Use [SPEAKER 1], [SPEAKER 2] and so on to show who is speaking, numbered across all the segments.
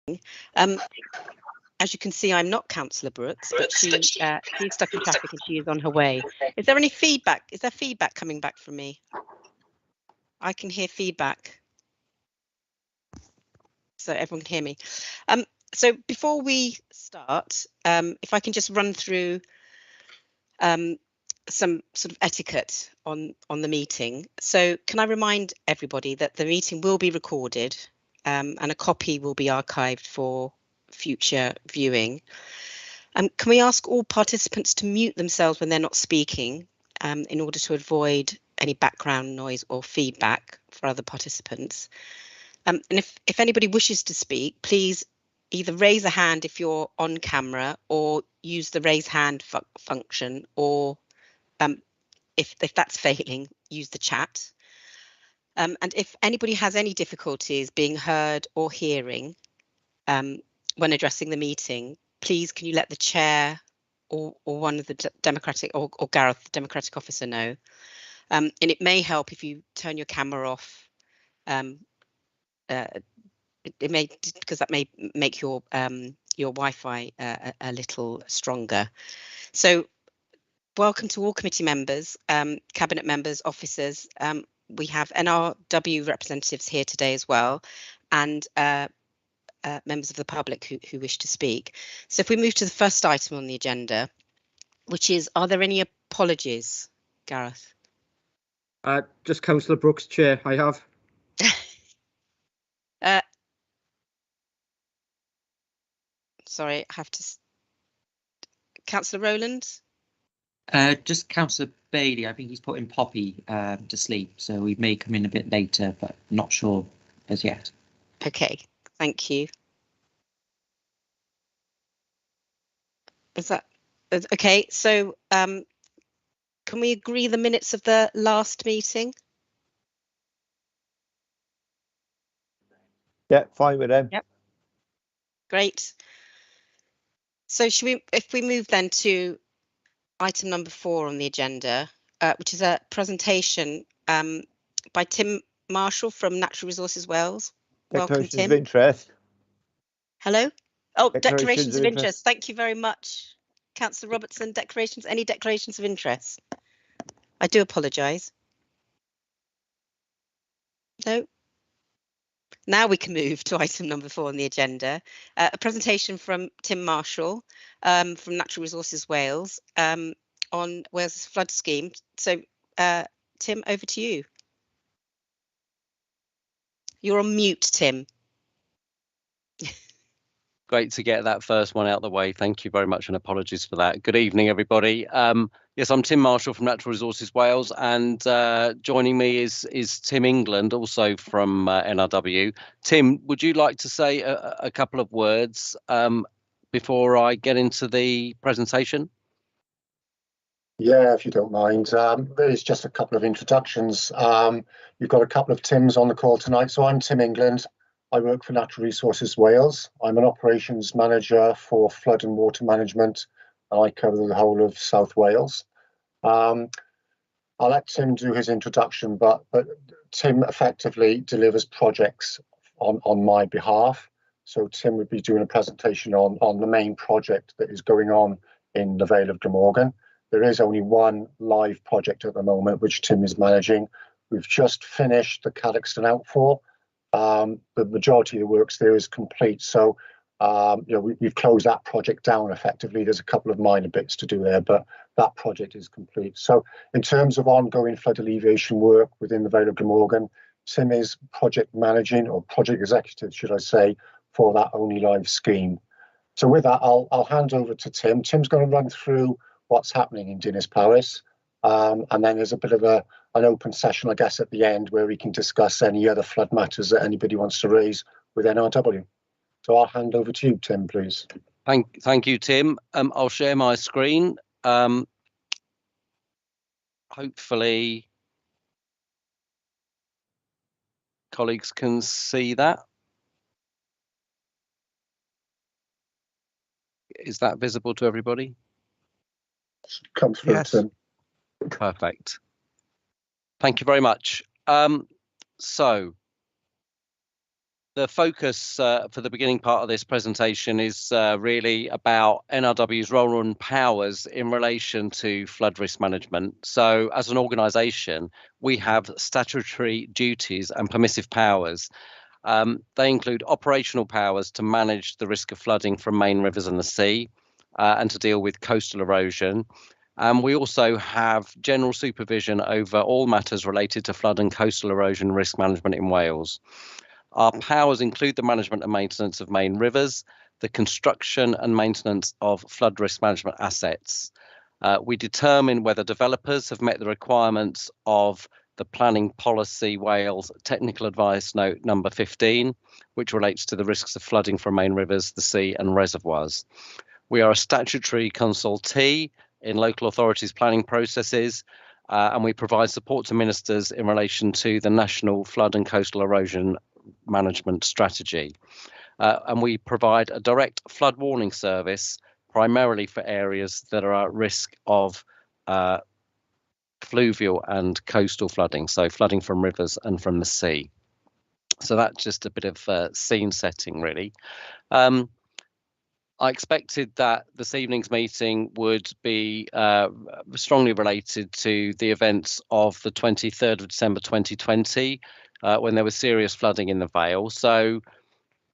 [SPEAKER 1] As you can see, I'm not Councillor Brooks, but she's stuck in traffic and she is on her way. Is there any feedback? Is there feedback coming back from me? I can hear feedback. So everyone can hear me. So before we start, if I can just run through some sort of etiquette on the meeting. So can I remind everybody that the meeting will be recorded and a copy will be archived for future viewing. Can we ask all participants to mute themselves when they're not speaking in order to avoid any background noise or feedback for other participants? And if anybody wishes to speak, please either raise a hand if you're on camera or use the raise hand function, or if that's failing, use the chat. And if anybody has any difficulties being heard or hearing when addressing the meeting, please can you let the chair or one of the democratic or Gareth, the democratic officer, know. And it may help if you turn your camera off. It may, because that may make your Wi-Fi a little stronger. So welcome to all committee members, cabinet members, officers. We have NRW representatives here today as well, and members of the public who wish to speak. So if we move to the first item on the agenda, which is, are there any apologies, Gareth?
[SPEAKER 2] Just Councillor Brooks, Chair, I have.
[SPEAKER 1] Sorry, I have to. Councillor Rowland?
[SPEAKER 3] Just Councillor Bailey, I think he's putting Poppy to sleep, so we may come in a bit later, but not sure as yet.
[SPEAKER 1] Okay, thank you. Is that okay? So can we agree the minutes of the last meeting?
[SPEAKER 4] Yeah, fine with them.
[SPEAKER 1] Yep. Great. So if we move then to item number 4 on the agenda, which is a presentation by Tim Marshall from Natural Resources Wales. Welcome,
[SPEAKER 4] Declarations
[SPEAKER 1] Tim.
[SPEAKER 4] of interest.
[SPEAKER 1] Hello. Oh, declarations of interest. Thank you very much, Councillor Robertson. Any declarations of interest? I do apologise. No. Now we can move to item number 4 on the agenda, a presentation from Tim Marshall from Natural Resources Wales on Wales' flood scheme. So, Tim, over to you. You're on mute, Tim.
[SPEAKER 5] Great to get that first one out of the way. Thank you very much, and apologies for that. Good evening, everybody. Yes, I'm Tim Marshall from Natural Resources Wales, and joining me is Tim England, also from NRW. Tim, would you like to say a couple of words before I get into the presentation?
[SPEAKER 6] Yeah, if you don't mind. There's just a couple of introductions. You've got a couple of Tims on the call tonight. So I'm Tim England. I work for Natural Resources Wales. I'm an operations manager for flood and water management, and I cover the whole of South Wales. I'll let Tim do his introduction, but Tim effectively delivers projects on my behalf. So Tim would be doing a presentation on the main project that is going on in the Vale of Glamorgan. There is only one live project at the moment, which Tim is managing. We've just finished the Cadoxton outfall. The majority of the works there is complete. So, we've closed that project down effectively. There's a couple of minor bits to do there, but that project is complete. So in terms of ongoing flood alleviation work within the Vale of Glamorgan, Tim is project managing, or project executive, should I say, for that only live scheme. So with that, I'll hand over to Tim. Tim's going to run through what's happening in Dinas Powys. And then there's a bit of an open session, I guess, at the end where we can discuss any other flood matters that anybody wants to raise with NRW. So I'll hand over to you, Tim, please.
[SPEAKER 5] Thank you, Tim. I'll share my screen. Hopefully, colleagues can see that. Is that visible to everybody?
[SPEAKER 6] Come through, yes. Tim.
[SPEAKER 5] Perfect. Thank you very much. So The focus for the beginning part of this presentation is really about NRW's role and powers in relation to flood risk management. So as an organisation, we have statutory duties and permissive powers. They include operational powers to manage the risk of flooding from main rivers and the sea and to deal with coastal erosion. We also have general supervision over all matters related to flood and coastal erosion risk management in Wales. Our powers include the management and maintenance of main rivers, the construction and maintenance of flood risk management assets. We determine whether developers have met the requirements of the Planning Policy Wales Technical Advice Note number 15, which relates to the risks of flooding from main rivers, the sea and reservoirs. We are a statutory consultee in local authorities' planning processes, and we provide support to ministers in relation to the National Flood and Coastal Erosion Management Strategy. And we provide a direct flood warning service, primarily for areas that are at risk of fluvial and coastal flooding, so flooding from rivers and from the sea. So that's just a bit of scene setting, really. I expected that this evening's meeting would be strongly related to the events of the 23rd of December 2020, when there was serious flooding in the Vale. So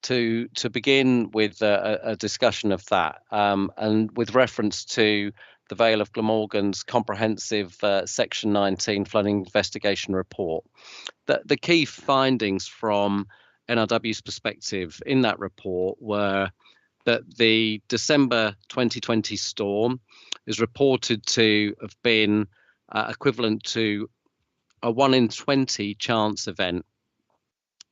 [SPEAKER 5] to begin with a discussion of that, and with reference to the Vale of Glamorgans comprehensive Section 19 flooding investigation report, the key findings from NRW's perspective in that report were that the December 2020 storm is reported to have been equivalent to a 1 in 20 chance event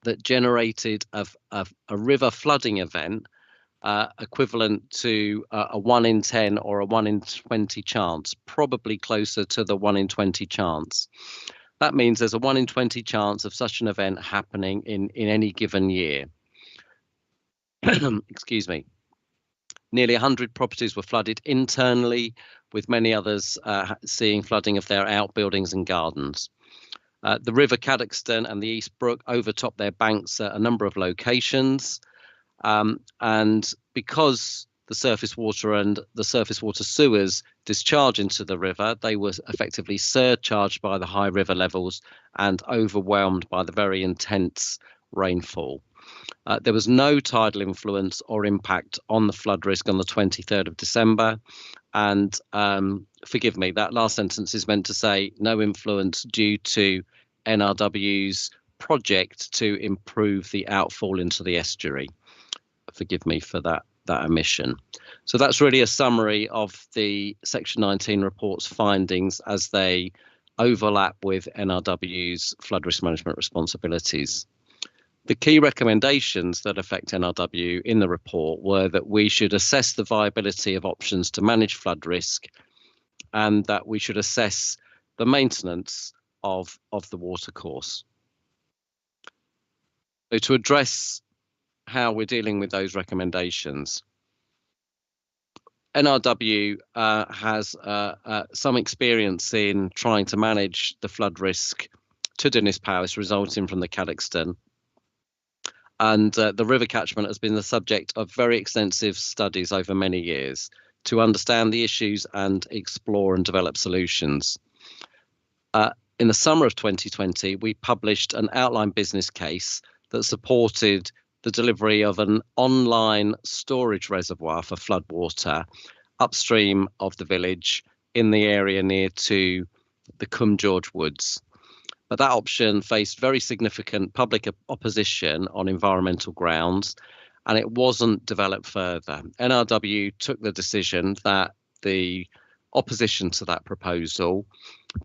[SPEAKER 5] that generated a river flooding event equivalent to a 1 in 10 or a 1 in 20 chance, probably closer to the 1 in 20 chance. That means there's a 1 in 20 chance of such an event happening in any given year. Excuse me. Nearly 100 properties were flooded internally, with many others seeing flooding of their outbuildings and gardens. The River Cadoxton and the East Brook overtopped their banks at a number of locations. And because the surface water and the surface water sewers discharge into the river, they were effectively surcharged by the high river levels and overwhelmed by the very intense rainfall. There was no tidal influence or impact on the flood risk on the 23rd of December. And forgive me, that last sentence is meant to say no influence due to NRW's project to improve the outfall into the estuary. Forgive me for that omission. So that's really a summary of the Section 19 report's findings as they overlap with NRW's flood risk management responsibilities. The key recommendations that affect NRW in the report were that we should assess the viability of options to manage flood risk, and that we should assess the maintenance of the watercourse. So to address how we're dealing with those recommendations, NRW has some experience in trying to manage the flood risk to Dinas Powys resulting from the Cadoxton. And the river catchment has been the subject of very extensive studies over many years to understand the issues and explore and develop solutions. In the summer of 2020, we published an outline business case that supported the delivery of an online storage reservoir for floodwater upstream of the village in the area near to the Cwm George Woods. But that option faced very significant public opposition on environmental grounds, and it wasn't developed further. NRW took the decision that the opposition to that proposal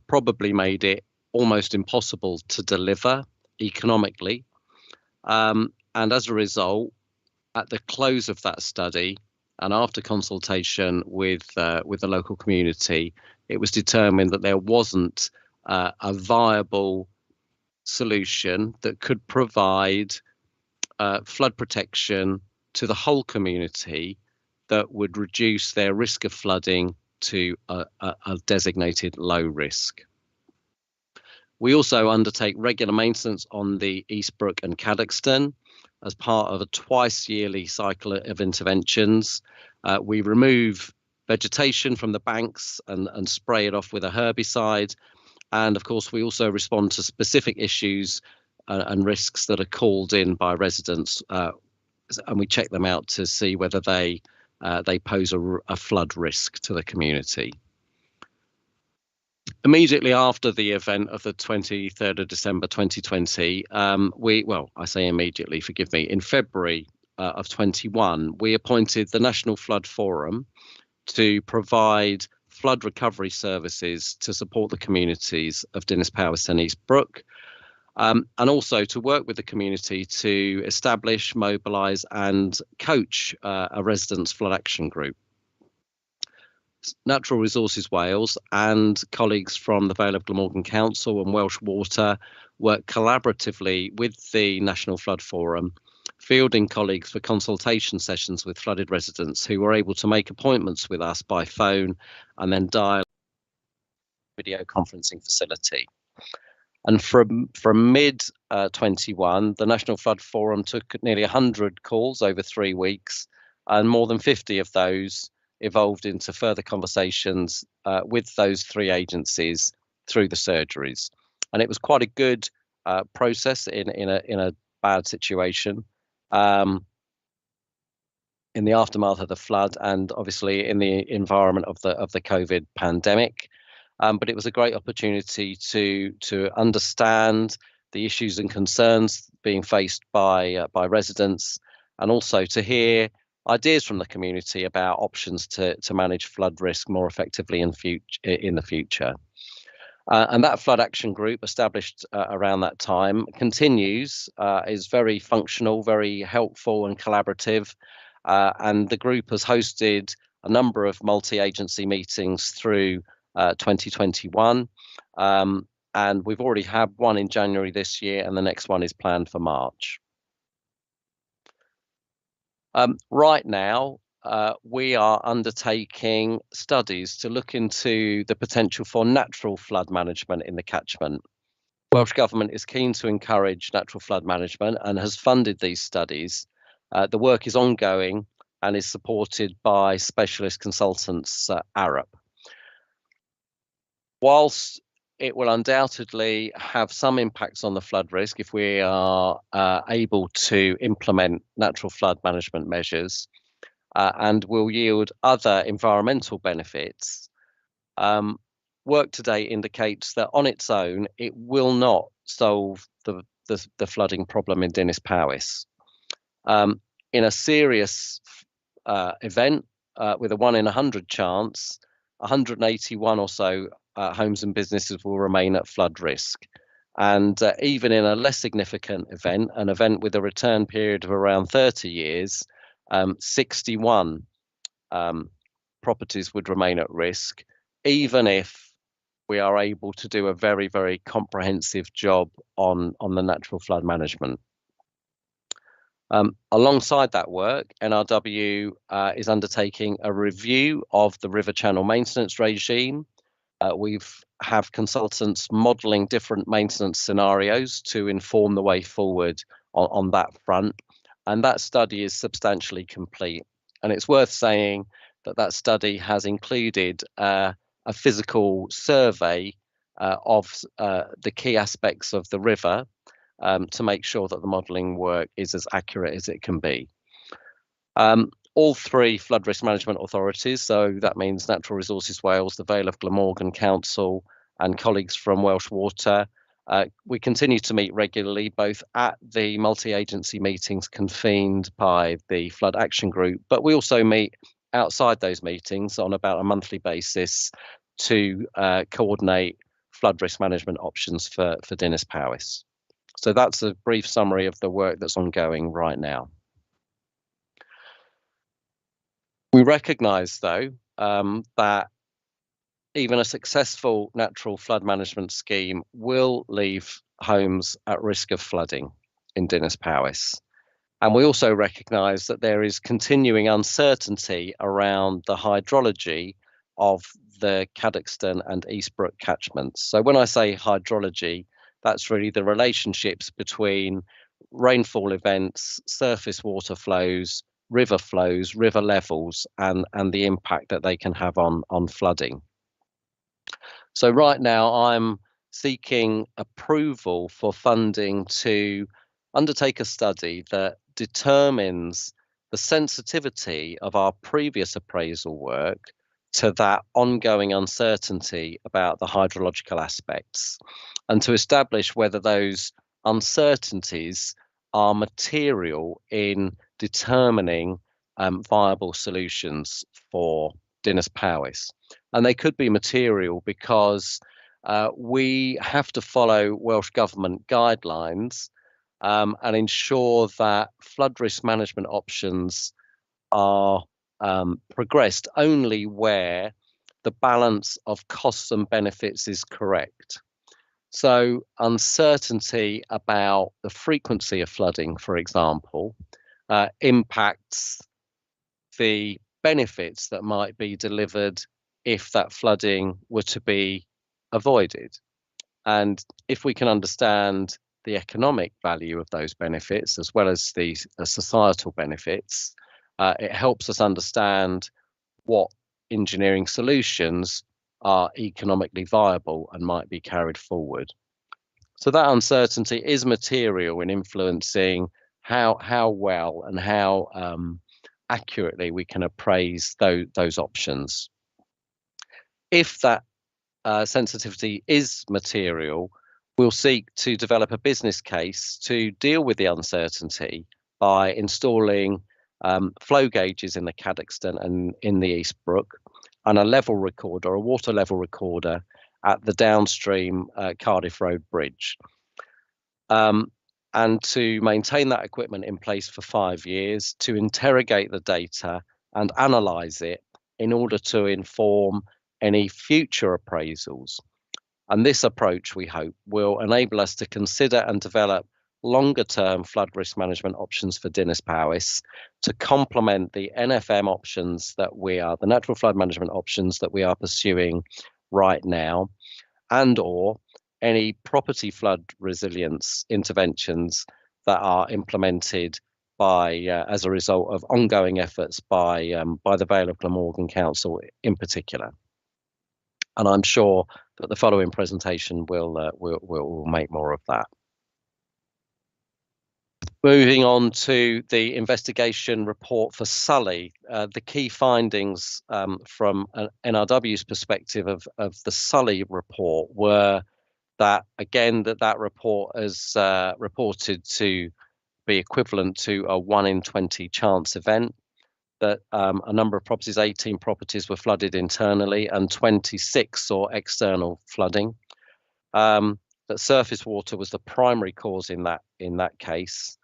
[SPEAKER 5] probably made it almost impossible to deliver economically. And as a result, at the close of that study and after consultation with the local community, it was determined that there wasn't a viable solution that could provide flood protection to the whole community that would reduce their risk of flooding to a designated low risk. We also undertake regular maintenance on the Eastbrook and Cadoxton as part of a twice yearly cycle of interventions. We remove vegetation from the banks and spray it off with a herbicide. And of course, we also respond to specific issues and risks that are called in by residents, and we check them out to see whether they pose a flood risk to the community. Immediately after the event of the 23rd of December 2020, I say immediately, forgive me, in February of 21, we appointed the National Flood Forum to provide flood recovery services to support the communities of Dinas Powys and Eastbrook, and also to work with the community to establish, mobilise and coach a residents' flood action group. Natural Resources Wales and colleagues from the Vale of Glamorgan Council and Welsh Water work collaboratively with the National Flood Forum, fielding colleagues for consultation sessions with flooded residents who were able to make appointments with us by phone and then dial video conferencing facility. And from mid 21, the National Flood Forum took nearly 100 calls over 3 weeks, and more than 50 of those evolved into further conversations with those 3 agencies through the surgeries. And it was quite a good process in a bad situation, in the aftermath of the flood and obviously in the environment of the COVID pandemic. But it was a great opportunity to understand the issues and concerns being faced by residents, and also to hear ideas from the community about options to manage flood risk more effectively in the future. And that flood action group, established around that time, continues, is very functional, very helpful and collaborative. And the group has hosted a number of multi-agency meetings through 2021. And we've already had one in January this year, and the next one is planned for March. Right now, we are undertaking studies to look into the potential for natural flood management in the catchment. Welsh Government is keen to encourage natural flood management and has funded these studies. The work is ongoing and is supported by specialist consultants, Arup. Whilst it will undoubtedly have some impacts on the flood risk if we are able to implement natural flood management measures, and will yield other environmental benefits, work today indicates that on its own it will not solve the flooding problem in Dinas Powys. In a serious event with a 1 in 100 chance, 181 or so homes and businesses will remain at flood risk. And even in a less significant event, an event with a return period of around 30 years, 61 properties would remain at risk, even if we are able to do a very, very comprehensive job on the natural flood management. Alongside that work, NRW is undertaking a review of the river channel maintenance regime. We have consultants modelling different maintenance scenarios to inform the way forward on that front, and that study is substantially complete. And it's worth saying that that study has included a physical survey of the key aspects of the river to make sure that the modelling work is as accurate as it can be. All 3 flood risk management authorities, so that means Natural Resources Wales, the Vale of Glamorgan Council and colleagues from Welsh Water, we continue to meet regularly, both at the multi-agency meetings convened by the Flood Action Group, but we also meet outside those meetings on about a monthly basis to coordinate flood risk management options for Dinas Powys. So that's a brief summary of the work that's ongoing right now. We recognise, though, that even a successful natural flood management scheme will leave homes at risk of flooding in Dinas Powys. And we also recognise that there is continuing uncertainty around the hydrology of the Cadoxton and Eastbrook catchments. So when I say hydrology, that's really the relationships between rainfall events, surface water flows, river levels, and the impact that they can have on flooding. So right now I'm seeking approval for funding to undertake a study that determines the sensitivity of our previous appraisal work to that ongoing uncertainty about the hydrological aspects, and to establish whether those uncertainties are material in determining viable solutions for Dinas Powys. And they could be material because we have to follow Welsh Government guidelines and ensure that flood risk management options are progressed only where the balance of costs and benefits is correct. So uncertainty about the frequency of flooding, for example, impacts the benefits that might be delivered if that flooding were to be avoided. And if we can understand the economic value of those benefits as well as the societal benefits, it helps us understand what engineering solutions are economically viable and might be carried forward. So that uncertainty is material in influencing how well and how accurately we can appraise those options. If that sensitivity is material, we'll seek to develop a business case to deal with the uncertainty by installing flow gauges in the Cadoxton and in the Eastbrook, and a level recorder, a water level recorder at the downstream Cardiff Road Bridge. And to maintain that equipment in place for 5 years, to interrogate the data and analyse it in order to inform any future appraisals. And this approach, we hope, will enable us to consider and develop longer-term flood risk management options for Dinas Powys to complement the NFM options that the natural flood management options that we are pursuing right now, and or any property flood resilience interventions that are implemented by as a result of ongoing efforts by the Vale of Glamorgan Council in particular. And I'm sure that the following presentation will make more of that. Moving on to the investigation report for Sully, the key findings from an NRW's perspective of the Sully report were that, again, that report is reported to be equivalent to a 1 in 20 chance event, that a number of properties, 18 properties, were flooded internally and 26 saw external flooding. That surface water was the primary cause in that case,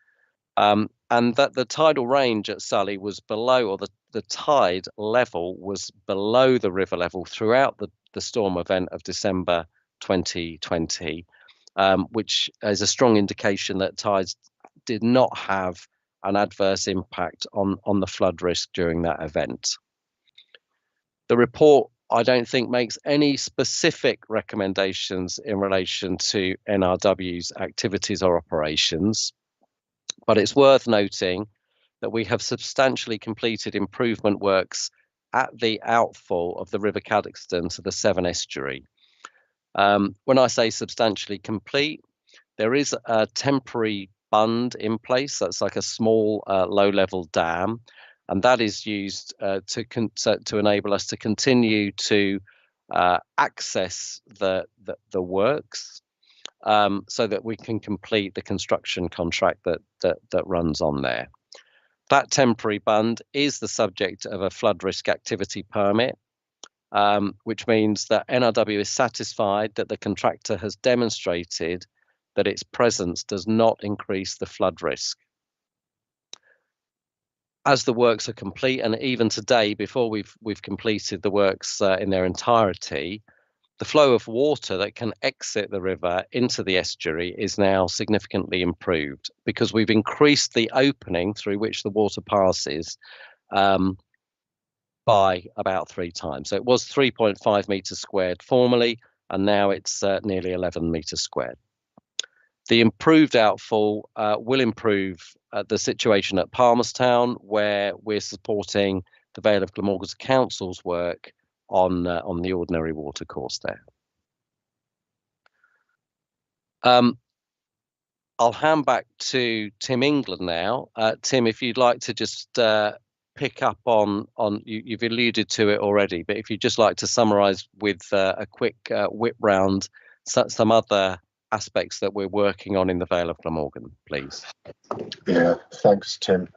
[SPEAKER 5] and that the tidal range at Sully was below, or the tide level was below the river level throughout the storm event of December 2020, which is a strong indication that tides did not have an adverse impact on the flood risk during that event. The report, I don't think, makes any specific recommendations in relation to NRW's activities or operations, but it's worth noting that we have substantially completed improvement works at the outfall of the River Cadoxton to the Severn Estuary. When I say substantially complete, there is a temporary bund in place. That's like a small low-level dam, and that is used to enable us to continue to access the works, so that we can complete the construction contract that runs on there. That temporary bund is the subject of a flood risk activity permit, which means that NRW is satisfied that the contractor has demonstrated that its presence does not increase the flood risk. As the works are complete, and even today, before we've completed the works in their entirety, the flow of water that can exit the river into the estuary is now significantly improved, because we've increased the opening through which the water passes by about 3 times. So it was 3.5 metres squared formerly, and now it's nearly 11 metres squared. The improved outfall will improve the situation at Palmerstown, where we're supporting the Vale of Glamorgans Council's work on the ordinary water course there. I'll hand back to Tim England now. Tim, if you'd like to just pick up on you've alluded to it already, but if you'd just like to summarise with a quick whip round some other aspects that we're working on in the Vale of Glamorgan, please.
[SPEAKER 6] Yeah, thanks, Tim.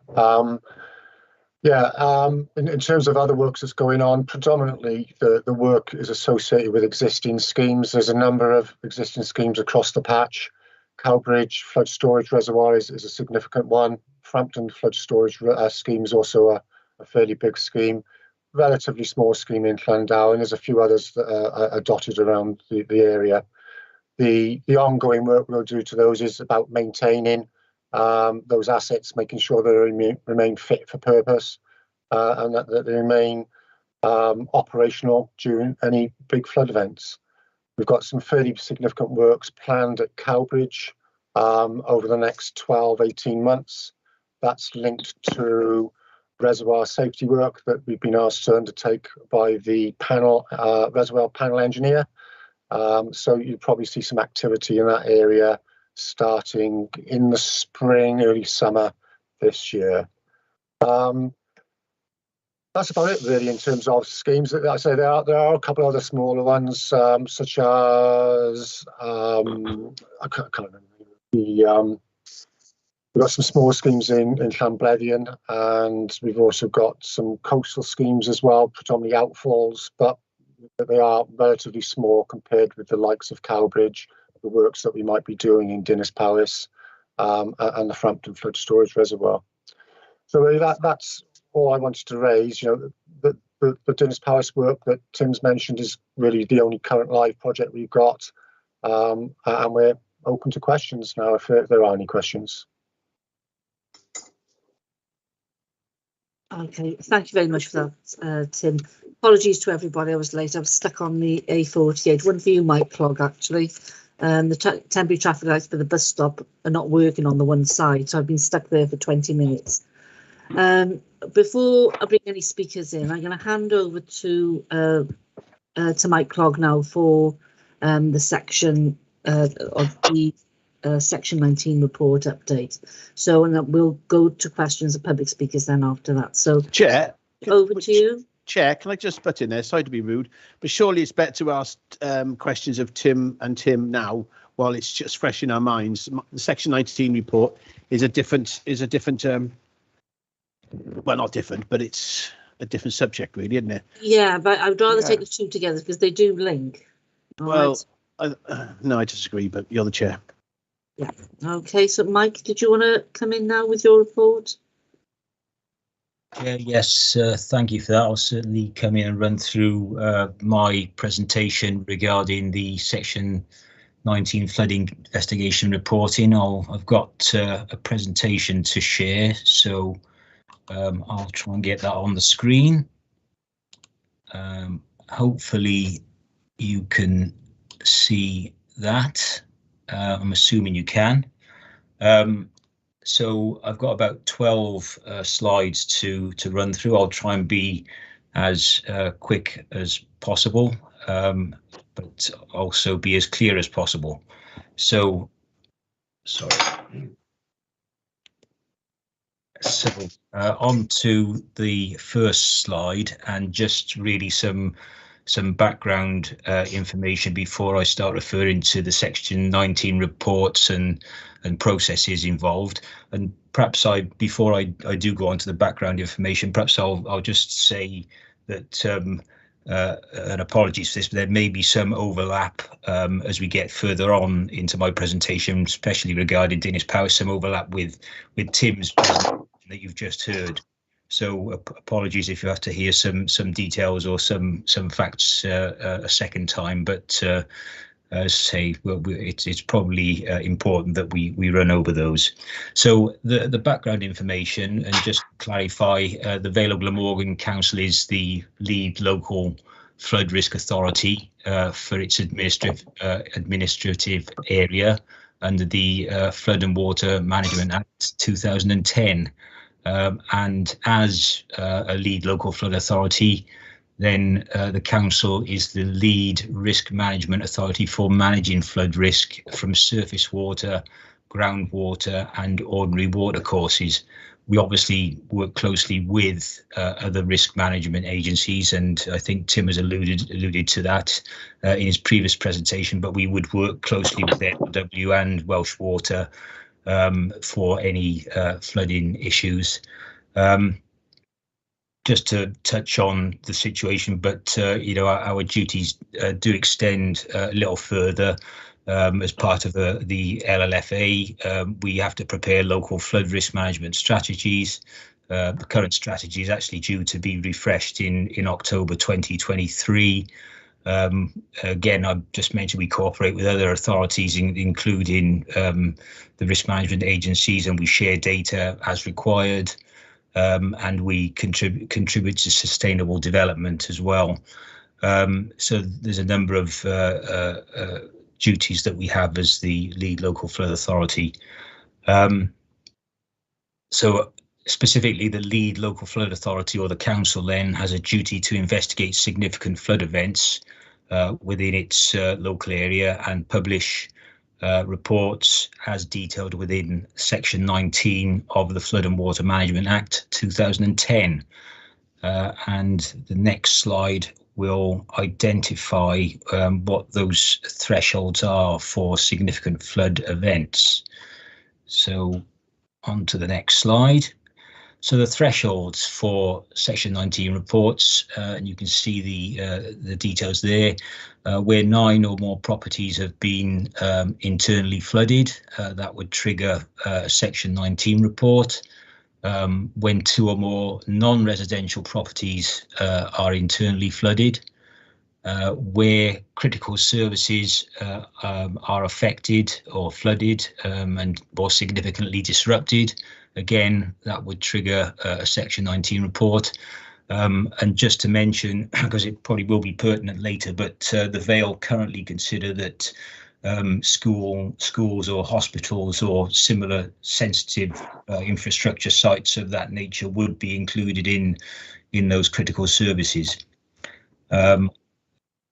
[SPEAKER 6] In terms of other works that's going on, predominantly the work is associated with existing schemes. There's a number of existing schemes across the patch. Cowbridge Flood Storage Reservoir is a significant one. Frampton Flood Storage scheme is also a fairly big scheme. Relatively small scheme in Llandow, and there's a few others that are dotted around the area. The ongoing work we'll do to those is about maintaining those assets, making sure they remain fit for purpose and that they remain operational during any big flood events. We've got some fairly significant works planned at Cowbridge over the next 12-18 months. That's linked to reservoir safety work that we've been asked to undertake by the panel, reservoir panel engineer. So you'll probably see some activity in that area starting in the spring, early summer this year. That's about it really in terms of schemes. Like I say, there are a couple of other smaller ones, such as I can't remember. We've got some small schemes in Llanblethian, and we've also got some coastal schemes as well, predominantly outfalls, but they are relatively small compared with the likes of Cowbridge, the works that we might be doing in Dinas Powys, and the Frampton Flood Storage Reservoir. So really that's all I wanted to raise. You know, the Dinas Powys work that Tim's mentioned is really the only current live project we've got, and we're open to questions now if there are any questions.
[SPEAKER 4] Okay, thank you very much for that, Tim. Apologies to everybody, I was late. I was stuck on the A48. One for you, Mike Clog, actually. The temporary traffic lights for the bus stop are not working on the one side, so I've been stuck there for 20 minutes. Before I bring any speakers in, I'm going to hand over to Mike Clog now for the section of the Section 19 report update. So, and we'll go to questions of public speakers then after that. So,
[SPEAKER 7] Chair,
[SPEAKER 4] over to you.
[SPEAKER 7] Chair, can I just butt in there? Sorry to be rude, but surely it's better to ask questions of Tim now while it's just fresh in our minds. The Section 19 report is a different well, not different, but it's a different subject, really, isn't it?
[SPEAKER 4] Yeah, but I would rather take the two together because they do link.
[SPEAKER 7] Well, right. No, I disagree, but you're the chair.
[SPEAKER 4] Yeah. Okay. So, Mike, did you want to come in now with your report?
[SPEAKER 8] Yes, thank you for that. I'll certainly come in and run through my presentation regarding the Section 19 flooding investigation reporting. I've got a presentation to share, so I'll try and get that on the screen. Hopefully you can see that. I'm assuming you can. So I've got about 12 slides to run through. I'll try and be as quick as possible, but also be as clear as possible. So, sorry. So on to the first slide, and just really some background information before I start referring to the Section 19 reports and processes involved. And perhaps before I do go on to the background information, perhaps I'll just say that and apologies for this, but there may be some overlap as we get further on into my presentation, especially regarding Dinas Powys, some overlap with Tim's presentation that you've just heard. So apologies if you have to hear some details or some facts a second time, but say, well, it's probably important that we run over those. So the background information, and just to clarify, the Vale of Glamorgan Council is the lead local flood risk authority for its administrative area under the Flood and Water Management Act 2010. And as a lead local flood authority, then the council is the lead risk management authority for managing flood risk from surface water, groundwater and ordinary water courses. We obviously work closely with other risk management agencies, and I think Tim has alluded to that in his previous presentation, but we would work closely with NW and Welsh Water for any flooding issues. Just to touch on the situation, but you know, our duties do extend a little further. As part of the LLFA, we have to prepare local flood risk management strategies. The current strategy is actually due to be refreshed in October 2023. Again, I just mentioned we cooperate with other authorities, including the risk management agencies, and we share data as required. And we contribute to sustainable development as well. So there's a number of duties that we have as the lead local flood authority. So specifically, the lead local flood authority, or the council, then has a duty to investigate significant flood events within its local area and publish reports as detailed within Section 19 of the Flood and Water Management Act 2010. And the next slide will identify what those thresholds are for significant flood events. So on to the next slide. So the thresholds for Section 19 reports, and you can see the details there. Where 9 or more properties have been internally flooded, that would trigger a Section 19 report. When 2 or more non-residential properties are internally flooded, where critical services are affected or flooded and more significantly disrupted, again, that would trigger a Section 19 report. And just to mention, because it probably will be pertinent later, but the Vale currently consider that schools or hospitals or similar sensitive infrastructure sites of that nature would be included in those critical services.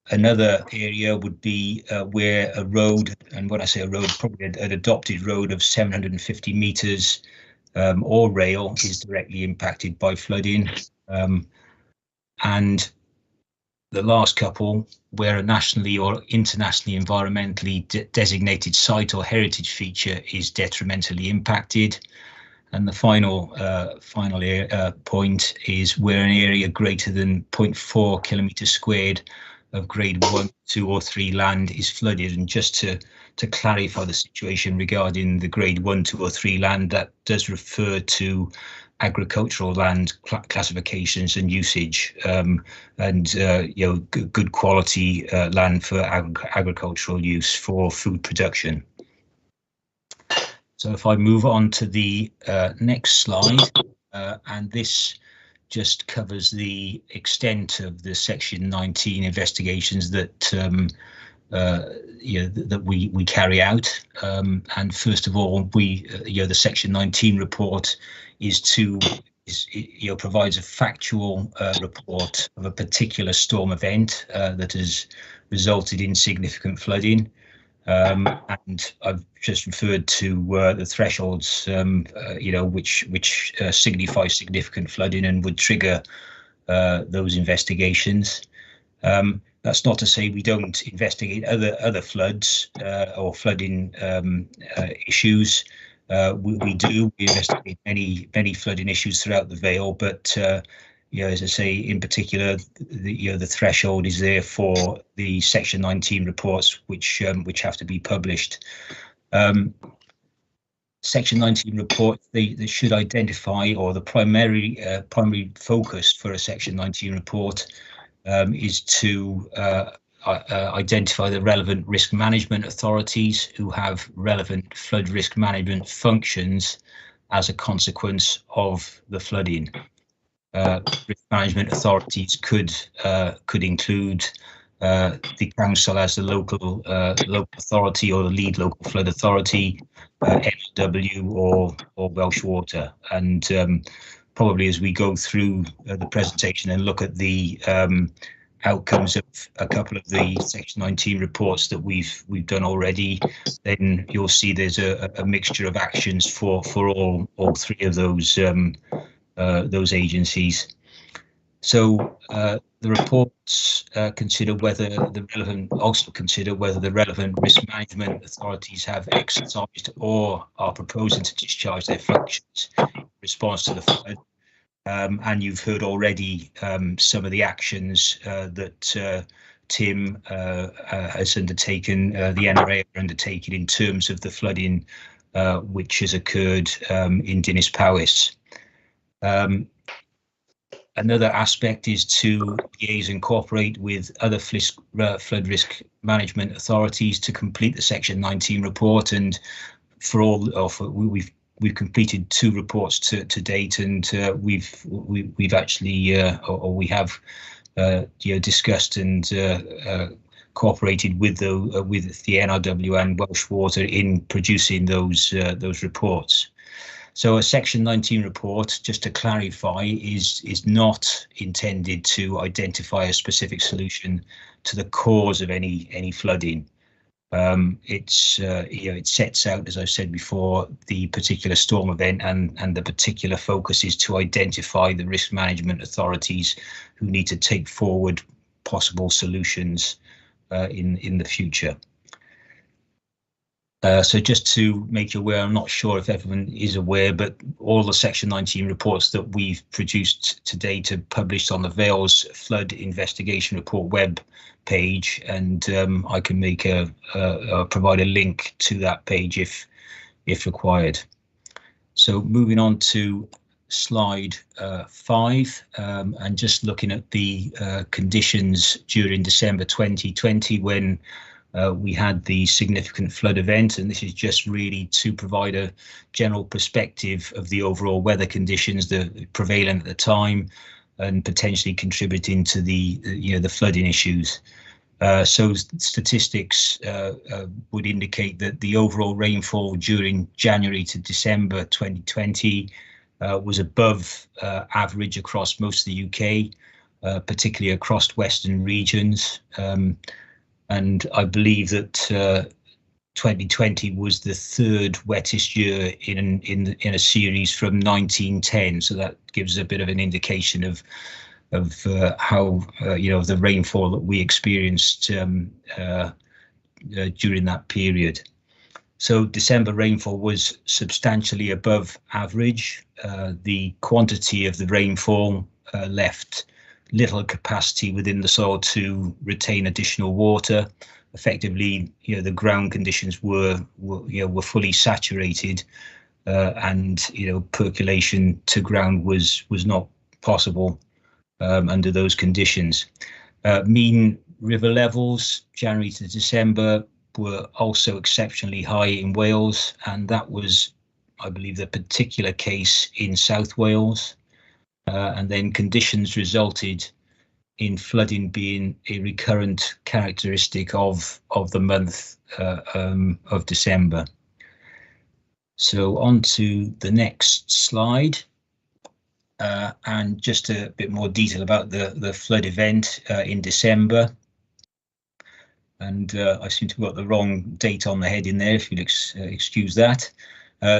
[SPEAKER 8] Another area would be where a road, and when I say a road, probably an adopted road of 750 metres or rail is directly impacted by flooding. And the last couple, where a nationally or internationally environmentally designated site or heritage feature is detrimentally impacted. And the final point is where an area greater than 0.4 kilometres squared of grade 1, 2 or 3 land is flooded. And just to clarify the situation regarding the grade 1, 2 or 3 land, that does refer to agricultural land classifications and usage, and you know, good quality land for agricultural use for food production. So if I move on to the next slide, and this just covers the extent of the Section 19 investigations that you know, that we carry out. And first of all, you know, the Section 19 report you know, provides a factual report of a particular storm event that has resulted in significant flooding. And I've just referred to the thresholds, you know, which signify significant flooding and would trigger those investigations. That's not to say we don't investigate other floods or flooding issues. We do. We investigate many flooding issues throughout the Vale, but you know, as I say, in particular, the threshold is there for the Section 19 reports, which have to be published. Section 19 reports, they should identify, or the primary focus for a Section 19 report is to identify the relevant risk management authorities who have relevant flood risk management functions as a consequence of the flooding. Risk management authorities could include the council as the local authority or the lead local flood authority, NW or Welsh Water. And probably as we go through the presentation and look at the outcomes of a couple of the Section 19 reports that we've done already, then you'll see there's a mixture of actions for all three of those agencies. So the reports consider whether the relevant risk management authorities have exercised or are proposing to discharge their functions in response to the flood. And you've heard already some of the actions that Tim has undertaken, the NRA are undertaking in terms of the flooding which has occurred in Dinas Powys. Another aspect is to liaise and cooperate with other flood risk management authorities to complete the Section 19 report. And we've completed 2 reports to date, and we've actually we have discussed and cooperated with the NRW and Welsh Water in producing those reports. So a Section 19 report, just to clarify, is not intended to identify a specific solution to the cause of any flooding. It sets out, as I've said before, the particular storm event, and the particular focus is to identify the risk management authorities who need to take forward possible solutions in the future. So just to make you aware, I'm not sure if everyone is aware, but all the Section 19 reports that we've produced to date are published on the Vales Flood Investigation Report web page, and I can make provide a link to that page if required. So moving on to slide 5, and just looking at the conditions during December 2020 when we had the significant flood event, and this is just really to provide a general perspective of the overall weather conditions that prevalent at the time and potentially contributing to the flooding issues. So statistics would indicate that the overall rainfall during January to December 2020 was above average across most of the UK, particularly across western regions. And I believe that 2020 was the 3rd wettest year in a series from 1910. So that gives a bit of an indication of how the rainfall that we experienced during that period. So December rainfall was substantially above average. The quantity of the rainfall left little capacity within the soil to retain additional water. Effectively, the ground conditions were fully saturated, and percolation to ground was not possible under those conditions. Mean river levels January to December were also exceptionally high in Wales, and that was, I believe, the particular case in South Wales. And then conditions resulted in flooding being a recurrent characteristic of the month of December. So on to the next slide, and just a bit more detail about the flood event in December. And I seem to have got the wrong date on the heading there, if you'll excuse that.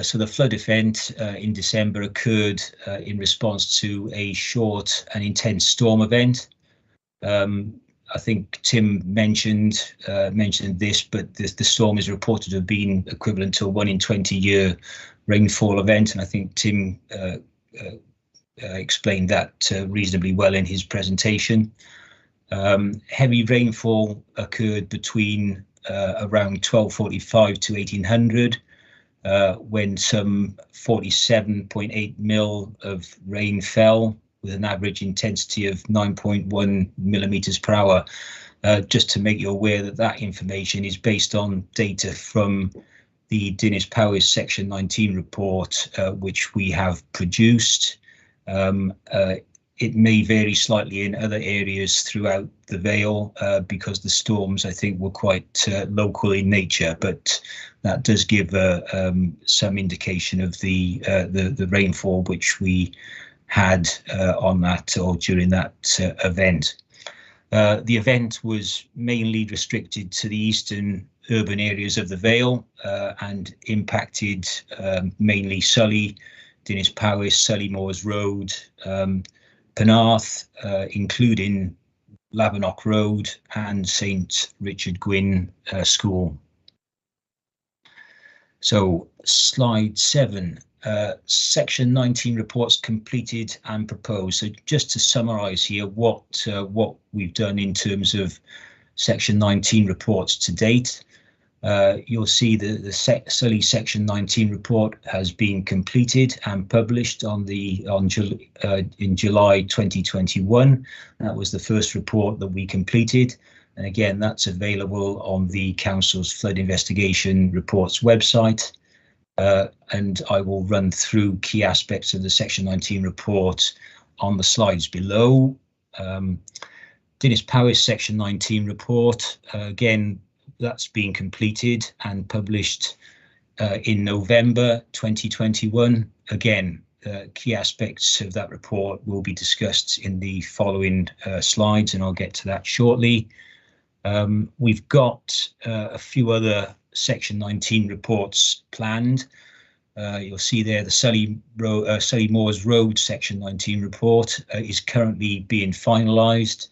[SPEAKER 8] So the flood event in December occurred in response to a short and intense storm event. I think Tim mentioned this, but the storm is reported to have been equivalent to a 1 in 20 year rainfall event, and I think Tim explained that reasonably well in his presentation. Heavy rainfall occurred between around 1245 to 1800. When some 47.8 mil of rain fell with an average intensity of 9.1 millimeters per hour. Just to make you aware that that information is based on data from the Dinas Powys Section 19 report, which we have produced. It may vary slightly in other areas throughout the Vale because the storms, I think, were quite local in nature, but that does give some indication of the rainfall which we had on that or during that event. The event was mainly restricted to the eastern urban areas of the Vale and impacted mainly Sully, Dinas Powys, Sully Moors Road, Penarth, including Lavernock Road and St Richard Gwyn School. So slide 7, section 19 reports completed and proposed. So just to summarise here what we've done in terms of section 19 reports to date. You'll see the Sully Section 19 report has been completed and published in July 2021. That was the first report that we completed, and again that's available on the Council's Flood Investigation Reports website. And I will run through key aspects of the Section 19 report on the slides below. Dinas Powys Section 19 report, again, that's been completed and published in November 2021. Again, key aspects of that report will be discussed in the following slides, and I'll get to that shortly. We've got a few other Section 19 reports planned. You'll see there the Sully Moors Road Section 19 report is currently being finalised,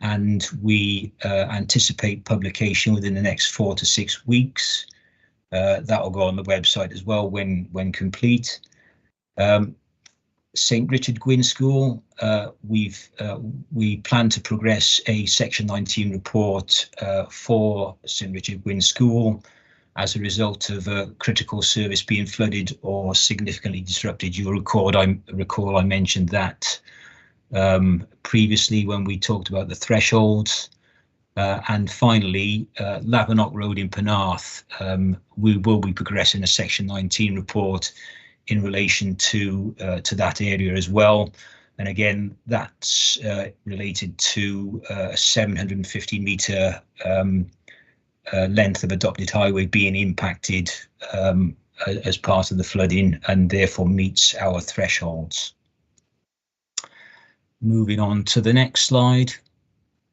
[SPEAKER 8] and we anticipate publication within the next 4 to 6 weeks. That will go on the website as well when complete. St Richard Gwyn School, we plan to progress a Section 19 report for St Richard Gwyn School as a result of a critical service being flooded or significantly disrupted. You'll recall I mentioned that previously when we talked about the thresholds. And finally, Lavernock Road in Penarth, we will be progressing a Section 19 report in relation to that area as well. And again, that's related to a 750 metre length of adopted highway being impacted as part of the flooding, and therefore meets our thresholds. Moving on to the next slide,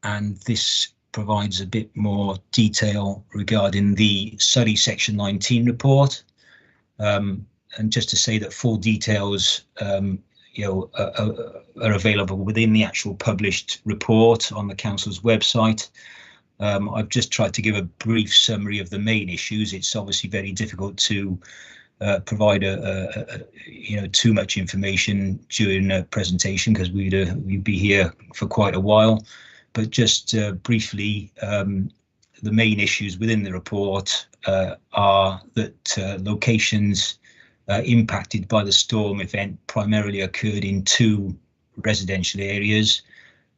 [SPEAKER 8] and this provides a bit more detail regarding the Sully Section 19 report. And just to say that full details are available within the actual published report on the Council's website. I've just tried to give a brief summary of the main issues. It's obviously very difficult to provide too much information during a presentation because we'd be here for quite a while. But just briefly, the main issues within the report are that locations impacted by the storm event primarily occurred in 2 residential areas,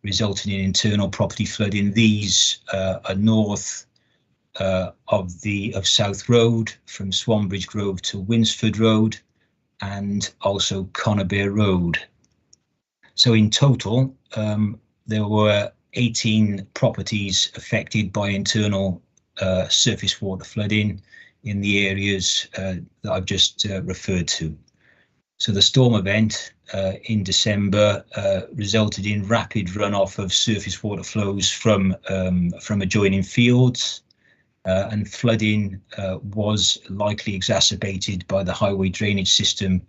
[SPEAKER 8] resulting in internal property flooding. These are north of South Road from Swanbridge Grove to Winsford Road, and also Conabear Road. So in total, there were 18 properties affected by internal surface water flooding in the areas that I've just referred to. So the storm event in December resulted in rapid runoff of surface water flows from adjoining fields, and flooding was likely exacerbated by the highway drainage system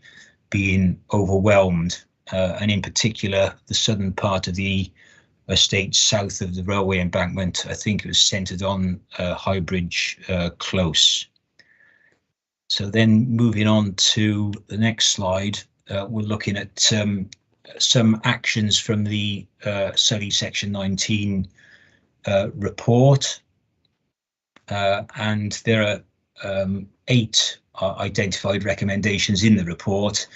[SPEAKER 8] being overwhelmed, and in particular the southern part of the estate south of the railway embankment. I think it was centred on Highbridge Close. So then moving on to the next slide, we're looking at some actions from the Sully Section 19 report. And there are 8 identified recommendations in the report.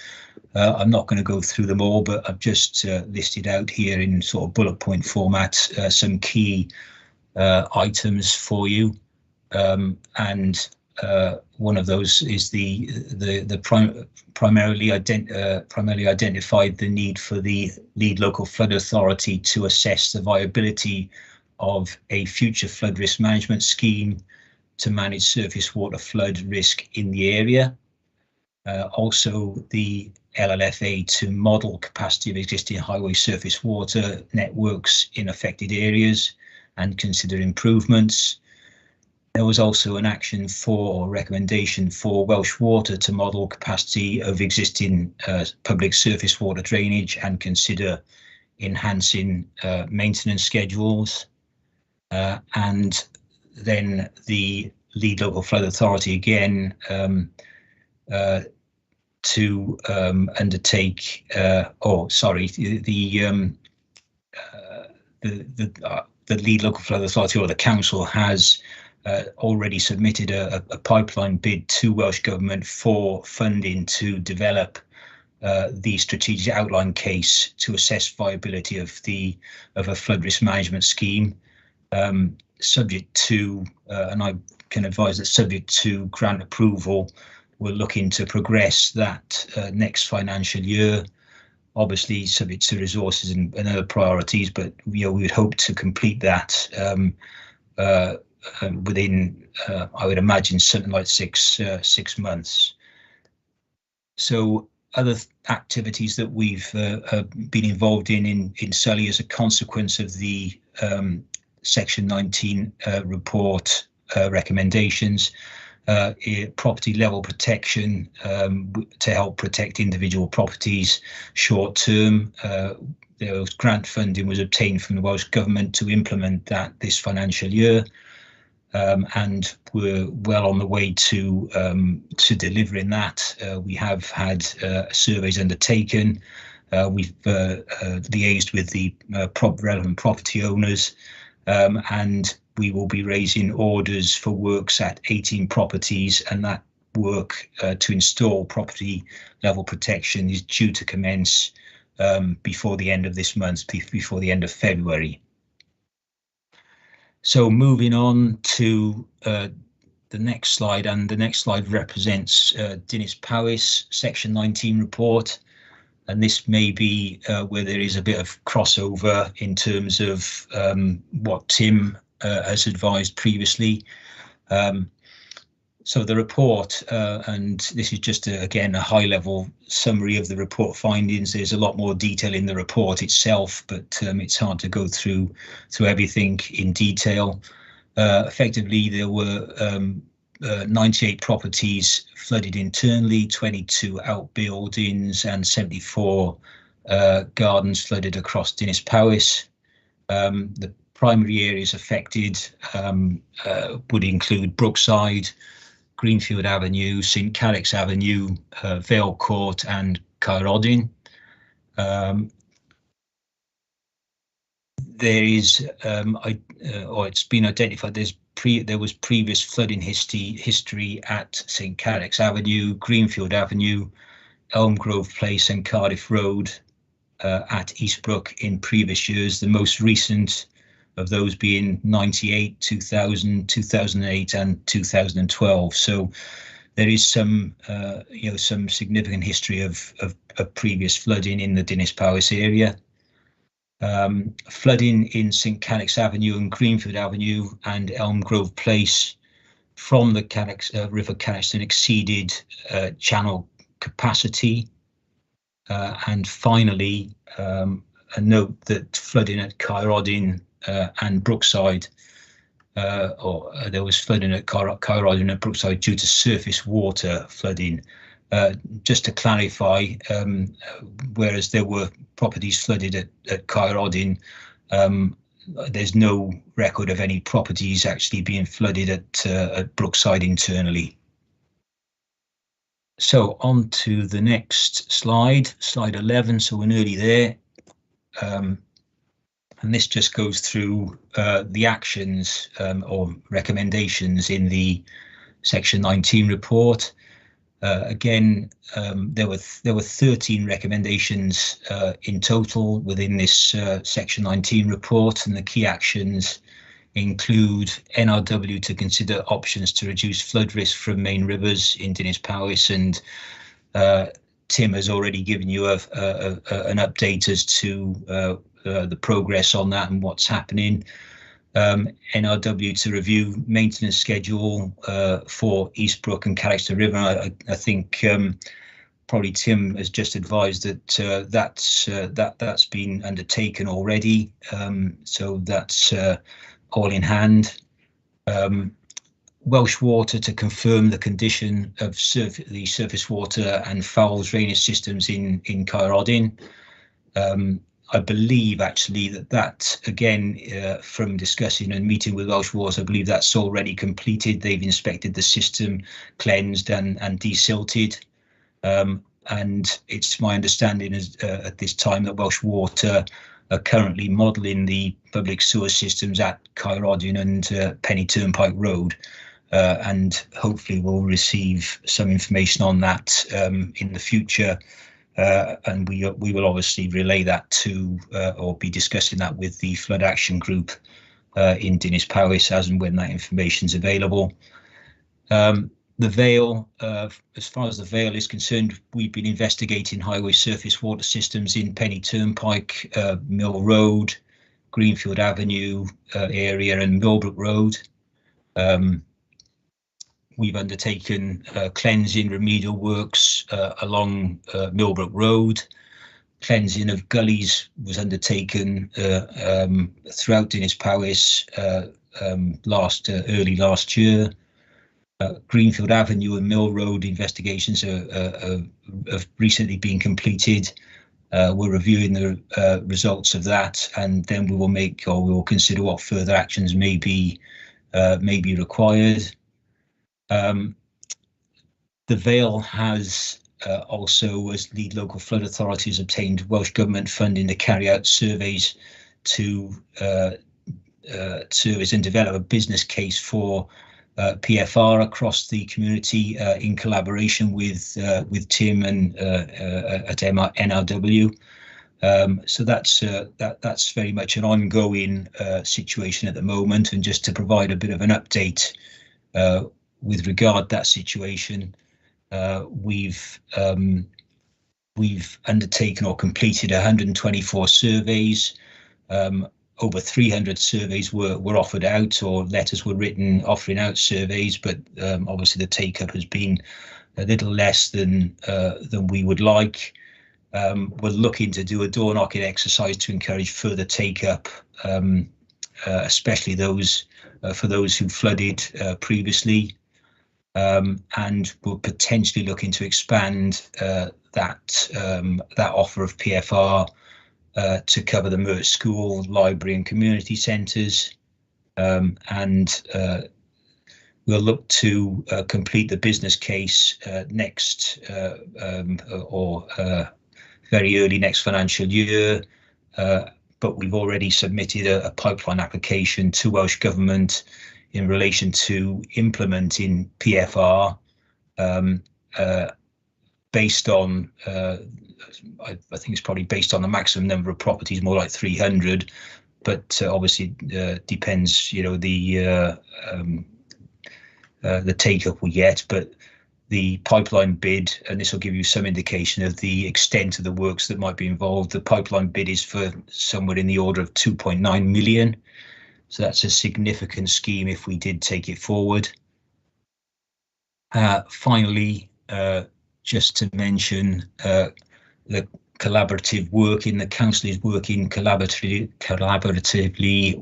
[SPEAKER 8] I'm not going to go through them all, but I've just listed out here in sort of bullet point format some key items for you, and one of those is primarily identified the need for the lead local flood authority to assess the viability of a future flood risk management scheme to manage surface water flood risk in the area. Also, the LLFA to model capacity of existing highway surface water networks in affected areas and consider improvements. There was also an action for, or recommendation for, Welsh Water to model capacity of existing public surface water drainage and consider enhancing maintenance schedules. And then the lead local flood authority again to undertake, the lead local flood authority, or the council, has already submitted a pipeline bid to Welsh Government for funding to develop the strategic outline case to assess viability of a flood risk management scheme, subject to, and I can advise that subject to grant approval, we're looking to progress that next financial year, obviously subject to resources and other priorities, but we would hope to complete that within, I would imagine, something like 6 months. So other activities that we've been involved in Sully as a consequence of the Section 19 report recommendations, property level protection to help protect individual properties short term. Grant funding was obtained from the Welsh Government to implement that this financial year, and we're well on the way to delivering that. We have had surveys undertaken. We've liaised with the relevant property owners, and we will be raising orders for works at 18 properties, and that work to install property level protection is due to commence before the end of this month, before the end of February. So moving on to the next slide, and the next slide represents Dinas Powys Section 19 report, and this may be where there is a bit of crossover in terms of what Tim has advised previously. So the report, and this is just again a high-level summary of the report findings. There's a lot more detail in the report itself, but it's hard to go through everything in detail. Effectively, there were 98 properties flooded internally, 22 outbuildings, and 74 gardens flooded across Dinas Powys. The primary areas affected would include Brookside, Greenfield Avenue, St Carrick's Avenue, Vale Court, and Caerrodin. There is, or it's been identified, there was previous flooding history at St Carrick's Avenue, Greenfield Avenue, Elm Grove Place, and Cardiff Road at Eastbrook in previous years. The most recent of those being 98, 2000, 2008, and 2012. So there is some, some significant history of previous flooding in the Dinas Powys area. Flooding in St Carrick's Avenue and Greenfield Avenue and Elm Grove Place from the River Carrickston exceeded channel capacity. And finally, a note that flooding at Caerrodin and Brookside, there was flooding at Caerrodin and Brookside due to surface water flooding. Just to clarify, whereas there were properties flooded at Caerrodin, there's no record of any properties actually being flooded at Brookside internally. So on to the next slide, slide 11. So we're nearly there. And this just goes through the actions or recommendations in the Section 19 report. Again, there were 13 recommendations in total within this Section 19 report, and the key actions include NRW to consider options to reduce flood risk from main rivers in Dinas Powys, and Tim has already given you an update as to the progress on that and what's happening. NRW to review maintenance schedule for Eastbrook and Carrickster River. I think probably Tim has just advised that that's been undertaken already, so that's all in hand. Welsh Water to confirm the condition of the surface water and foul drainage systems in Caerhordyn. I believe actually that again, from discussing and meeting with Welsh Water, I believe that's already completed. They've inspected the system, cleansed and desilted. And it's my understanding at this time that Welsh Water are currently modelling the public sewer systems at Caerhordyn and Penny Turnpike Road, and hopefully we'll receive some information on that in the future. And we will obviously relay that to or be discussing that with the Flood Action Group in Dinas Powys as and when that information is available. The Vale, as far as the Vale is concerned, we've been investigating highway surface water systems in Penny Turnpike, Mill Road, Greenfield Avenue area and Millbrook Road. We've undertaken cleansing remedial works along Millbrook Road. Cleansing of gullies was undertaken throughout Dinas Powys early last year. Greenfield Avenue and Mill Road investigations have recently been completed. We're reviewing the results of that, and then we will consider what further actions may be required. The Vale has also, as lead local flood authorities, obtained Welsh Government funding to carry out surveys to service and develop a business case for PFR across the community in collaboration with Tim and at NRW. So that's very much an ongoing situation at the moment. And just to provide a bit of an update with regard to that situation, we've undertaken or completed 124 surveys. Over 300 surveys were offered out, or letters were written offering out surveys, but obviously the take-up has been a little less than we would like. We're looking to do a door-knocking exercise to encourage further take-up, especially for those who flooded previously, and we're potentially looking to expand that offer of PFR to cover the Mert School, library and community centres, and we'll look to complete the business case next or very early next financial year, but we've already submitted a pipeline application to Welsh Government in relation to implementing PFR based on I think it's probably based on the maximum number of properties, more like 300, but obviously depends, the take-up we get. But the pipeline bid, and this will give you some indication of the extent of the works that might be involved. The pipeline bid is for somewhere in the order of 2.9 million. So that's a significant scheme if we did take it forward. Finally, just to mention the collaborative work the council is working collaboratively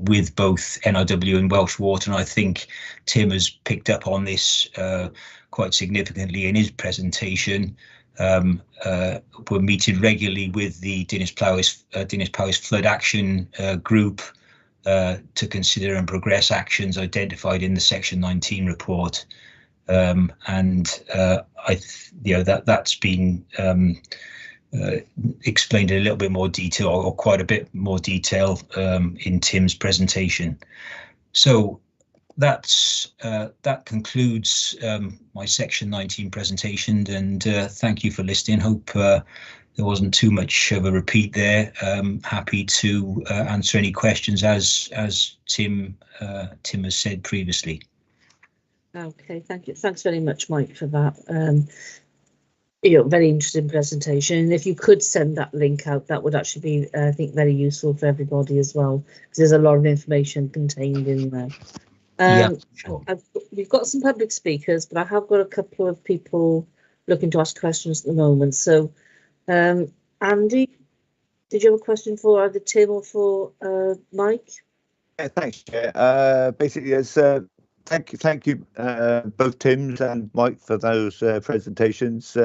[SPEAKER 8] with both NRW and Welsh Water, and I think Tim has picked up on this quite significantly in his presentation. We're meeting regularly with the Dinas Powys Flood Action Group to consider and progress actions identified in the Section 19 report, and that's been explained in a little bit more detail, or quite a bit more detail, in Tim's presentation. So that concludes my section 19 presentation, and thank you for listening. Hope there wasn't too much of a repeat there. Happy to answer any questions as Tim has said previously.
[SPEAKER 4] Okay, thank you. Thanks very much, Mike, for that. Very interesting presentation. And if you could send that link out, that would actually be, I think, very useful for everybody as well, because there's a lot of information contained in there.
[SPEAKER 8] Yeah, sure.
[SPEAKER 4] We've got some public speakers, but I have got a couple of people looking to ask questions at the moment. So, Andy, did you have a question for either Tim or for Mike?
[SPEAKER 9] Yeah, thanks, Chair. Basically, as thank you, both Tims and Mike, for those presentations.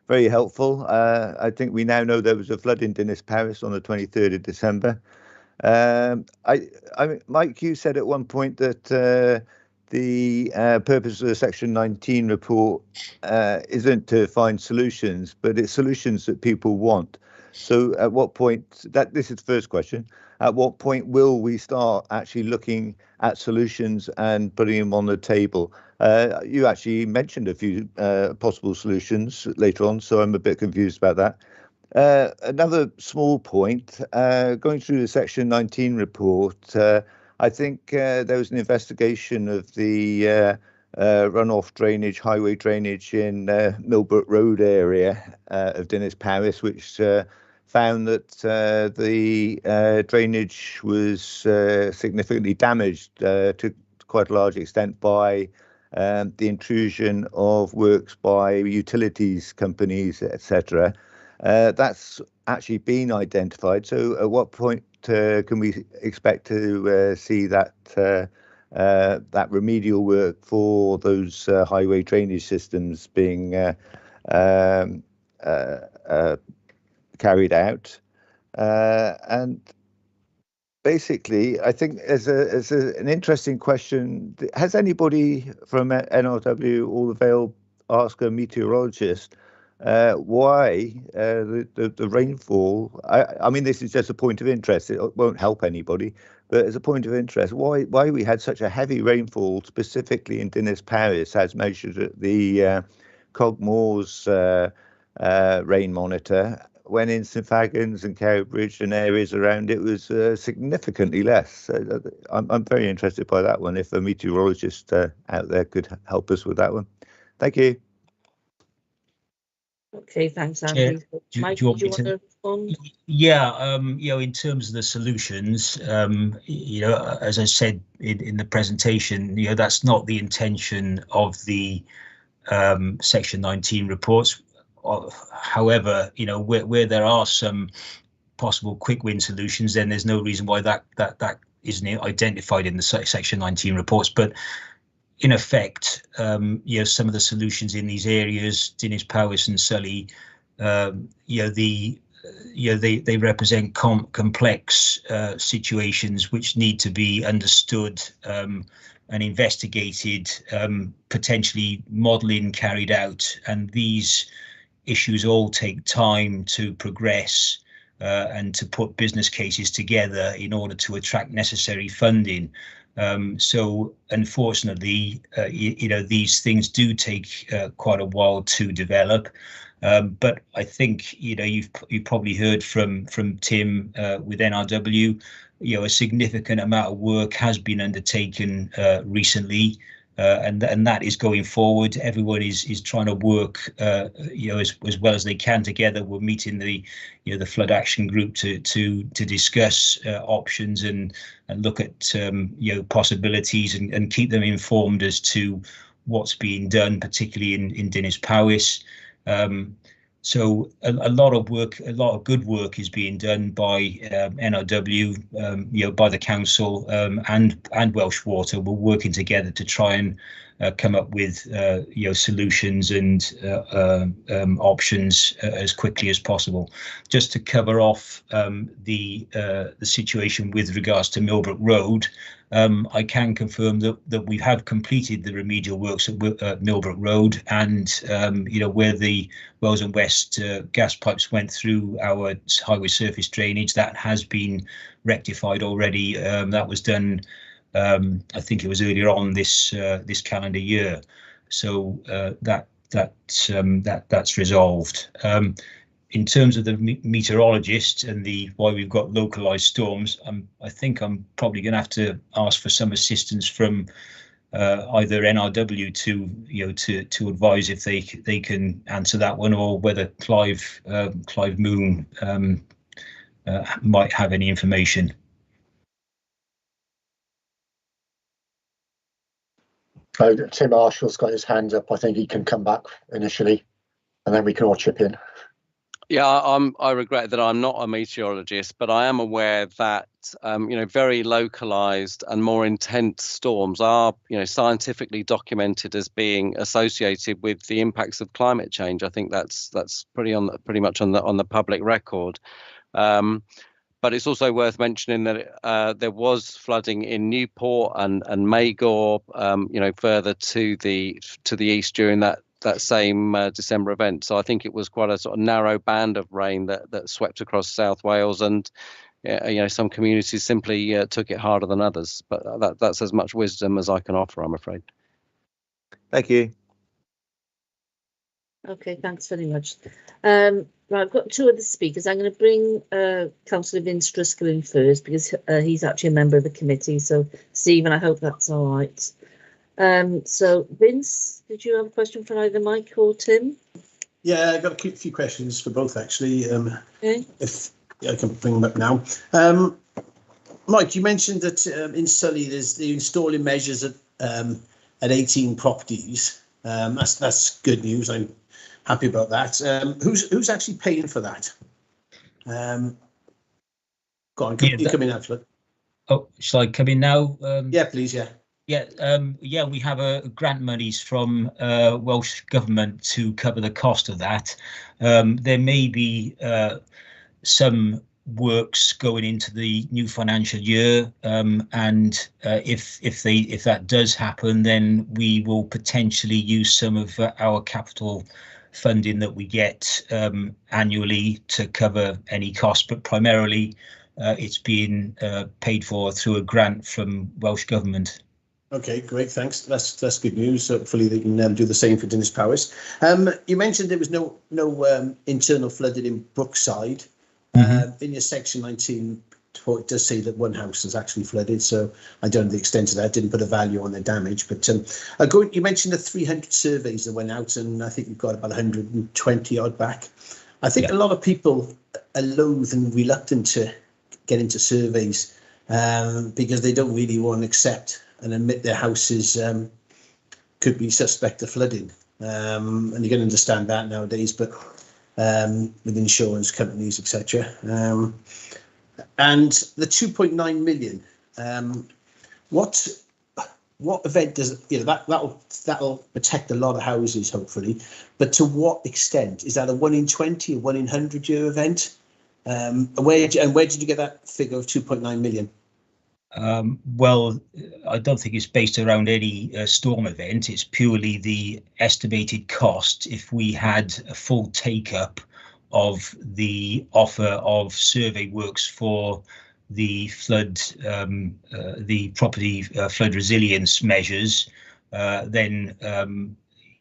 [SPEAKER 9] Very helpful. I think we now know there was a flood in Dinas Paris on the 23rd of December. Mike, you said at one point that the purpose of the Section 19 report isn't to find solutions, but it's solutions that people want. So at what point, this is the first question, at what point will we start actually looking at solutions and putting them on the table? You actually mentioned a few possible solutions later on, so I'm a bit confused about that. Another small point, going through the Section 19 report, I think there was an investigation of the runoff drainage, highway drainage in Millbrook Road area of Dinas Paris, which found that the drainage was significantly damaged to quite a large extent by the intrusion of works by utilities companies, etc. That's actually been identified. So at what point can we expect to see that that remedial work for those highway drainage systems being carried out? And basically, I think as an interesting question, has anybody from NRW or the Vale asked a meteorologist why the rainfall? I mean, this is just a point of interest. It won't help anybody, but as a point of interest, why we had such a heavy rainfall specifically in Dinas Paris, as measured at the Cogmore's rain monitor, when in St Fagans and Cowbridge and areas around it was significantly less. So I'm very interested by that one. If a meteorologist out there could help us with that one, thank you.
[SPEAKER 4] Okay, thanks, Andy. Mike, do you want to respond?
[SPEAKER 8] Yeah, in terms of the solutions, as I said in the presentation, that's not the intention of the Section 19 reports. However, where there are some possible quick win solutions, then there's no reason why that isn't identified in the Section 19 reports. But in effect, some of the solutions in these areas, Dinas Paris and Sully, they represent complex situations which need to be understood and investigated, potentially modelling carried out, and these issues all take time to progress and to put business cases together in order to attract necessary funding. So unfortunately, these things do take quite a while to develop. But I think you've probably heard from Tim with NRW. A significant amount of work has been undertaken recently, and that is going forward. Everyone is trying to work as well as they can together. We're meeting the flood action group to discuss options and look at possibilities and keep them informed as to what's being done, particularly in Dinas Paris. So a lot of good work is being done by NRW, by the council and Welsh Water. We're working together to try and come up with solutions and options as quickly as possible. Just to cover off the situation with regards to Millbrook Road, I can confirm that we have completed the remedial works at Millbrook Road, and where the Wells and West gas pipes went through our highway surface drainage, that has been rectified already. That was done I think it was earlier on this this calendar year. So that's resolved. In terms of the meteorologist and why we've got localized storms, I think I'm probably going to have to ask for some assistance from either NRW to advise if they can answer that one, or whether Clive Moon might have any information.
[SPEAKER 6] Tim Marshall's got his hand up. I think he can come back initially, and then we can all chip in.
[SPEAKER 5] Yeah, I regret that I'm not a meteorologist, but I am aware that very localized and more intense storms are scientifically documented as being associated with the impacts of climate change. I think that's pretty much on the public record. But it's also worth mentioning that there was flooding in Newport and Magor, further to the east during that same December event. So I think it was quite a sort of narrow band of rain that swept across South Wales, and some communities simply took it harder than others. But that's as much wisdom as I can offer, I'm afraid.
[SPEAKER 9] Thank you.
[SPEAKER 4] Okay, thanks very much. Right, I've got two other speakers. I'm going to bring Councillor Vince Driscoll in first, because he's actually a member of the committee. So, Stephen, I hope that's all right. So, Vince, did you have a question for either Mike or Tim?
[SPEAKER 7] Yeah, I got a few questions for both, actually.
[SPEAKER 4] Okay.
[SPEAKER 7] If I can bring them up now. Mike, you mentioned that in Sully they're installing measures at 18 properties. That's good news. I'm happy about that. Who's actually paying for that? Go on, you come in, Angela.
[SPEAKER 8] Oh, shall I come in now?
[SPEAKER 7] Yeah, please. Yeah.
[SPEAKER 8] Yeah, we have grant monies from Welsh Government to cover the cost of that. There may be some works going into the new financial year, and if that does happen, then we will potentially use some of our capital funding that we get annually to cover any cost, but primarily it's being paid for through a grant from Welsh Government.
[SPEAKER 7] Okay, great, thanks. That's good news. Hopefully they can do the same for Dinas Powys. You mentioned there was no internal flooding in Brookside. In your section 19 report, it does say that one house is actually flooded, so I don't know the extent of that. Didn't put a value on the damage, but you mentioned the 300 surveys that went out, and I think you've got about 120 odd back. I think a lot of people are loath and reluctant to get into surveys because they don't really want to accept and admit their houses could be suspect of flooding, and you can understand that nowadays, but with insurance companies, etc. And the 2.9 million, what event does that'll protect a lot of houses, hopefully, but to what extent? Is that a 1 in 20, a 1 in 100 year event? Where did you get that figure of 2.9 million?
[SPEAKER 8] Well, I don't think it's based around any storm event. It's purely the estimated cost if we had a full take-up of the offer of survey works for the property flood resilience measures. Then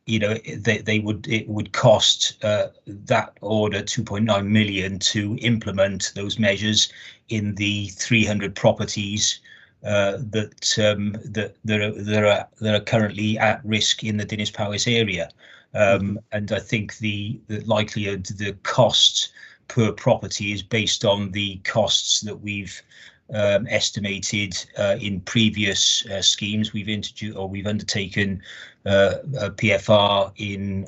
[SPEAKER 8] it would cost that order 2.9 million to implement those measures in the 300 properties that are currently at risk in the Dinas Powys area. And I think the likelihood, the cost per property is based on the costs that we've estimated in previous schemes. We've undertaken a PFR in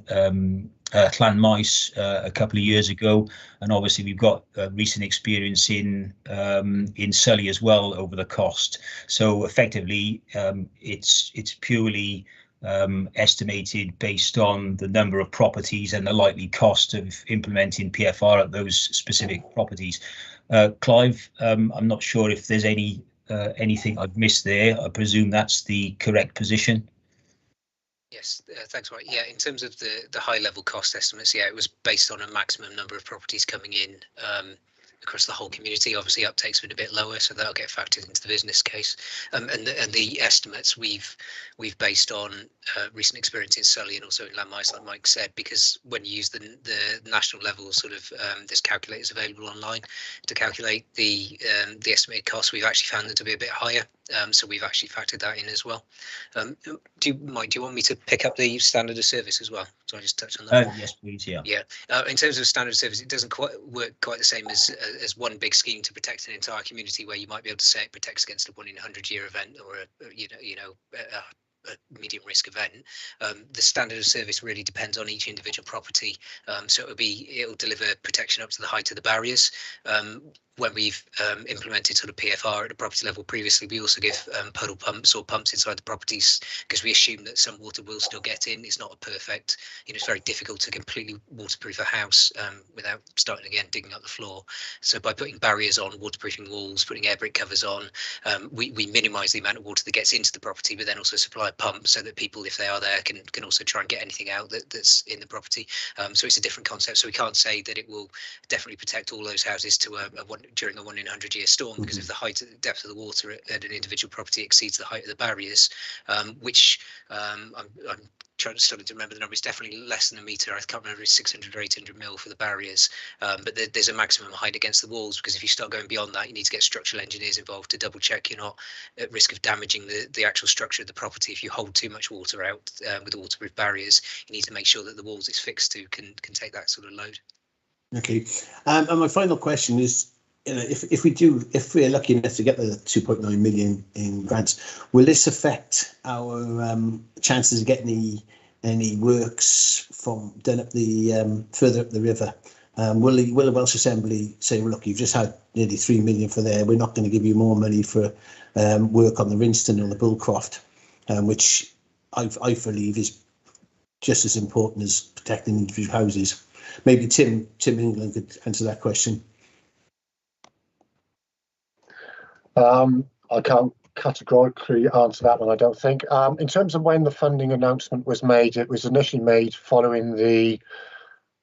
[SPEAKER 8] Llanmaes a couple of years ago, and obviously we've got recent experience in Sully as well over the cost. So effectively, it's purely estimated based on the number of properties and the likely cost of implementing PFR at those specific properties. Clive, I'm not sure if there's anything I've missed there. I presume that's the correct position.
[SPEAKER 10] Yes, thanks, Mike. Yeah, in terms of the high level cost estimates, yeah, it was based on a maximum number of properties coming in across the whole community. Obviously, uptake's been a bit lower, so that'll get factored into the business case. And the estimates we've based on recent experience in Sully and also in landmines, like Mike said, because when you use the national level sort of there's calculators available online to calculate the estimated costs, we've actually found them to be a bit higher. So we've actually factored that in as well. Mike, do you want me to pick up the standard of service as well? So I just touch on that.
[SPEAKER 8] Yes, please. Yeah.
[SPEAKER 10] Yeah. In terms of standard of service, it doesn't quite work quite the same as one big scheme to protect an entire community, where you might be able to say it protects against a 1 in 100 year event or a medium risk event. The standard of service really depends on each individual property. So it'll deliver protection up to the height of the barriers. When we've implemented sort of PFR at the property level previously, we also give puddle pumps or pumps inside the properties, because we assume that some water will still get in. It's not a perfect, it's very difficult to completely waterproof a house without starting again digging up the floor. So by putting barriers on, waterproofing walls, putting air brick covers on, we minimise the amount of water that gets into the property, but then also supply a pump so that people, if they are there, can also try and get anything out that's in the property. So it's a different concept. So we can't say that it will definitely protect all those houses to during a 1 in 100 year storm, because if the height, depth of the water at an individual property exceeds the height of the barriers, which I'm starting to remember the number, is definitely less than a metre. I can't remember, it's 600 or 800 mil for the barriers, but there's a maximum height against the walls, because if you start going beyond that, you need to get structural engineers involved to double check you're not at risk of damaging the actual structure of the property. If you hold too much water out with the waterproof barriers, you need to make sure that the walls it's fixed to can take that sort of load.
[SPEAKER 7] Okay, and my final question is, if we're lucky enough to get the 2.9 million in grants, will this affect our chances of getting any works done up the further up the river? Will the Welsh Assembly say, well, look, you've just had nearly 3 million for there, we're not going to give you more money for work on the Rinston or the Bullcroft, which I believe is just as important as protecting individual houses? Maybe Tim England could answer that question.
[SPEAKER 6] I can't categorically answer that one, I don't think. In terms of when the funding announcement was made, it was initially made following the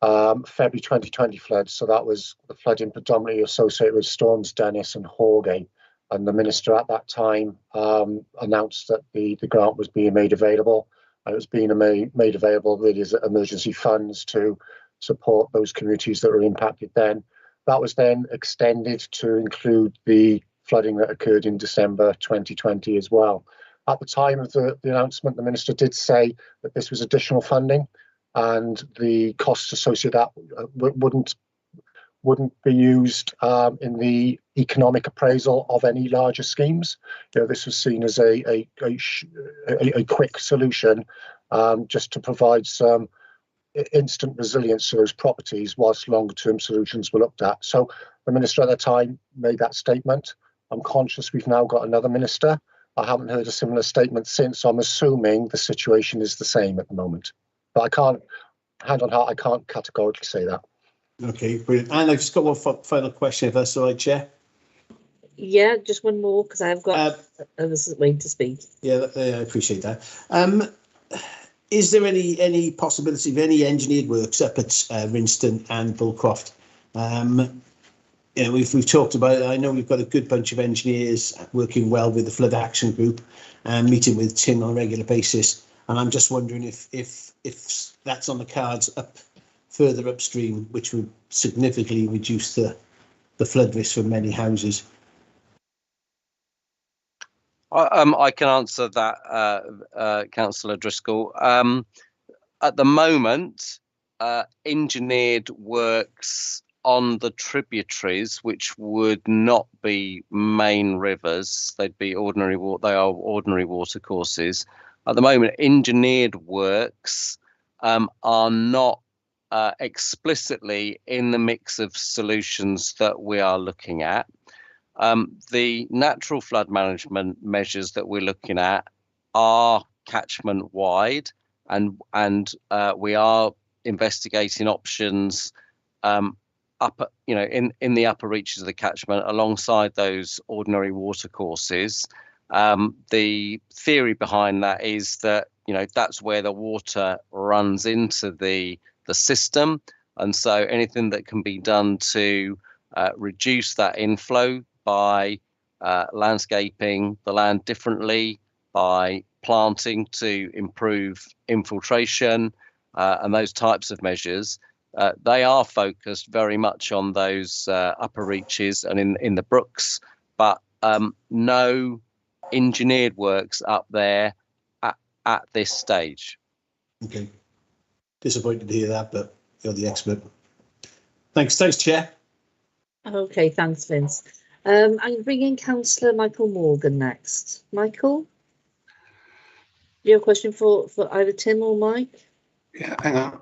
[SPEAKER 6] February 2020 floods. So that was the flooding predominantly associated with storms Dennis and Horgay. And the minister at that time announced that the grant was being made available. And it was being made available really as emergency funds to support those communities that were impacted then. That was then extended to include the flooding that occurred in December 2020 as well. At the time of the announcement, the minister did say that this was additional funding, and the costs associated with that wouldn't be used in the economic appraisal of any larger schemes. This was seen as a quick solution, just to provide some instant resilience to those properties whilst longer term solutions were looked at. So the minister at the time made that statement. I'm conscious we've now got another minister. I haven't heard a similar statement since, so I'm assuming the situation is the same at the moment. But I can't, hand on heart, I can't categorically say that. Okay, brilliant. And I've just got one final question, if that's all right, Chair.
[SPEAKER 4] Yeah, just one more, because I've got others waiting to speak.
[SPEAKER 7] Yeah, I appreciate that. Is there any possibility of any engineered works up at Rinston and Bullcroft? We've talked about it. I know we've got a good bunch of engineers working well with the Flood Action Group and meeting with Tim on a regular basis. And I'm just wondering if that's on the cards up further upstream, which would significantly reduce the flood risk for many houses.
[SPEAKER 5] I can answer that, Councillor Driscoll. At the moment, engineered works on the tributaries, which would not be main rivers, they'd be ordinary water. They are ordinary water courses. At the moment, engineered works are not explicitly in the mix of solutions that we are looking at. The natural flood management measures that we're looking at are catchment wide, and we are investigating options up, in the upper reaches of the catchment alongside those ordinary water courses. The theory behind that is that that's where the water runs into the system, and so anything that can be done to reduce that inflow by landscaping the land differently, by planting to improve infiltration, and those types of measures. They are focused very much on those upper reaches and in the brooks, but no engineered works up there at this stage.
[SPEAKER 7] Okay. Disappointed to hear that, but you're the expert. Thanks, Chair.
[SPEAKER 4] Okay, thanks, Vince. I'm bringing Councillor Michael Morgan next. Michael, you have a question for either Tim or Mike?
[SPEAKER 11] Yeah, hang on.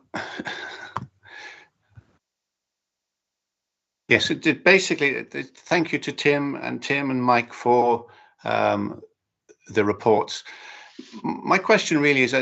[SPEAKER 11] Yes, it did. Basically, thank you to Tim and Mike for the reports. My question really is,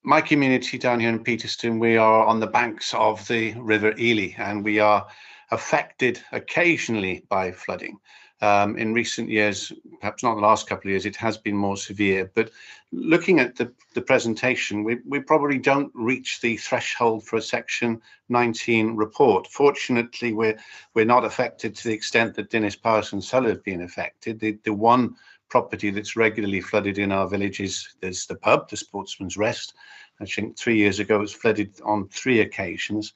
[SPEAKER 11] my community down here in Peterston, we are on the banks of the River Ely, and we are affected occasionally by flooding. In recent years, perhaps not the last couple of years, it has been more severe. But looking at the presentation, we probably don't reach the threshold for a Section 19 report. Fortunately, we're not affected to the extent that Dinas Powys and Sully have been affected. The one property that's regularly flooded in our village there's the pub, the Sportsman's Rest. I think 3 years ago it was flooded on 3 occasions.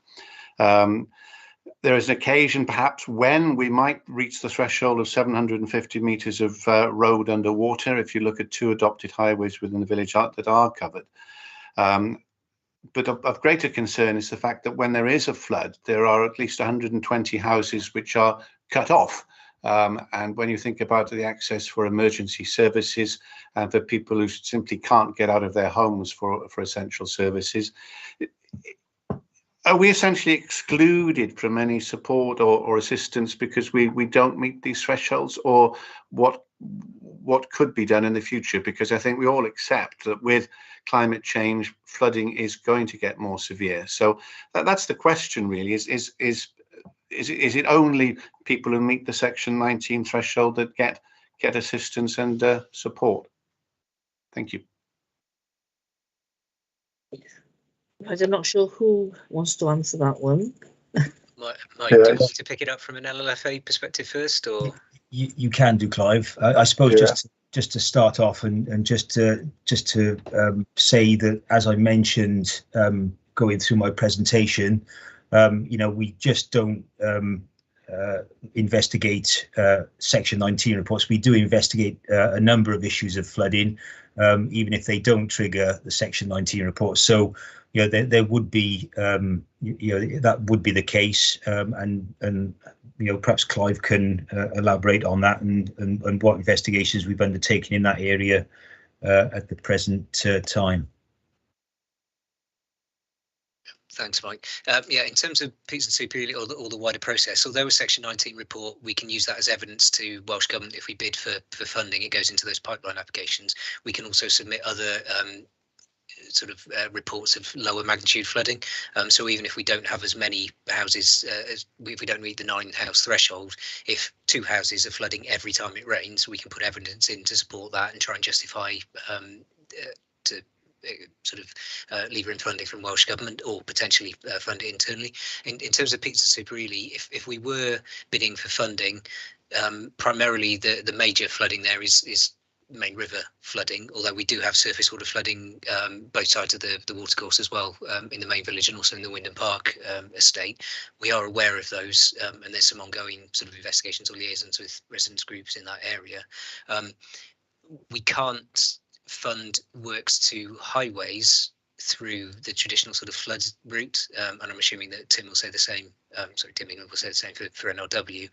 [SPEAKER 11] There is an occasion perhaps when we might reach the threshold of 750 metres of road underwater if you look at 2 adopted highways within the village that are covered. But of greater concern is the fact that when there is a flood, there are at least 120 houses which are cut off. And when you think about the access for emergency services and for people who simply can't get out of their homes for essential services, are we essentially excluded from any support or assistance because we don't meet these thresholds? Or what could be done in the future? Because I think we all accept that with climate change, flooding is going to get more severe. So that's the question really, is it only people who meet the Section 19 threshold that get assistance and support? Thank you.
[SPEAKER 4] I'm not sure who wants to answer that one.
[SPEAKER 10] Mike, do you want to pick it up from an LLFA perspective first, or
[SPEAKER 8] you can do, Clive. I suppose just to start off and just to say that, as I mentioned going through my presentation, we just don't investigate Section 19 reports. We do investigate a number of issues of flooding, even if they don't trigger the Section 19 report. So, there would be, that would be the case, and perhaps Clive can elaborate on that and what investigations we've undertaken in that area at the present time.
[SPEAKER 10] Thanks, Mike. Yeah, in terms of Peterston Superior or the wider process, although a Section 19 report, we can use that as evidence to Welsh Government if we bid for funding. It goes into those pipeline applications. We can also submit other reports of lower magnitude flooding. So even if we don't have as many houses, if we don't meet the 9-house threshold, if 2 houses are flooding every time it rains, we can put evidence in to support that and try and justify lever in funding from Welsh Government or potentially fund it internally. In terms of Peterston Super Ely, if we were bidding for funding, primarily the major flooding there is main river flooding, although we do have surface water flooding both sides of the watercourse as well, in the main village and also in the Wyndham Park estate. We are aware of those, and there's some ongoing sort of investigations or liaisons with residents groups in that area. We can't fund works to highways through the traditional sort of flood route, and I'm assuming that Tim will say the same. Tim England will say the same for NRW.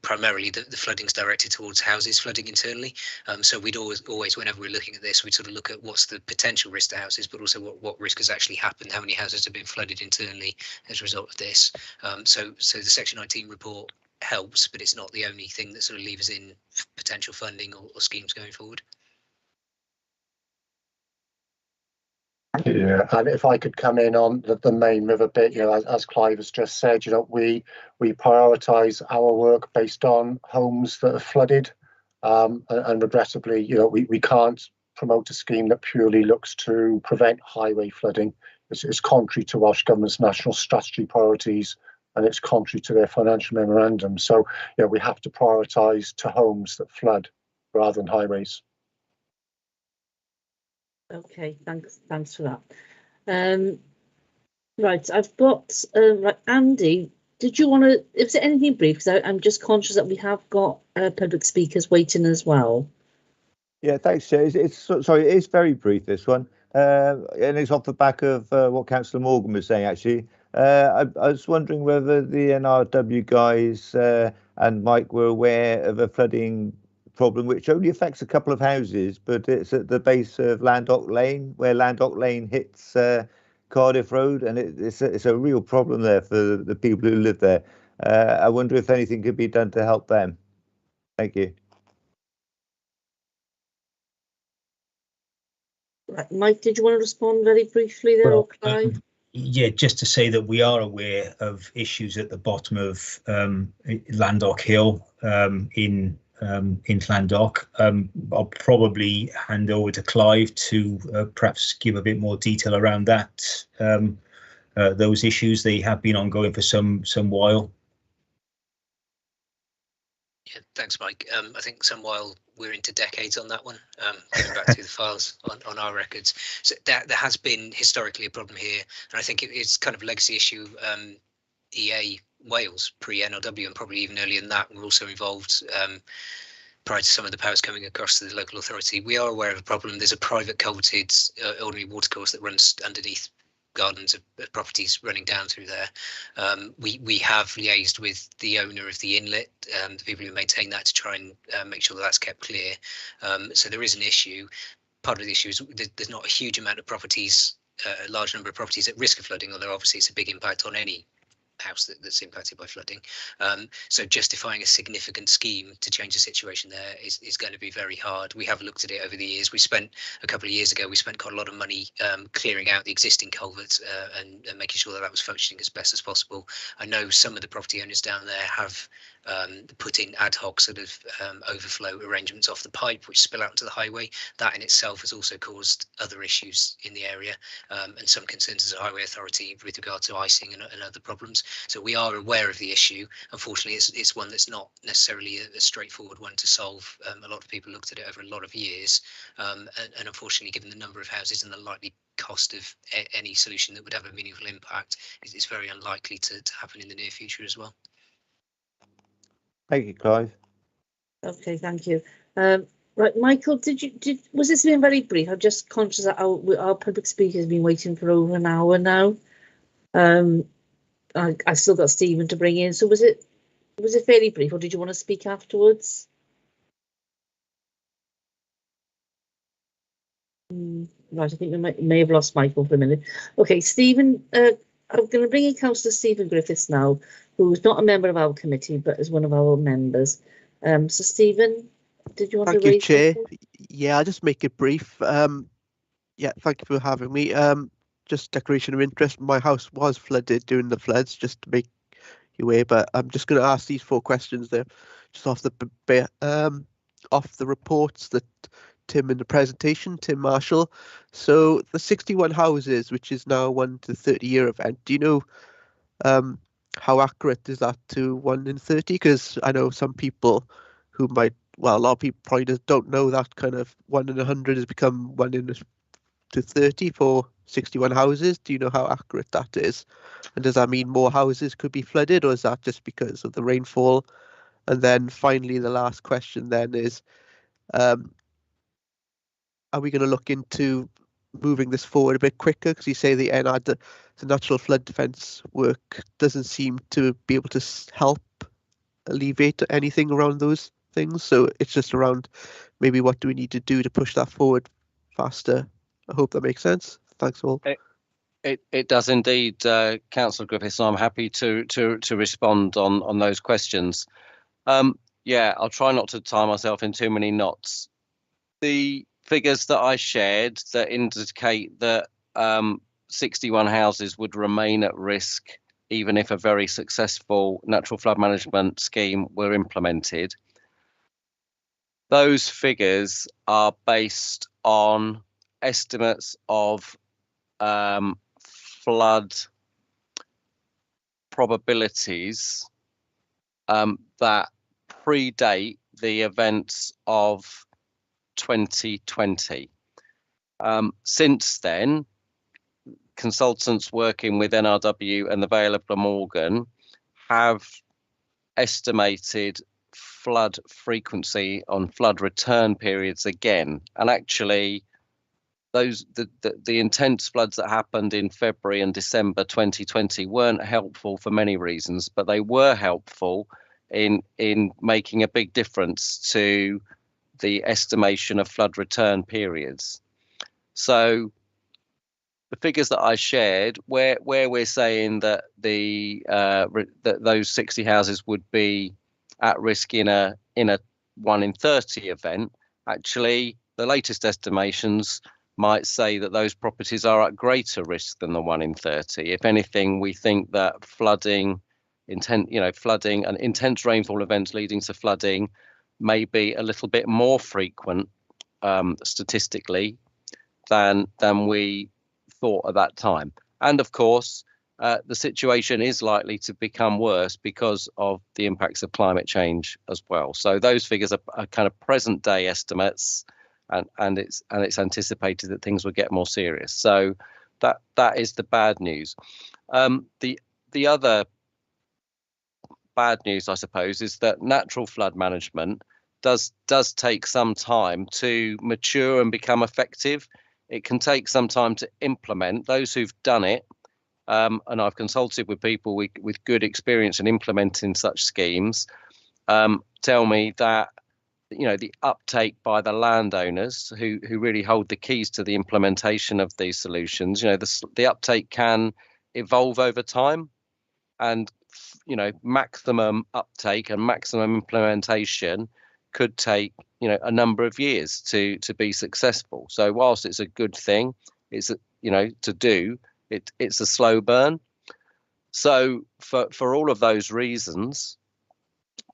[SPEAKER 10] Primarily, the flooding is directed towards houses flooding internally. So we'd always, whenever we're looking at this, we'd sort of look at what's the potential risk to houses, but also what risk has actually happened, how many houses have been flooded internally as a result of this. So the Section 19 report helps, but it's not the only thing that sort of levers in potential funding or schemes going forward.
[SPEAKER 6] Yeah, and if I could come in on the main river bit, as Clive has just said, we prioritise our work based on homes that are flooded, and regrettably, we can't promote a scheme that purely looks to prevent highway flooding. It's contrary to Welsh Government's national strategy priorities and it's contrary to their financial memorandum. So, we have to prioritise to homes that flood rather than highways.
[SPEAKER 4] Okay, thanks for that. Right, I've got right, Andy. Did you want to? Is there anything brief? Because I'm just conscious that we have got public speakers waiting as well.
[SPEAKER 9] Yeah, thanks, Chair. Sorry, it is very brief, this one, and it's off the back of what Councillor Morgan was saying, actually. I was wondering whether the NRW guys and Mike were aware of a flooding problem which only affects a couple of houses, but it's at the base of Landock Lane, where Landock Lane hits Cardiff Road, and it's a real problem there for the people who live there. I wonder if anything could be done to help them. Thank you.
[SPEAKER 4] Right, Mike, did you want to respond very briefly there, or Clive?
[SPEAKER 8] Yeah, just to say that we are aware of issues at the bottom of Landock Hill in Landock. I'll probably hand over to Clive to perhaps give a bit more detail around that. Those issues, they have been ongoing for some while.
[SPEAKER 10] Yeah, thanks, Mike. I think some while we're into decades on that one, going back through the files on our records. So there has been historically a problem here, and I think it's kind of a legacy issue. EA Wales, pre-NRW, and probably even earlier than that, were also involved prior to some of the powers coming across to the local authority. We are aware of a problem. There's a private culverted ordinary watercourse that runs underneath gardens of properties running down through there. We have liaised with the owner of the inlet, the people who maintain that, to try and make sure that that's kept clear. So there is an issue. Part of the issue is there's not a huge amount of properties, a large number of properties at risk of flooding, although obviously it's a big impact on any house that's impacted by flooding. So justifying a significant scheme to change the situation there is going to be very hard. We have looked at it over the years. A couple of years ago, we spent quite a lot of money clearing out the existing culverts and making sure that was functioning as best as possible. I know some of the property owners down there have put in ad hoc sort of overflow arrangements off the pipe which spill out into the highway. That in itself has also caused other issues in the area and some concerns as a highway authority with regard to icing and other problems. So we are aware of the issue. Unfortunately, it's one that's not necessarily a straightforward one to solve. A lot of people looked at it over a lot of years, and unfortunately, given the number of houses and the likely cost of any solution that would have a meaningful impact, it's very unlikely to happen in the near future as well.
[SPEAKER 9] Thank you, Clive.
[SPEAKER 4] Okay, thank you. Right, Michael, was this being very brief? I'm just conscious that our public speaker has been waiting for over an hour now. I've still got Stephen to bring in. So was it fairly brief, or did you want to speak afterwards? Right, I think we may have lost Michael for a minute. Okay, Stephen, I'm going to bring in Councillor Stephen Griffiths now, who is not a member of our committee, but is one of our members. So Stephen, did you want to raise?
[SPEAKER 12] Thank you, Chair. Yeah, I'll just make it brief. Yeah, thank you for having me. Just declaration of interest. My house was flooded during the floods, just to make you aware. But I'm just going to ask these 4 questions there, just off the reports that Tim in the presentation, Tim Marshall. So the 61 houses, which is now a 1 to 30 year event. Do you know how accurate is that to 1 in 30? Because I know some people who might, well, a lot of people probably just don't know that kind of 1 in 100 has become 1 in to 30 for 61 houses. Do you know how accurate that is? And does that mean more houses could be flooded, or is that just because of the rainfall? And then finally, the last question then is, are we going to look into moving this forward a bit quicker? Because you say the natural flood defence work doesn't seem to be able to help alleviate anything around those things. So it's just around maybe what do we need to do to push that forward faster. I hope that makes sense. Thanks all.
[SPEAKER 5] It does indeed, Councillor Griffiths. I'm happy to respond on those questions. Yeah, I'll try not to tie myself in too many knots. The figures that I shared that indicate that 61 houses would remain at risk even if a very successful natural flood management scheme were implemented. Those figures are based on estimates of flood probabilities that predate the events of 2020. Since then, consultants working with NRW and the Vale of Glamorgan have estimated flood frequency on flood return periods again, and actually the intense floods that happened in February and December 2020 weren't helpful for many reasons, but they were helpful in making a big difference to the estimation of flood return periods. So the figures that I shared, where we're saying that that those 60 houses would be at risk in a 1 in 30 event, actually the latest estimations might say that those properties are at greater risk than the 1 in 30. If anything, we think that flooding and intense rainfall events leading to flooding may be a little bit more frequent statistically than we thought at that time. And of course, the situation is likely to become worse because of the impacts of climate change as well. So those figures are kind of present day estimates, and it's anticipated that things will get more serious. So that is the bad news. The other bad news, I suppose, is that natural flood management does take some time to mature and become effective. It can take some time to implement. Those who've done it, and I've consulted with people with good experience in implementing such schemes, tell me that the uptake by the landowners who really hold the keys to the implementation of these solutions, the uptake can evolve over time, and maximum uptake and maximum implementation could take a number of years to be successful. So whilst it's a good thing, it's to do, it's a slow burn. So for all of those reasons,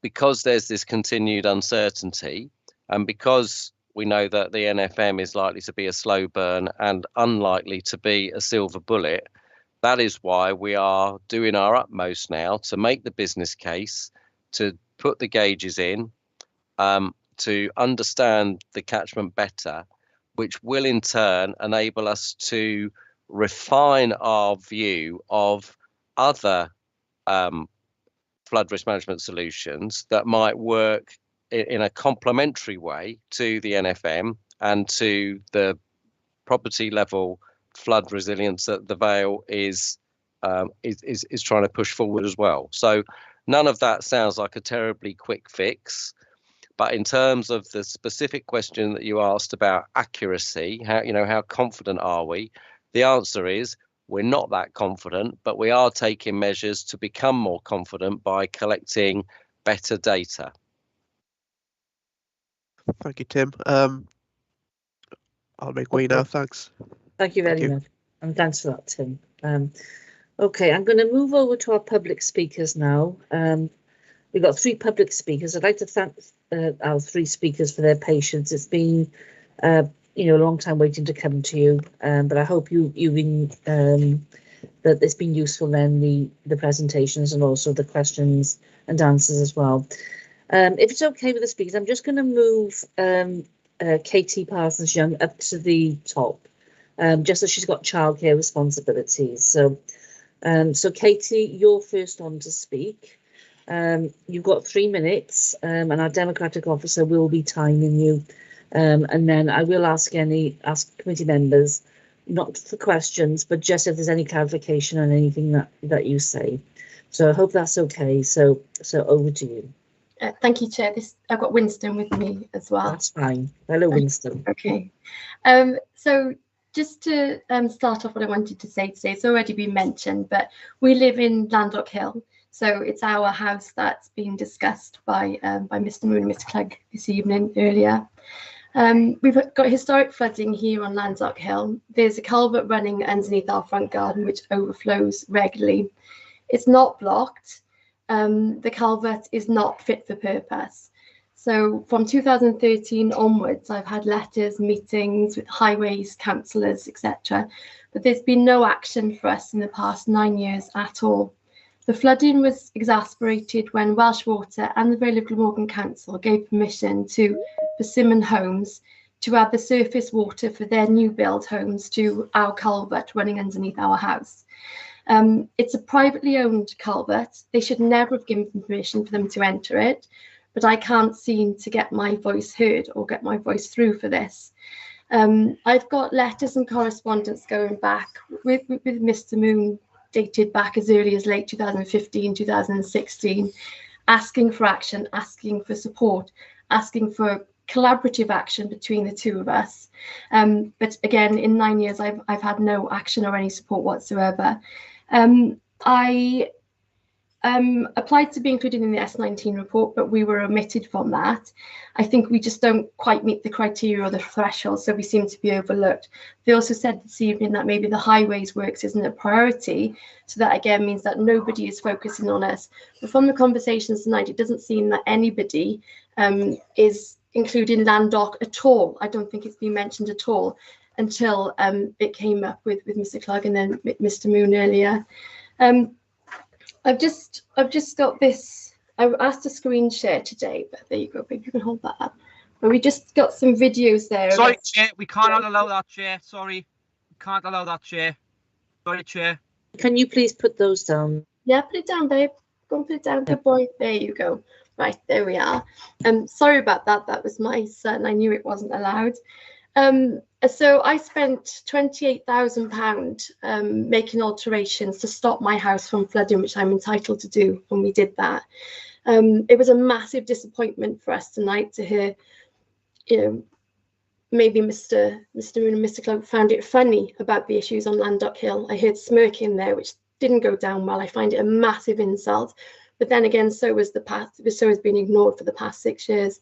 [SPEAKER 5] because there's this continued uncertainty, and because we know that the NFM is likely to be a slow burn and unlikely to be a silver bullet, that is why we are doing our utmost now to make the business case, to put the gauges in, to understand the catchment better, which will in turn enable us to refine our view of other flood risk management solutions that might work in a complementary way to the NFM and to the property level flood resilience that the Vale is trying to push forward as well. So none of that sounds like a terribly quick fix, but in terms of the specific question that you asked about accuracy, how confident are we? The answer is we're not that confident, but we are taking measures to become more confident by collecting better data.
[SPEAKER 12] Thank you, Tim. I'll make way now. Thanks.
[SPEAKER 4] Thank you very much. And thanks for that, Tim. Okay, I'm going to move over to our public speakers now. We've got 3 public speakers. I'd like to thank our 3 speakers for their patience. It's been a long time waiting to come to you, but I hope that it's been useful then, the presentations and also the questions and answers as well. If it's okay with the speakers, I'm just going to move Katie Parsons-Young up to the top, just as she's got childcare responsibilities. So Katie, you're first on to speak. You've got 3 minutes, and our Democratic officer will be timing you. And then I will ask committee members, not for questions, but just if there's any clarification on anything that you say. So I hope that's okay. So over to you.
[SPEAKER 13] Thank you, Chair. I've got Winston with me as well.
[SPEAKER 4] That's fine. Hello, Winston.
[SPEAKER 13] Okay. So just to start off, what I wanted to say today, it's already been mentioned, but we live in Landock Hill. So it's our house that's been discussed by Mr. Moon and Mr. Clegg this evening earlier. We've got historic flooding here on Landock Hill. There's a culvert running underneath our front garden which overflows regularly. It's not blocked. The culvert is not fit for purpose. So from 2013 onwards, I've had letters, meetings with highways, councillors, etc. But there's been no action for us in the past 9 years at all. The flooding was exacerbated when Welsh Water and the Vale of Glamorgan Council gave permission to Persimmon Homes to add the surface water for their new build homes to our culvert running underneath our house. It's a privately owned culvert. They should never have given permission for them to enter it, but I can't seem to get my voice heard or get my voice through for this. I've got letters and correspondence going back with Mr. Moon, dated back as early as late 2015, 2016, asking for action, asking for support, asking for collaborative action between the two of us. But again, in 9 years, I've had no action or any support whatsoever. I applied to be included in the S19 report, but we were omitted from that. I think we just don't quite meet the criteria or the threshold, so we seem to be overlooked. They also said this evening that maybe the highways works isn't a priority, so that again means that nobody is focusing on us. But from the conversations tonight, it doesn't seem that anybody is including Landoc at all. I don't think it's been mentioned at all until it came up with Mr. Clark and then Mr. Moon earlier. I've just got this. I asked to screen share today, but there you go, babe. You can hold that up. But we just got some videos there.
[SPEAKER 2] Sorry, Chair, we can't allow that, Chair. Sorry, we can't allow that, Chair. Sorry, Chair.
[SPEAKER 4] Can you please put those down?
[SPEAKER 13] Yeah, put it down, babe. Go and put it down, good boy. There you go. Right, there we are. Sorry about that. That was my son. I knew it wasn't allowed. So I spent £28,000 making alterations to stop my house from flooding, which I'm entitled to do when we did that. It was a massive disappointment for us tonight to hear, maybe Mr. Moon and Mr. Clark found it funny about the issues on Landoc Hill. I heard smirking there, which didn't go down well. I find it a massive insult. But then again, so has been ignored for the past 6 years.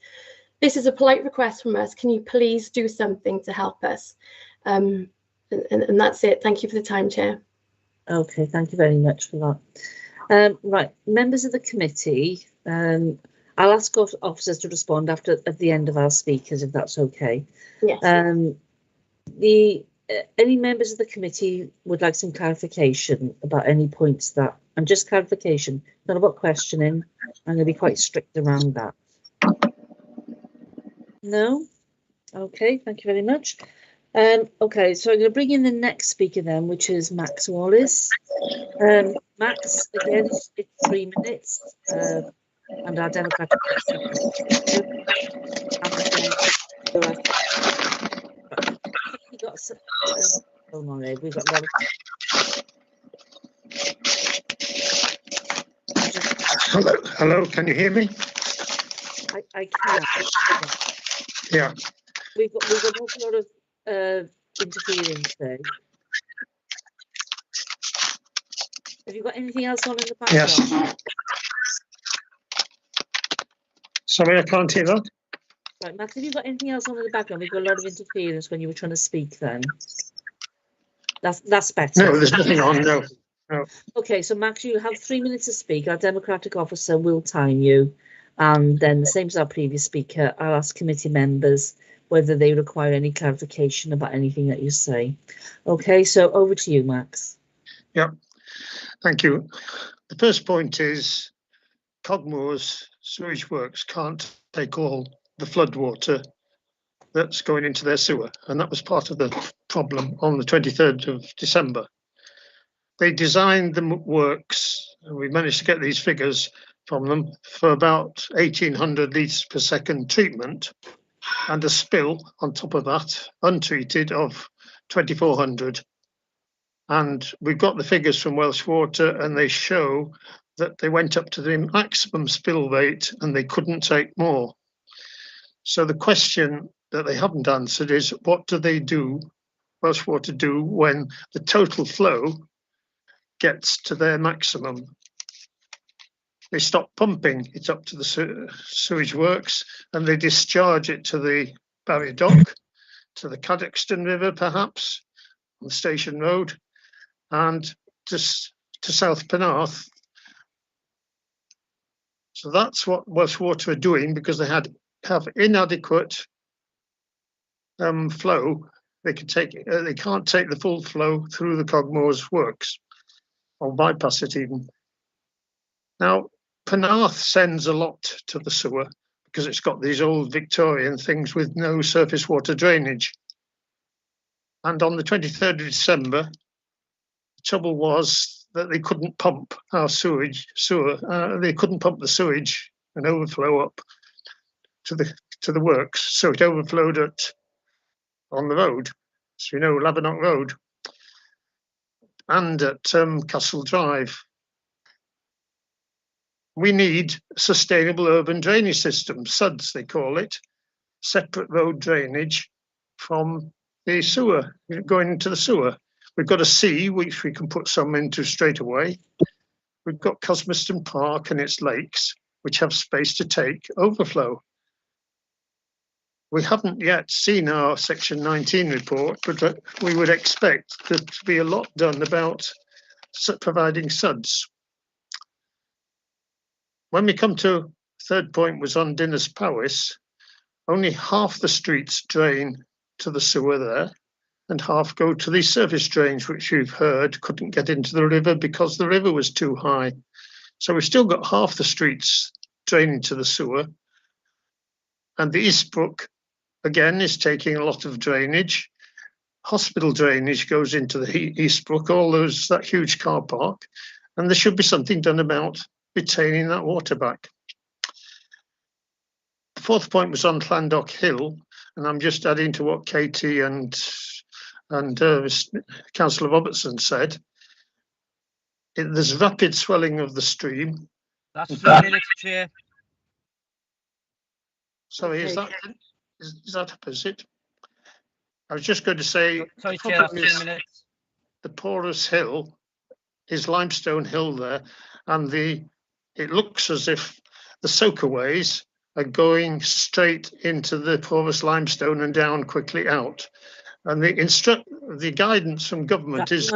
[SPEAKER 13] This is a polite request from us. Can you please do something to help us? And that's it. Thank you for the time, Chair.
[SPEAKER 4] Okay, thank you very much for that. Right, members of the committee, I'll ask officers to respond at the end of our speakers, if that's okay.
[SPEAKER 13] Yes.
[SPEAKER 4] Any members of the committee would like some clarification about any points that, and just clarification, not about questioning. I'm going to be quite strict around that. No? Okay, thank you very much. Okay, so I'm going to bring in the next speaker then, which is Max Wallace. Max, again, it's 3 minutes, and our Democratic we've got a lot of...
[SPEAKER 14] Hello, can you hear me?
[SPEAKER 4] I can.
[SPEAKER 14] Yeah.
[SPEAKER 4] We've got an awful lot of interference there. Have you got anything else on in the background?
[SPEAKER 14] Yes. Sorry, I can't hear that.
[SPEAKER 4] Right, Max, have you got anything else on in the background? We've got a lot of interference when you were trying to speak then. That's better.
[SPEAKER 14] No, there's nothing on, no.
[SPEAKER 4] Okay, so Max, you have 3 minutes to speak. Our Democratic officer will time you. And then the same as our previous speaker, I'll ask committee members whether they require any clarification about anything that you say. Okay, so over to you, Max.
[SPEAKER 14] Yeah, thank you. The first point is Cogmore's sewage works can't take all the flood water that's going into their sewer, and that was part of the problem on the 23rd of December. They designed the works, and we managed to get these figures from them, for about 1,800 litres per second treatment, and a spill on top of that, untreated, of 2,400. And we've got the figures from Welsh Water, and they show that they went up to the maximum spill rate and they couldn't take more. So the question that they haven't answered is, what do they do, Welsh Water do, when the total flow gets to their maximum? They stop pumping it up to the sewage works and they discharge it to the Barry Dock, to the Cadoxton River perhaps, on the Station Road, and to South Penarth. So that's what Welsh Water are doing, because they have inadequate flow. They can't take the full flow through the Cogmore's works, or bypass it even. Now, Penarth sends a lot to the sewer because it's got these old Victorian things with no surface water drainage. And on the 23rd of December, the trouble was that they couldn't pump our sewer. They couldn't pump the sewage and overflow up to the works, so it overflowed on the road, so you know, Lavernock Road, and at Castle Drive. We need sustainable urban drainage system, SUDS they call it, separate road drainage from the sewer, going into the sewer. We've got a sea, which we can put some into straight away. We've got Cosmiston Park and its lakes, which have space to take overflow. We haven't yet seen our Section 19 report, but we would expect there to be a lot done about providing SUDS. When we come to third point was on Dinas Powys, only half the streets drain to the sewer there and half go to the surface drains, which you've heard couldn't get into the river because the river was too high. So we've still got half the streets draining to the sewer. And the Eastbrook, again, is taking a lot of drainage. Hospital drainage goes into the Eastbrook, that huge car park, and there should be something done about retaining that water back. The fourth point was on Llandoch Hill, and I'm just adding to what Katie and Councillor Robertson said. There's rapid swelling of the stream.
[SPEAKER 2] That's 3 minutes, Chair.
[SPEAKER 14] Sorry, is that opposite? I was just going to say,
[SPEAKER 2] sorry, Chair, that's 3 minutes.
[SPEAKER 14] The porous hill is limestone hill there, and it looks as if the soakaways are going straight into the porous limestone and down quickly out. And the guidance from government is...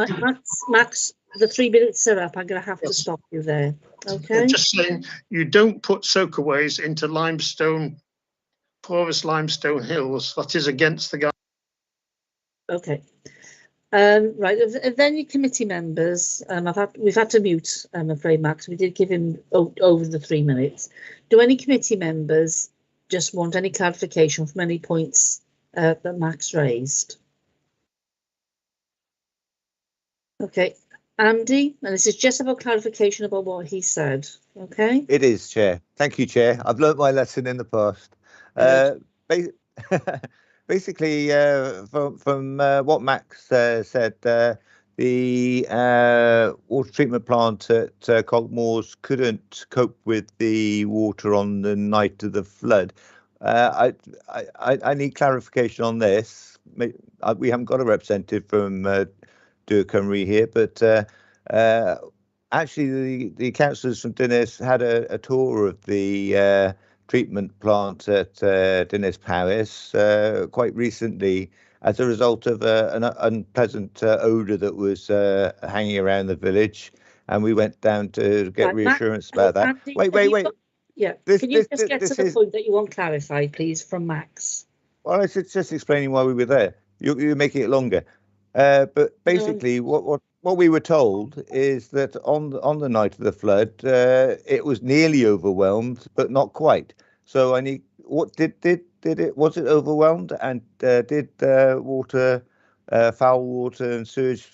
[SPEAKER 4] Max, the 3 minutes are up. I'm going to have to stop you there. Okay.
[SPEAKER 14] I'm just saying, you don't put soakaways into porous limestone hills. That is against the guidance.
[SPEAKER 4] Okay. Right. Are there any committee members? We've had to mute, I'm afraid, Max. We did give him over the 3 minutes. Do any committee members just want any clarification from any points that Max raised? Okay. Andy, and this is just about clarification about what he said. Okay.
[SPEAKER 9] It is, Chair. Thank you, Chair. I've learnt my lesson in the past. Basically, from what Max said, the water treatment plant at Cogmoors couldn't cope with the water on the night of the flood. I need clarification on this. We haven't got a representative from Dŵr Cymru here, but actually the councillors from Dinas had a tour of the treatment plant at Dinas Powys quite recently as a result of an unpleasant odour that was hanging around the village, and we went down to get reassurance about that.
[SPEAKER 4] Andy,
[SPEAKER 9] Wait.
[SPEAKER 4] Yeah, can you just get to the point that you want clarified, please, from Max?
[SPEAKER 9] Well, I was just explaining why we were there. You're making it longer. But basically, what we were told is that on the night of the flood, it was nearly overwhelmed, but not quite. So did it? Was it overwhelmed? And did water, foul water, and sewage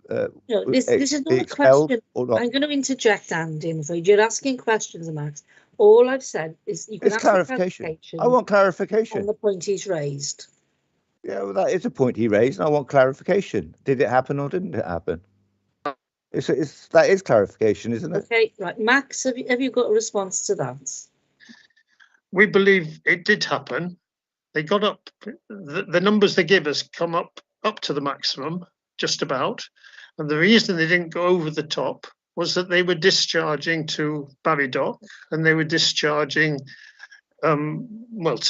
[SPEAKER 4] this is not a question. I'm going to interject, Andy. I'm afraid you're asking questions, Max. All I've said is you can ask clarification.
[SPEAKER 9] I want clarification
[SPEAKER 4] on the point he's raised.
[SPEAKER 9] Yeah, well, that is a point he raised, and I want clarification. Did it happen or didn't it happen? That is clarification, isn't it?
[SPEAKER 4] Okay, right. Max, have you got a response to that?
[SPEAKER 14] We believe it did happen. They got up, the numbers they give us come up to the maximum, just about. And the reason they didn't go over the top was that they were discharging to Barrydock, and they were discharging to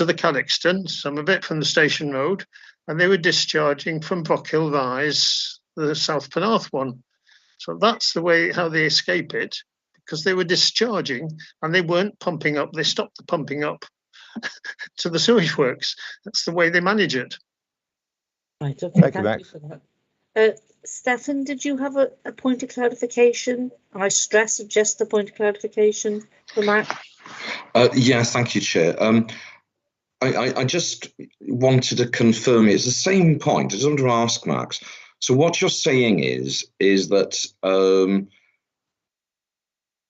[SPEAKER 14] the Calyxton, some of it from the Station Road, and they were discharging from Brockhill Rise, the South Penarth one. So that's the way how they escape it, because they were discharging and they weren't pumping up. They stopped the pumping up to the sewage works. That's the way they manage it.
[SPEAKER 4] Right. Okay. Thank you for that. Stefan, did you have a point of clarification? I stress just a point of clarification for Matt.
[SPEAKER 15] Yes, thank you, Chair. I just wanted to confirm it's the same point. I just want to ask Max. So what you're saying is that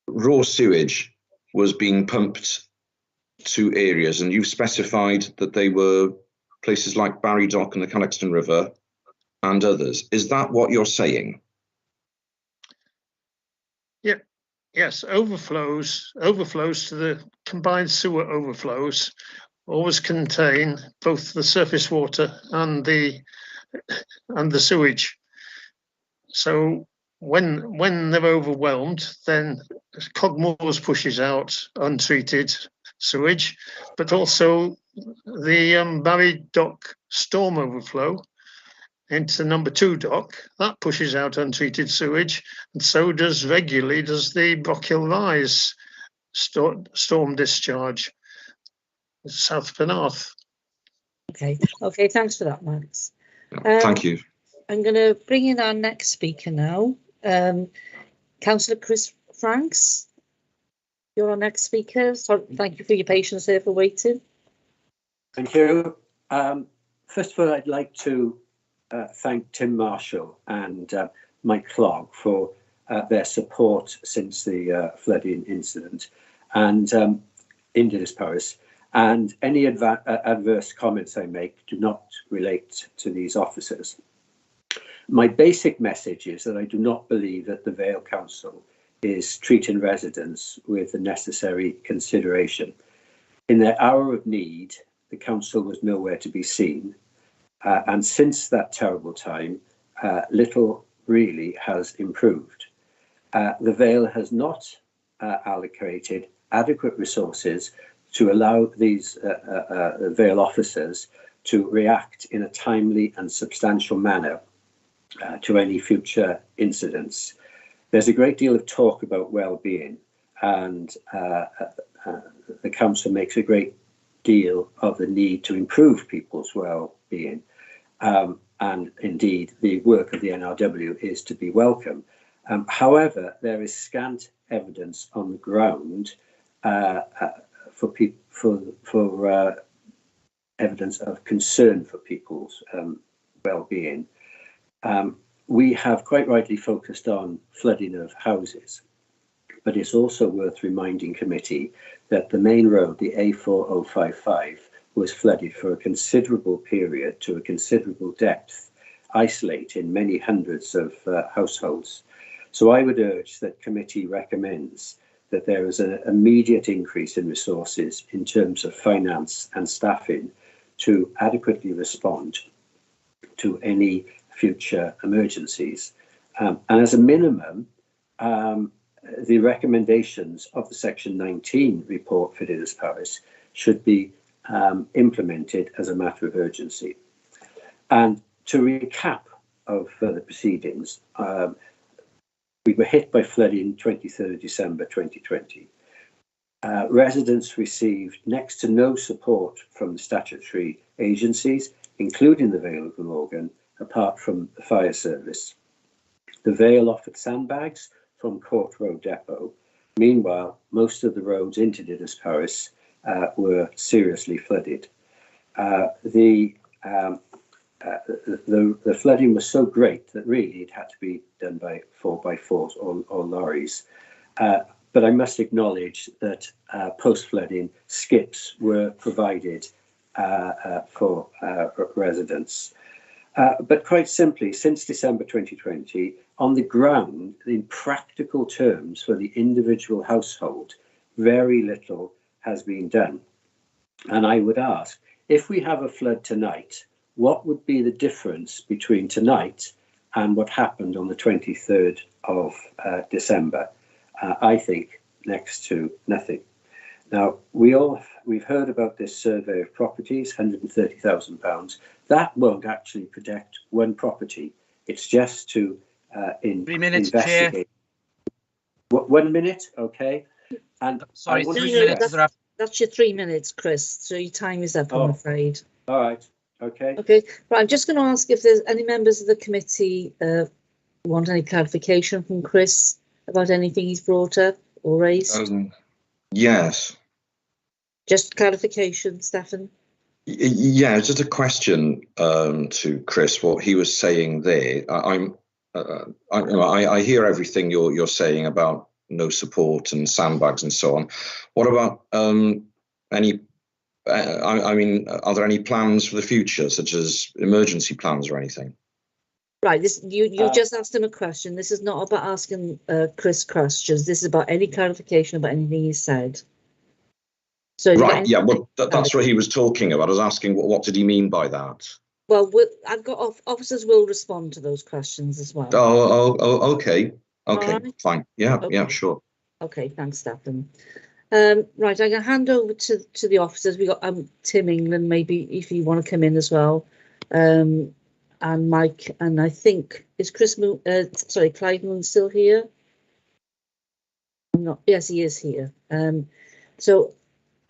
[SPEAKER 15] raw sewage was being pumped to areas, and you've specified that they were places like Barry Dock and the Callaxton River and others. Is that what you're saying?
[SPEAKER 14] Yeah. Yes, overflows to the combined sewer overflows always contain both the surface water and the sewage. So when they're overwhelmed, then Cogmoors pushes out untreated sewage, but also the Barry Dock storm overflow into number 2 dock, that pushes out untreated sewage, and so regularly does the Brockhill Rise storm discharge, South Penarth.
[SPEAKER 4] Okay, thanks for that, Max.
[SPEAKER 15] Thank you.
[SPEAKER 4] I'm going to bring in our next speaker now. Councillor Chris Franks, you're our next speaker. So thank you for your patience there for waiting.
[SPEAKER 16] Thank you. First of all, I'd like to thank Tim Marshall and Mike Clogg for their support since the flooding incident and in Dinas Powys. And any adverse comments I make do not relate to these officers. My basic message is that I do not believe that the Vale Council is treating residents with the necessary consideration. In their hour of need, the council was nowhere to be seen. And since that terrible time, little really has improved. The Vale has not allocated adequate resources to allow these Vale officers to react in a timely and substantial manner to any future incidents. There's a great deal of talk about well-being, and the council makes a great deal of the need to improve people's well-being. And indeed, the work of the NRW is to be welcome. However, there is scant evidence on the ground for evidence of concern for people's well-being. We have quite rightly focused on flooding of houses, but it's also worth reminding committee that the main road, the A4055, was flooded for a considerable period to a considerable depth, isolating many hundreds of households. So I would urge that committee recommends that there is an immediate increase in resources in terms of finance and staffing to adequately respond to any future emergencies. And as a minimum, the recommendations of the Section 19 report for Dinas Powys should be implemented as a matter of urgency. And to recap of further proceedings, we were hit by flooding 23rd December 2020. Residents received next to no support from the statutory agencies, including the Vale of Glamorgan, apart from the fire service. The Vale offered sandbags from Court Road Depot. Meanwhile, most of the roads into Dinas Powys were seriously flooded. The flooding was so great that really it had to be done by 4x4s or lorries. But I must acknowledge that post-flooding skips were provided for residents. But quite simply, since December 2020, on the ground, in practical terms for the individual household, very little has been done. And I would ask, if we have a flood tonight, what would be the difference between tonight and what happened on the 23rd of December? I think next to nothing. Now, we've heard about this survey of properties, £130,000. That won't actually protect one property. It's just to
[SPEAKER 2] 3 minutes,
[SPEAKER 16] investigate.
[SPEAKER 2] Chair.
[SPEAKER 16] 1 minute, okay. And
[SPEAKER 2] sorry, 3 minutes.
[SPEAKER 4] That's your 3 minutes, Chris. So your time is up, I'm afraid.
[SPEAKER 16] All right. Okay.
[SPEAKER 4] Okay. Right. I'm just going to ask if there's any members of the committee Want any clarification from Chris about anything he's brought up or raised?
[SPEAKER 15] Yes.
[SPEAKER 4] Just clarification, Stefan.
[SPEAKER 15] Yeah, just a question to Chris. What he was saying there, I hear everything you're saying about no support and sandbags and so on. What about any? I mean, are there any plans for the future, such as emergency plans or anything?
[SPEAKER 4] Right. This you just asked him a question. This is not about asking Chris questions. This is about any clarification about anything he said. So
[SPEAKER 15] right, yeah, well, that's what he was talking about. I was asking, what did he mean by that?
[SPEAKER 4] Well, I've got officers will respond to those questions as well.
[SPEAKER 15] Oh, okay,
[SPEAKER 4] Right.
[SPEAKER 15] fine. Yeah,
[SPEAKER 4] Okay.
[SPEAKER 15] yeah, sure.
[SPEAKER 4] Okay, thanks, Stefan. Right, I'm going to hand over to the officers. We got Tim England, maybe if you want to come in as well, and Mike, and I think is Chris Moon. Sorry, Clive Moon still here? Not. Yes, he is here. So.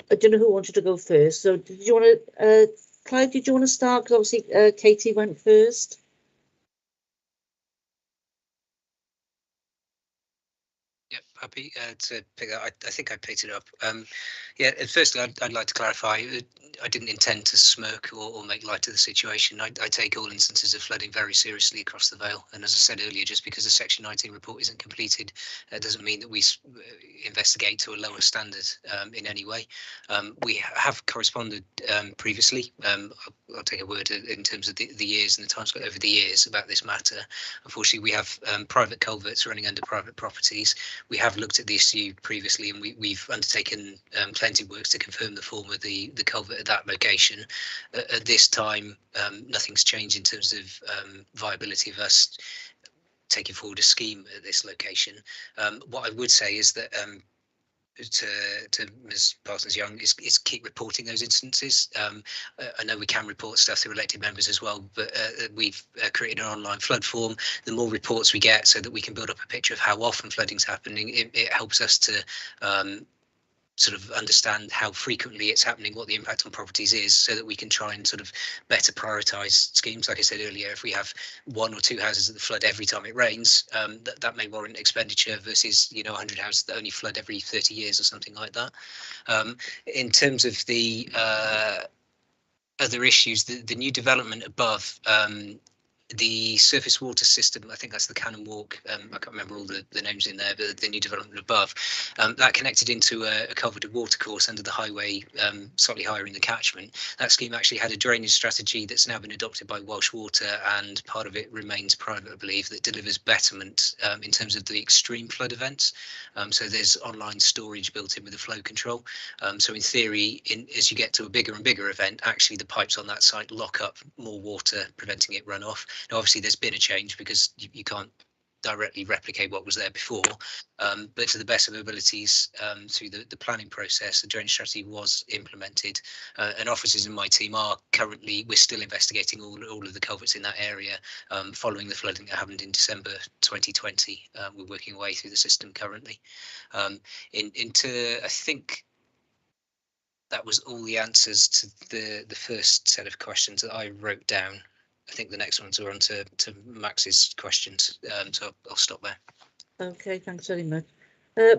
[SPEAKER 4] I don't know who wanted to go first. So did you want to, Clive, did you want to start? Because obviously Katie went first.
[SPEAKER 10] Yep, happy to pick that. I think I picked it up. Yeah, firstly, I'd like to clarify, I didn't intend to smirk or make light of the situation. I take all instances of flooding very seriously across the Vale. And as I said earlier, just because the Section 19 report isn't completed, doesn't mean that we investigate to a lower standard in any way. We have corresponded previously. I'll take a word in terms of the years and the time spent over the years about this matter. Unfortunately, we have private culverts running under private properties. We have looked at the issue previously, and we've undertaken cleansing works to confirm the form of the culvert at that location. At this time, nothing's changed in terms of viability of us taking forward a scheme at this location. What I would say is that to Ms. Parsons-Young is keep reporting those instances. I know we can report stuff to elected members as well, but we've created an online flood form. The more reports we get so that we can build up a picture of how often flooding's happening, it helps us to sort of understand how frequently it's happening, what the impact on properties is, so that we can try and sort of better prioritise schemes. Like I said earlier, if we have 1 or 2 houses that flood every time it rains, that may warrant expenditure versus 100 houses that only flood every 30 years or something like that. In terms of the other issues, the new development above, the surface water system, I think that's the Cannon Walk, I can't remember all the names in there, but the new development above, that connected into a culverted watercourse under the highway, slightly higher in the catchment. That scheme actually had a drainage strategy that's now been adopted by Welsh Water, and part of it remains private, I believe, that delivers betterment in terms of the extreme flood events. So there's online storage built in with the flow control. So in theory, as you get to a bigger and bigger event, actually the pipes on that site lock up more water, preventing it run off. Now, obviously, there's been a change because you can't directly replicate what was there before, but to the best of our abilities, through the planning process, the drainage strategy was implemented, and officers in my team are currently, we're still investigating all of the culverts in that area following the flooding that happened in December 2020. We're working our way through the system currently. I think that was all the answers to the first set of questions that I wrote down. I think the next ones are on to Max's questions, so I'll stop there.
[SPEAKER 4] Okay, thanks very much.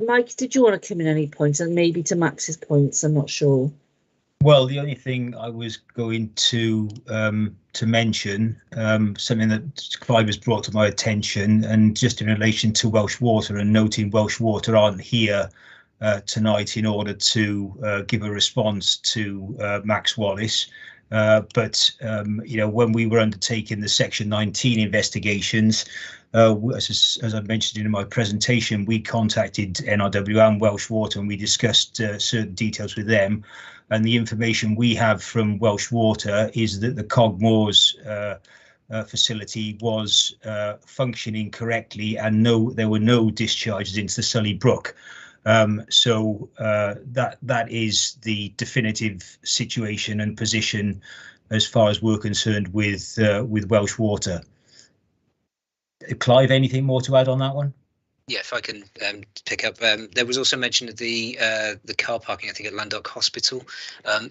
[SPEAKER 4] Mike, did you want to come in any points, and maybe to Max's points? I'm not sure.
[SPEAKER 8] Well, the only thing I was going to mention, something that Clive has brought to my attention, and just in relation to Welsh Water, and noting Welsh Water aren't here tonight in order to give a response to Max Wallace. But when we were undertaking the Section 19 investigations, as I mentioned in my presentation, we contacted NRW and Welsh Water, and we discussed certain details with them. And the information we have from Welsh Water is that the Cogmoors facility was functioning correctly, and there were no discharges into the Sully Brook. So that is the definitive situation and position as far as we're concerned with Welsh Water. Clive, anything more to add on that one?
[SPEAKER 10] Yeah, if I can pick up, there was also mention of the car parking, I think, at Landock Hospital.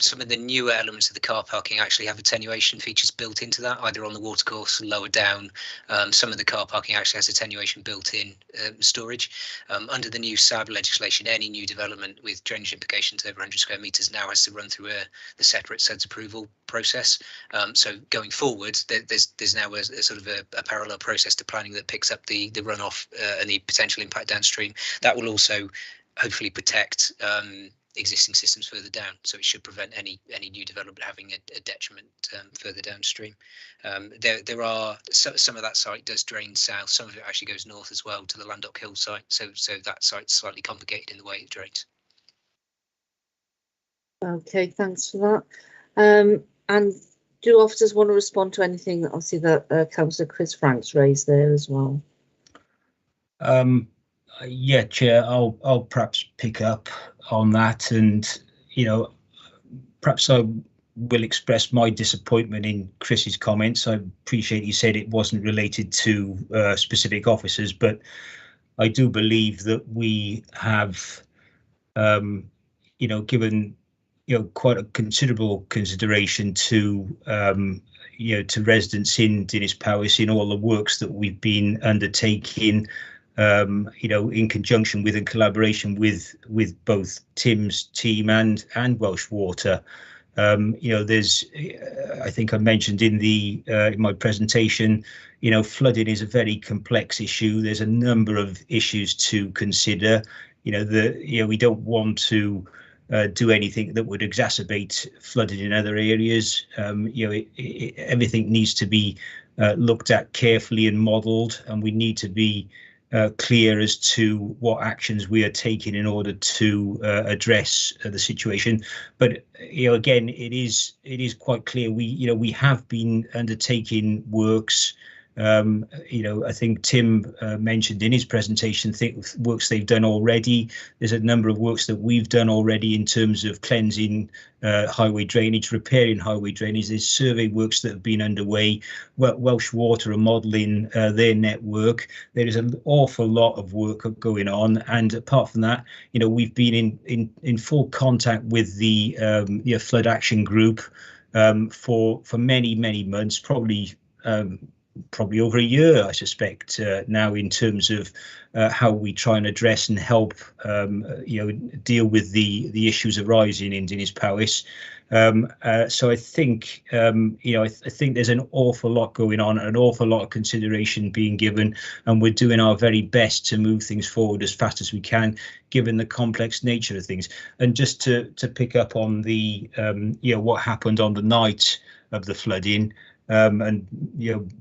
[SPEAKER 10] Some of the newer elements of the car parking actually have attenuation features built into that, either on the watercourse or lower down. Some of the car parking actually has attenuation built in storage. Under the new SAB legislation, any new development with drainage implications over 100 square metres now has to run through the separate SEDS approval process. So going forward, there's now a sort of a parallel process to planning that picks up the runoff and the potential impact downstream. That will also hopefully protect existing systems further down, so it should prevent any new development having a detriment further downstream. There are some of that site does drain south, some of it actually goes north as well to the Landock Hill site, so that site's slightly complicated in the way it drains.
[SPEAKER 4] Okay, thanks for that. And do officers want to respond to anything that obviously that Councillor Chris Franks raised there as well?
[SPEAKER 8] Yeah, Chair, I'll perhaps pick up on that, and perhaps I will express my disappointment in Chris's comments. I appreciate he said it wasn't related to specific officers, but I do believe that we have, given quite a considerable consideration to to residents in Dinas Powys in all the works that we've been undertaking. In conjunction with and collaboration with both Tim's team and Welsh Water. There's, I think I mentioned in my presentation, flooding is a very complex issue. There's a number of issues to consider. We don't want to do anything that would exacerbate flooding in other areas. Everything needs to be looked at carefully and modelled, and we need to be clear as to what actions we are taking in order to address the situation. But again, it is quite clear we have been undertaking works. I think Tim mentioned in his presentation works they've done already. There's a number of works that we've done already in terms of cleansing highway drainage, repairing highway drainage. There's survey works that have been underway. Welsh Water are modelling their network. There is an awful lot of work going on, and apart from that, we've been in full contact with the flood action group for many months, probably over a year, I suspect, now, in terms of how we try and address and help, deal with the issues arising in Dinas Powys. So I think, I think there's an awful lot going on, an awful lot of consideration being given, and we're doing our very best to move things forward as fast as we can, given the complex nature of things. And just to pick up on the, what happened on the night of the flooding. And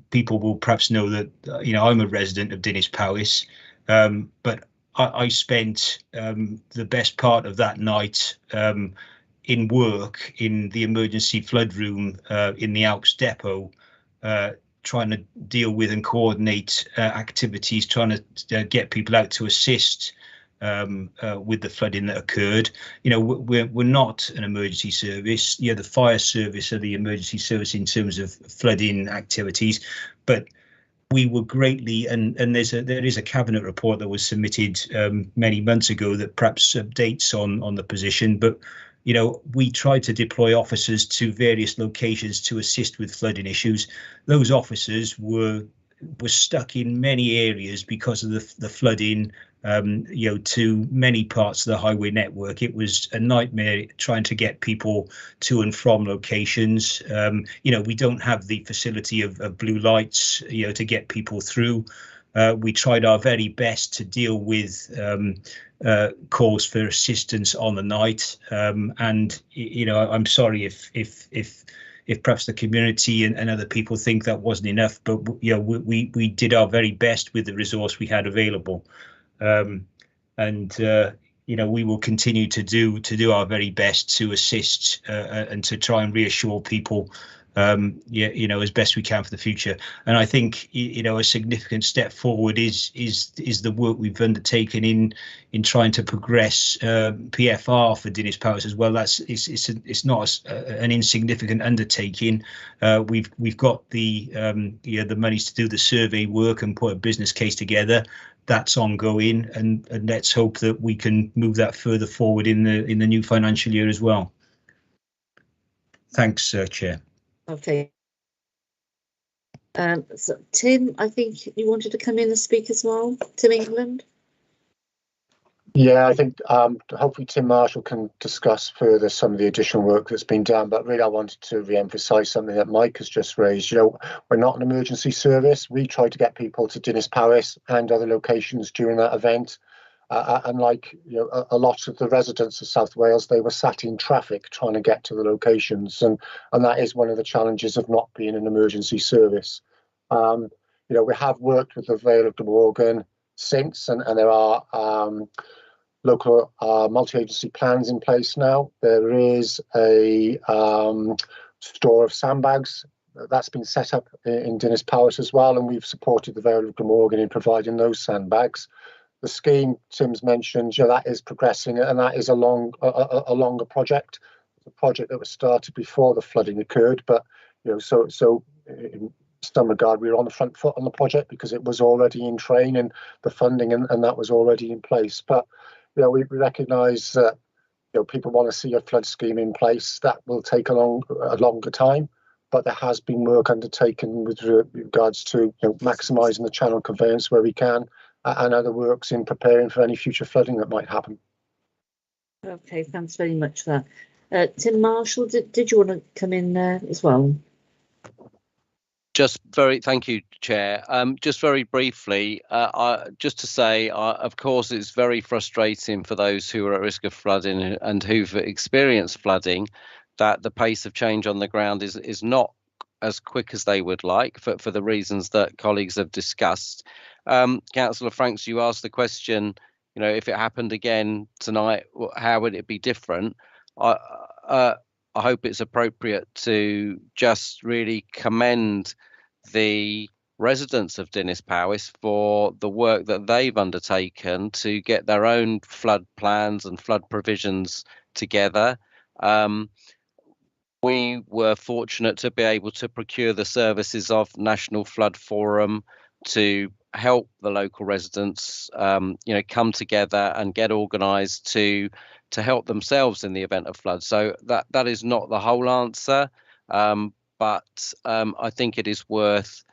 [SPEAKER 8] people will perhaps know that I'm a resident of Dinas Powys, but I spent the best part of that night in work in the emergency flood room in the Alps depot, trying to deal with and coordinate activities, trying to get people out to assist with the flooding that occurred. We're not an emergency service. The fire service are the emergency service in terms of flooding activities, but we were greatly, and there is a cabinet report that was submitted many months ago that perhaps updates on the position, but we tried to deploy officers to various locations to assist with flooding issues. Those officers were stuck in many areas because of the flooding, to many parts of the highway network. It was a nightmare trying to get people to and from locations. We don't have the facility of blue lights, to get people through. We tried our very best to deal with calls for assistance on the night. And I'm sorry if perhaps the community and other people think that wasn't enough, but we did our very best with the resource we had available. We will continue to do our very best to assist and to try and reassure people, as best we can for the future. And I think a significant step forward is the work we've undertaken in trying to progress PFR for Dinas Powys as well. It's not an insignificant undertaking. We've got the monies to do the survey work and put a business case together. that's ongoing, and let's hope that we can move that further forward in the new financial year as well. Thanks, Chair.
[SPEAKER 4] Okay. So Tim, I think you wanted to come in and speak as well. Tim England.
[SPEAKER 6] Yeah, I think hopefully Tim Marshall can discuss further some of the additional work that's been done, but really I wanted to re-emphasise something that Mike has just raised. You know, we're not an emergency service. We try to get people to Dinas Powys and other locations during that event. And like, you know, a lot of the residents of South Wales, they were sat in traffic trying to get to the locations, and that is one of the challenges of not being an emergency service. You know, we have worked with the Vale of Glamorgan since, and there are local multi-agency plans in place now. There is a store of sandbags that's been set up in Dinas Powys as well, and we've supported the Vale of Glamorgan in providing those sandbags. The scheme Tim's mentioned, you know, that is progressing, and that is a longer project. It's a project that was started before the flooding occurred, but you know, so in some regard we were on the front foot on the project because it was already in train and the funding and that was already in place. But you know, we recognise that you know people want to see a flood scheme in place. That will take a longer time, but there has been work undertaken with regards to, you know, maximising the channel conveyance where we can, and other works in preparing for any future flooding that might happen.
[SPEAKER 4] Okay, thanks very much for that. Tim Marshall, did you want to come in there as well?
[SPEAKER 5] Thank you, Chair. Just very briefly, just to say, of course, it's very frustrating for those who are at risk of flooding and who've experienced flooding, that the pace of change on the ground is not as quick as they would like for the reasons that colleagues have discussed. Councillor Franks, you asked the question, you know, if it happened again tonight, how would it be different? I hope it's appropriate to just really commend the residents of Dinas Powys for the work that they've undertaken to get their own flood plans and flood provisions together. We were fortunate to be able to procure the services of National Flood Forum to help the local residents, you know, come together and get organised to help themselves in the event of flood. So that is not the whole answer, but I think it is worth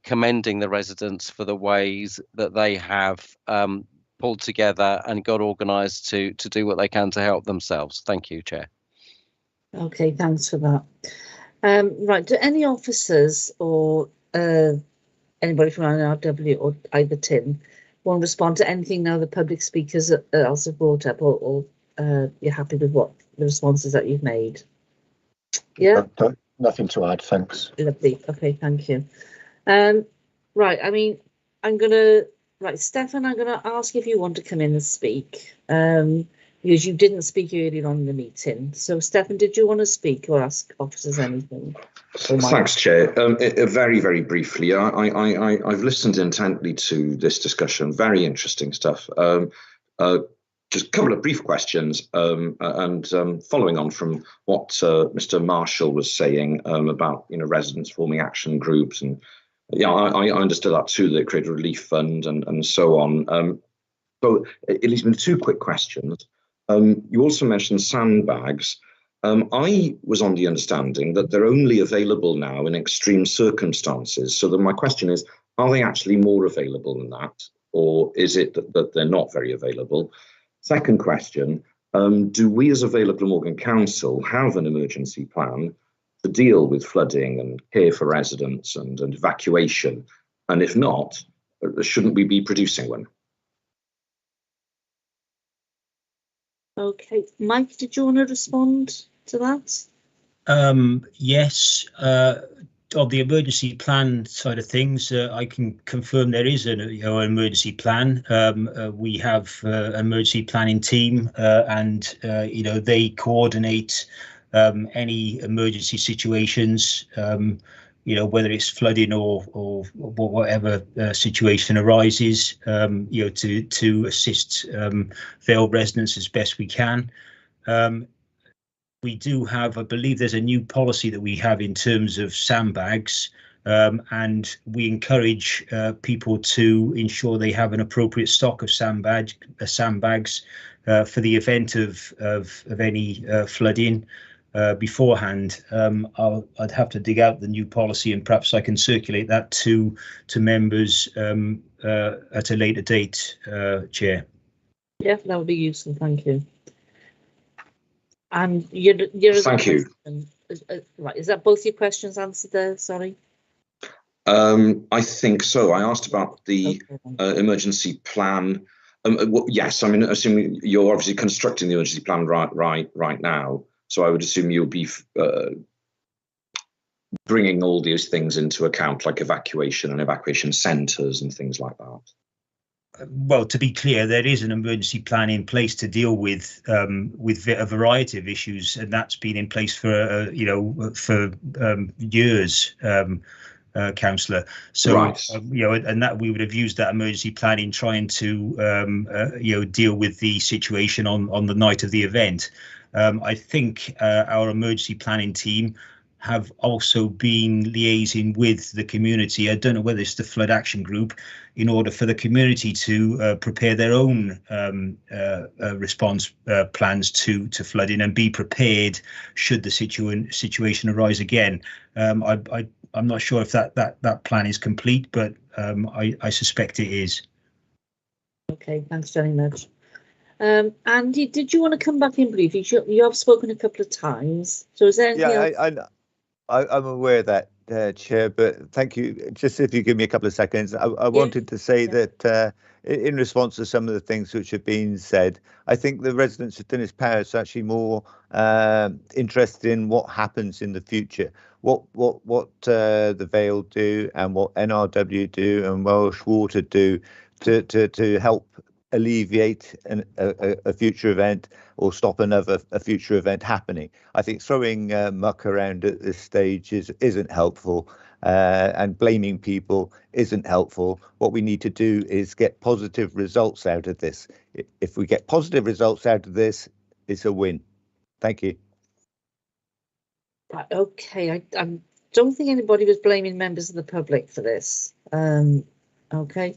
[SPEAKER 5] commending the residents for the ways that they have pulled together and got organised to do what they can to help themselves. Thank you, Chair.
[SPEAKER 4] Okay, thanks for that. Right, do any officers or anybody from NRW or either Tim want to respond to anything now the public speakers else have brought up, or you're happy with what the responses that you've made? Yeah?
[SPEAKER 6] Nothing to add, thanks.
[SPEAKER 4] Lovely, okay, thank you. Right, I mean, right, Stefan, I'm going to ask if you want to come in and speak, because you didn't speak earlier on in the meeting. So, Stefan, did you want to speak or ask officers anything?
[SPEAKER 15] Thanks, Chair. Very, very briefly, I've listened intently to this discussion. Very interesting stuff. Just a couple of brief questions, and following on from what Mr. Marshall was saying about, you know, residents forming action groups, and yeah, I understood that too. They created a relief fund and so on. So it leaves me with two quick questions. You also mentioned sandbags. I was on the understanding that they're only available now in extreme circumstances. So then my question is, are they actually more available than that? Or is it that they're not very available? Second question, do we as a Vale of Glamorgan Council have an emergency plan to deal with flooding and care for residents and evacuation? And if not, shouldn't we be producing one?
[SPEAKER 4] Okay, Mike, did you want to respond to that?
[SPEAKER 8] Yes. On the emergency plan side of things, I can confirm there is an emergency plan. We have an emergency planning team, and you know, they coordinate any emergency situations. You know, whether it's flooding or whatever situation arises, you know, to assist Vale residents as best we can. We do have, I believe there's a new policy that we have in terms of sandbags, and we encourage people to ensure they have an appropriate stock of sandbags for the event of any flooding beforehand. I'd have to dig out the new policy, and perhaps I can circulate that to members at a later date, Chair.
[SPEAKER 4] Yeah, that would be useful. Thank you. And your
[SPEAKER 15] Thank you.
[SPEAKER 4] Right, is that both your questions answered there? Sorry.
[SPEAKER 15] I think so. I asked about the emergency plan. Well, yes, I mean, assuming you're obviously constructing the emergency plan right now, so I would assume you'll be bringing all these things into account, like evacuation and evacuation centres and things like that.
[SPEAKER 8] Well, to be clear, there is an emergency plan in place to deal with a variety of issues, and that's been in place for years, Councillor. So
[SPEAKER 15] right.
[SPEAKER 8] And that we would have used that emergency plan in trying to deal with the situation on the night of the event. I think our emergency planning team have also been liaising with the community. I don't know whether it's the Flood Action Group, in order for the community to prepare their own response plans to flooding and be prepared should the situation arise again. I'm not sure if that plan is complete, but I suspect it is.
[SPEAKER 4] Okay, thanks very much. Andy, did you want to come back in briefly? You have spoken a couple of times, so is there anything else?
[SPEAKER 9] I'm aware of that, Chair, but thank you. Just if you give me a couple of seconds, I wanted to say that in response to some of the things which have been said, I think the residents of Dinas Powys are actually more interested in what happens in the future, what the Vale do and what NRW do and Welsh Water do to help alleviate a future event or stop a future event happening. I think throwing muck around at this stage isn't helpful, and blaming people isn't helpful. What we need to do is get positive results out of this. If we get positive results out of this, it's a win. Thank you.
[SPEAKER 4] Okay, I don't think anybody was blaming members of the public for this. Okay,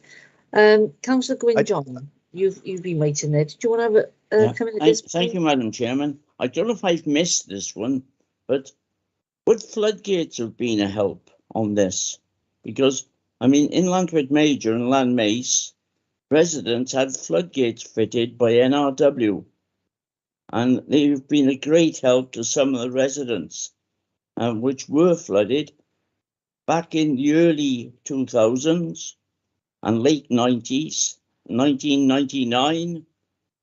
[SPEAKER 4] Councillor Gwyn John. You've been waiting there. Did you want to have come in at this point?
[SPEAKER 17] Thank you, Madam Chairman. I don't know if I've missed this one, but would floodgates have been a help on this? Because, I mean, in Llantwit Major and Llanmace, residents had floodgates fitted by NRW, and they've been a great help to some of the residents, which were flooded back in the early 2000s and late 90s. 1999,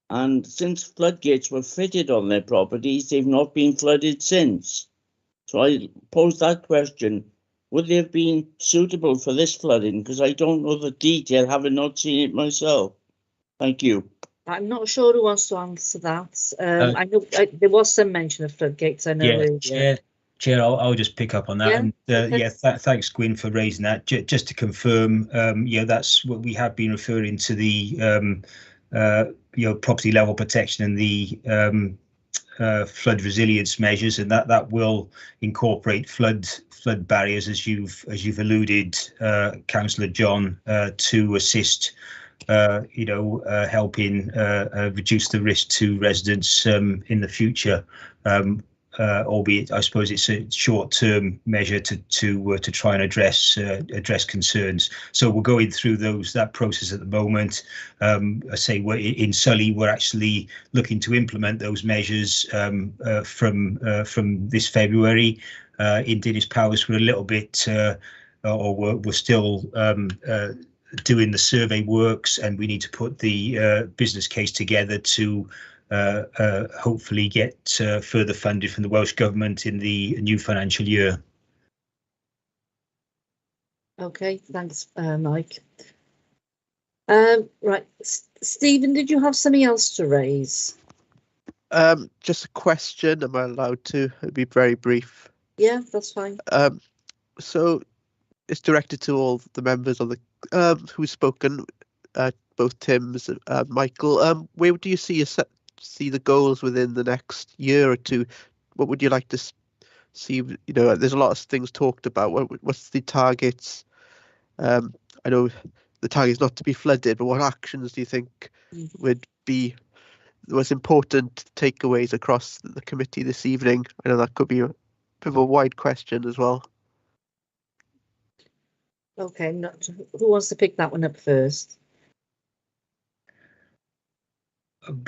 [SPEAKER 17] and since floodgates were fitted on their properties, they've not been flooded since. So I pose that question, would they have been suitable for this flooding? Because I don't know the detail, having not seen it myself. Thank you.
[SPEAKER 4] I'm not sure who wants to answer that. I know there was some mention of floodgates. I know.
[SPEAKER 8] Yeah, Chair, I'll just pick up on that.
[SPEAKER 4] Yeah,
[SPEAKER 8] and thanks, Gwyn, for raising that. Just to confirm, that's what we have been referring to, the property level protection and the flood resilience measures, and that will incorporate flood barriers, as you've alluded, Councillor John, to assist helping reduce the risk to residents in the future. Albeit, I suppose it's a short-term measure to try and address concerns. So we're going through that process at the moment. I say in Sully, we're actually looking to implement those measures from this February. In Dinas Powys, we're a little bit, we're still doing the survey works, and we need to put the business case together to hopefully get further funding from the Welsh Government in the new financial year.
[SPEAKER 4] Okay, thanks, Mike. Right, Stephen, did you have something else to raise?
[SPEAKER 12] Just a question. Am I allowed to? It'd be very brief.
[SPEAKER 4] Yeah, that's fine.
[SPEAKER 12] So it's directed to all the members of the who've spoken, both Tim's, Michael. Where do you see the goals within the next year or two? What would you like to see, there's a lot of things talked about. What's the targets? I know the target is not to be flooded, but what actions do you think would be the most important takeaways across the committee this evening? I know that could be a bit of a wide question as well.
[SPEAKER 4] Okay, who wants to pick that one up first?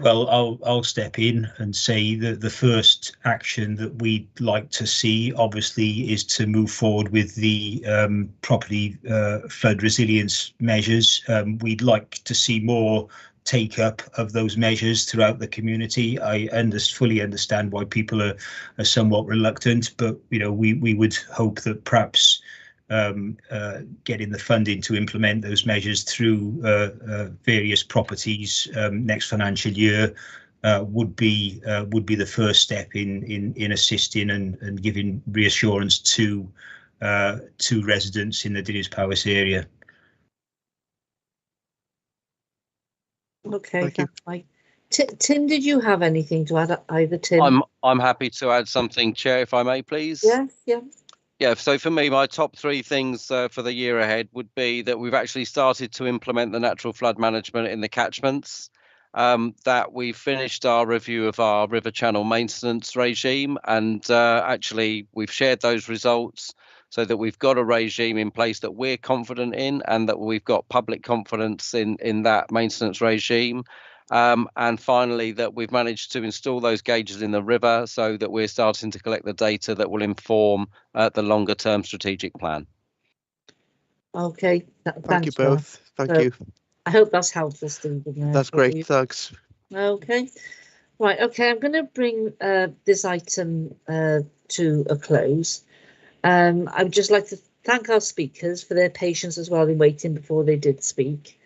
[SPEAKER 8] Well, I'll step in and say that the first action that we'd like to see, obviously, is to move forward with the property flood resilience measures. We'd like to see more take up of those measures throughout the community. I fully understand why people are somewhat reluctant, but we would hope that perhaps getting the funding to implement those measures through various properties next financial year would be the first step in assisting and giving reassurance to residents in the Dinas Powys area.
[SPEAKER 4] Okay, thanks, Mike. Tim, did you have anything to add either, Tim?
[SPEAKER 5] I'm happy to add something, Chair, if I may, please.
[SPEAKER 4] Yeah.
[SPEAKER 5] Yeah, so for me, my top three things for the year ahead would be that we've actually started to implement the natural flood management in the catchments, that we've finished our review of our river channel maintenance regime, and actually we've shared those results so that we've got a regime in place that we're confident in, and that we've got public confidence in that maintenance regime. And finally, that we've managed to install those gauges in the river so that we're starting to collect the data that will inform the longer term strategic plan.
[SPEAKER 4] Okay,
[SPEAKER 12] thank you both. Thank you.
[SPEAKER 4] I hope that's helpful, Stephen.
[SPEAKER 12] That's great. Thanks.
[SPEAKER 4] Okay. Right. Okay, I'm going to bring this item to a close. I would just like to thank our speakers for their patience as well in waiting before they did speak.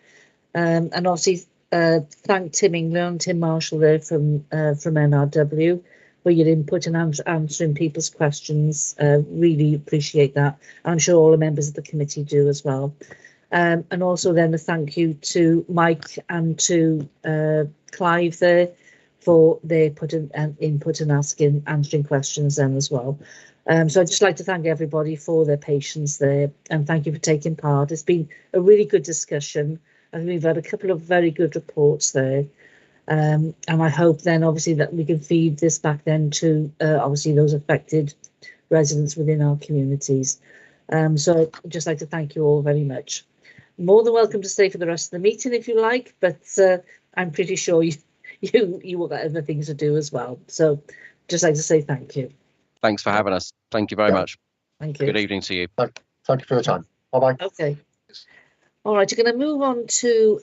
[SPEAKER 4] And obviously, thank Tim England, Tim Marshall there from NRW for your input and answering people's questions. Really appreciate that. I'm sure all the members of the committee do as well. And also then a thank you to Mike and to Clive there for their input and answering questions then as well. So I'd just like to thank everybody for their patience there, and thank you for taking part. It's been a really good discussion, and we've had a couple of very good reports there. And I hope then obviously that we can feed this back then to obviously those affected residents within our communities. So I'd just like to thank you all very much. More than welcome to stay for the rest of the meeting if you like, but I'm pretty sure you will get other things to do as well. So just like to say thank you.
[SPEAKER 5] Thanks for having us. Thank you very much.
[SPEAKER 4] Thank you.
[SPEAKER 5] Good evening to you.
[SPEAKER 6] Thank you for your time. Bye-bye.
[SPEAKER 4] Okay. All right, you're going to move on to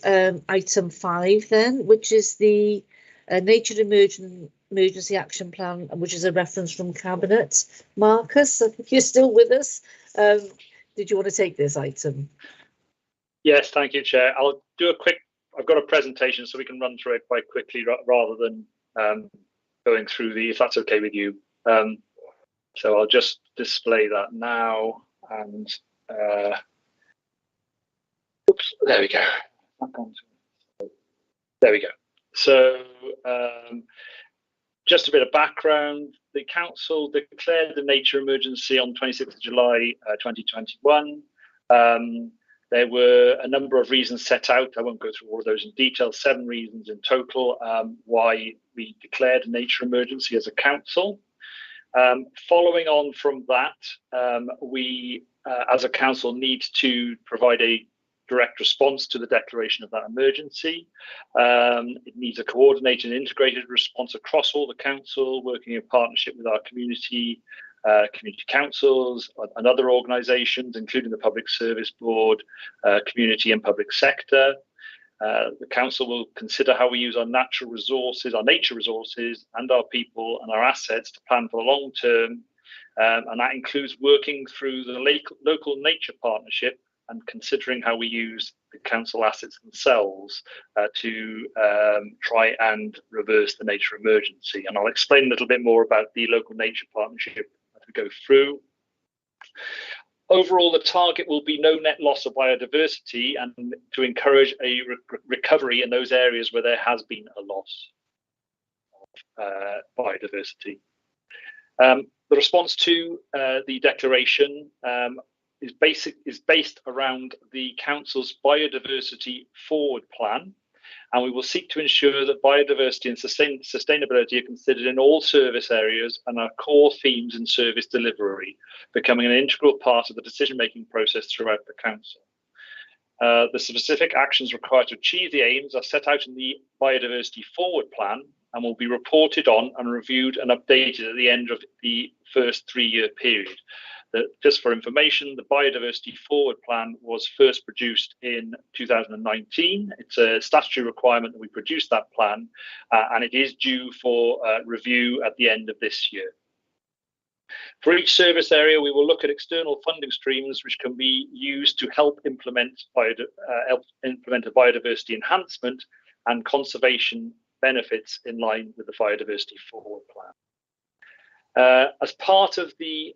[SPEAKER 4] item 5 then, which is the Nature Emergency Action Plan, which is a reference from Cabinet. Marcus, I think you're still with us. Did you want to take this item?
[SPEAKER 18] Yes, thank you, Chair. I'll do a quick, I've got a presentation so we can run through it quite quickly rather than going through if that's okay with you. So I'll just display that now, and oops, there we go. There we go. So just a bit of background. The council declared the nature emergency on 26th of July 2021. There were a number of reasons set out. I won't go through all of those in detail, 7 reasons in total why we declared a nature emergency as a council. Following on from that, we as a council need to provide a direct response to the declaration of that emergency. It needs a coordinated and integrated response across all the council, working in partnership with our community councils and other organisations, including the Public Service Board, community and public sector. The council will consider how we use our nature resources and our people and our assets to plan for the long term. And that includes working through the local nature partnership and considering how we use the council assets themselves to try and reverse the nature emergency. And I'll explain a little bit more about the local nature partnership as we go through. Overall, the target will be no net loss of biodiversity and to encourage a recovery in those areas where there has been a loss of biodiversity. The response to the declaration is based around the Council's biodiversity forward plan, and we will seek to ensure that biodiversity and sustainability are considered in all service areas and are core themes in service delivery, becoming an integral part of the decision-making process throughout the Council. The specific actions required to achieve the aims are set out in the biodiversity forward plan and will be reported on and reviewed and updated at the end of the first 3-year period. Just for information, the biodiversity forward plan was first produced in 2019. It's a statutory requirement that we produce that plan, and it is due for review at the end of this year. For each service area, we will look at external funding streams which can be used to help implement a biodiversity enhancement and conservation benefits in line with the biodiversity forward plan. As part of the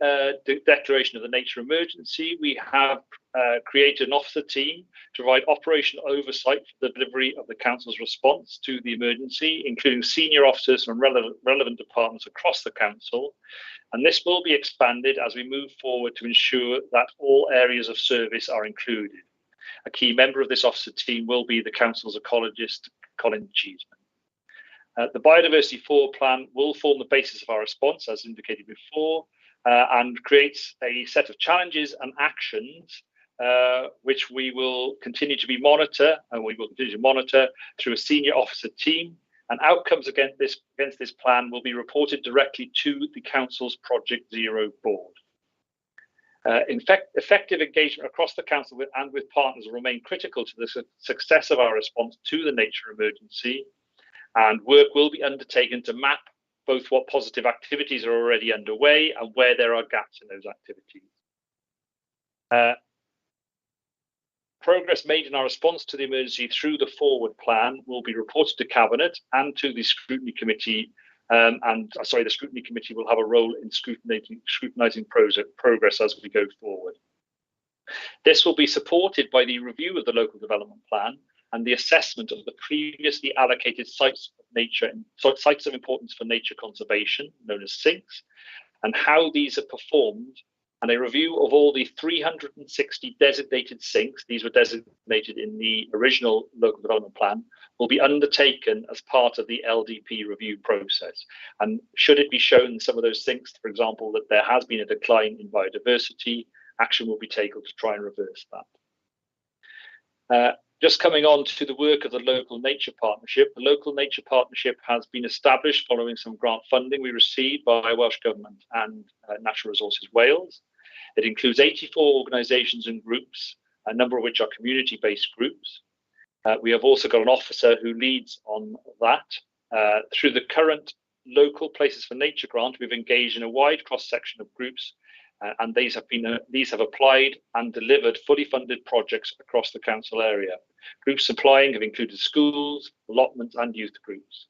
[SPEAKER 18] declaration of the nature emergency, we have created an officer team to provide operational oversight for the delivery of the Council's response to the emergency, including senior officers from relevant departments across the Council. And this will be expanded as we move forward to ensure that all areas of service are included. A key member of this officer team will be the Council's ecologist, Colin Cheeseman. The biodiversity forward plan will form the basis of our response, as indicated before, and creates a set of challenges and actions which we will continue to monitor through a senior officer team. And outcomes against this plan will be reported directly to the Council's Project Zero board. Effective engagement across the Council and with partners will remain critical to the success of our response to the nature emergency. And work will be undertaken to map both what positive activities are already underway and where there are gaps in those activities. Progress made in our response to the emergency through the forward plan will be reported to Cabinet and to the Scrutiny Committee. The Scrutiny Committee will have a role in scrutinising progress as we go forward. This will be supported by the review of the local development plan and the assessment of the previously allocated sites of importance for nature conservation, known as SINCs, and how these are performed, and a review of all the 360 designated SINCs, these were designated in the original local development plan, will be undertaken as part of the LDP review process. And should it be shown in some of those SINCs, for example, that there has been a decline in biodiversity, action will be taken to try and reverse that. Just coming on to the work of the Local Nature Partnership, the Local Nature Partnership has been established following some grant funding we received by Welsh Government and Natural Resources Wales. It includes 84 organisations and groups, a number of which are community-based groups. We have also got an officer who leads on that. Through the current Local Places for Nature grant, we've engaged in a wide cross-section of groups, and these have applied and delivered fully funded projects across the Council area. Groups applying have included schools, allotments and youth groups.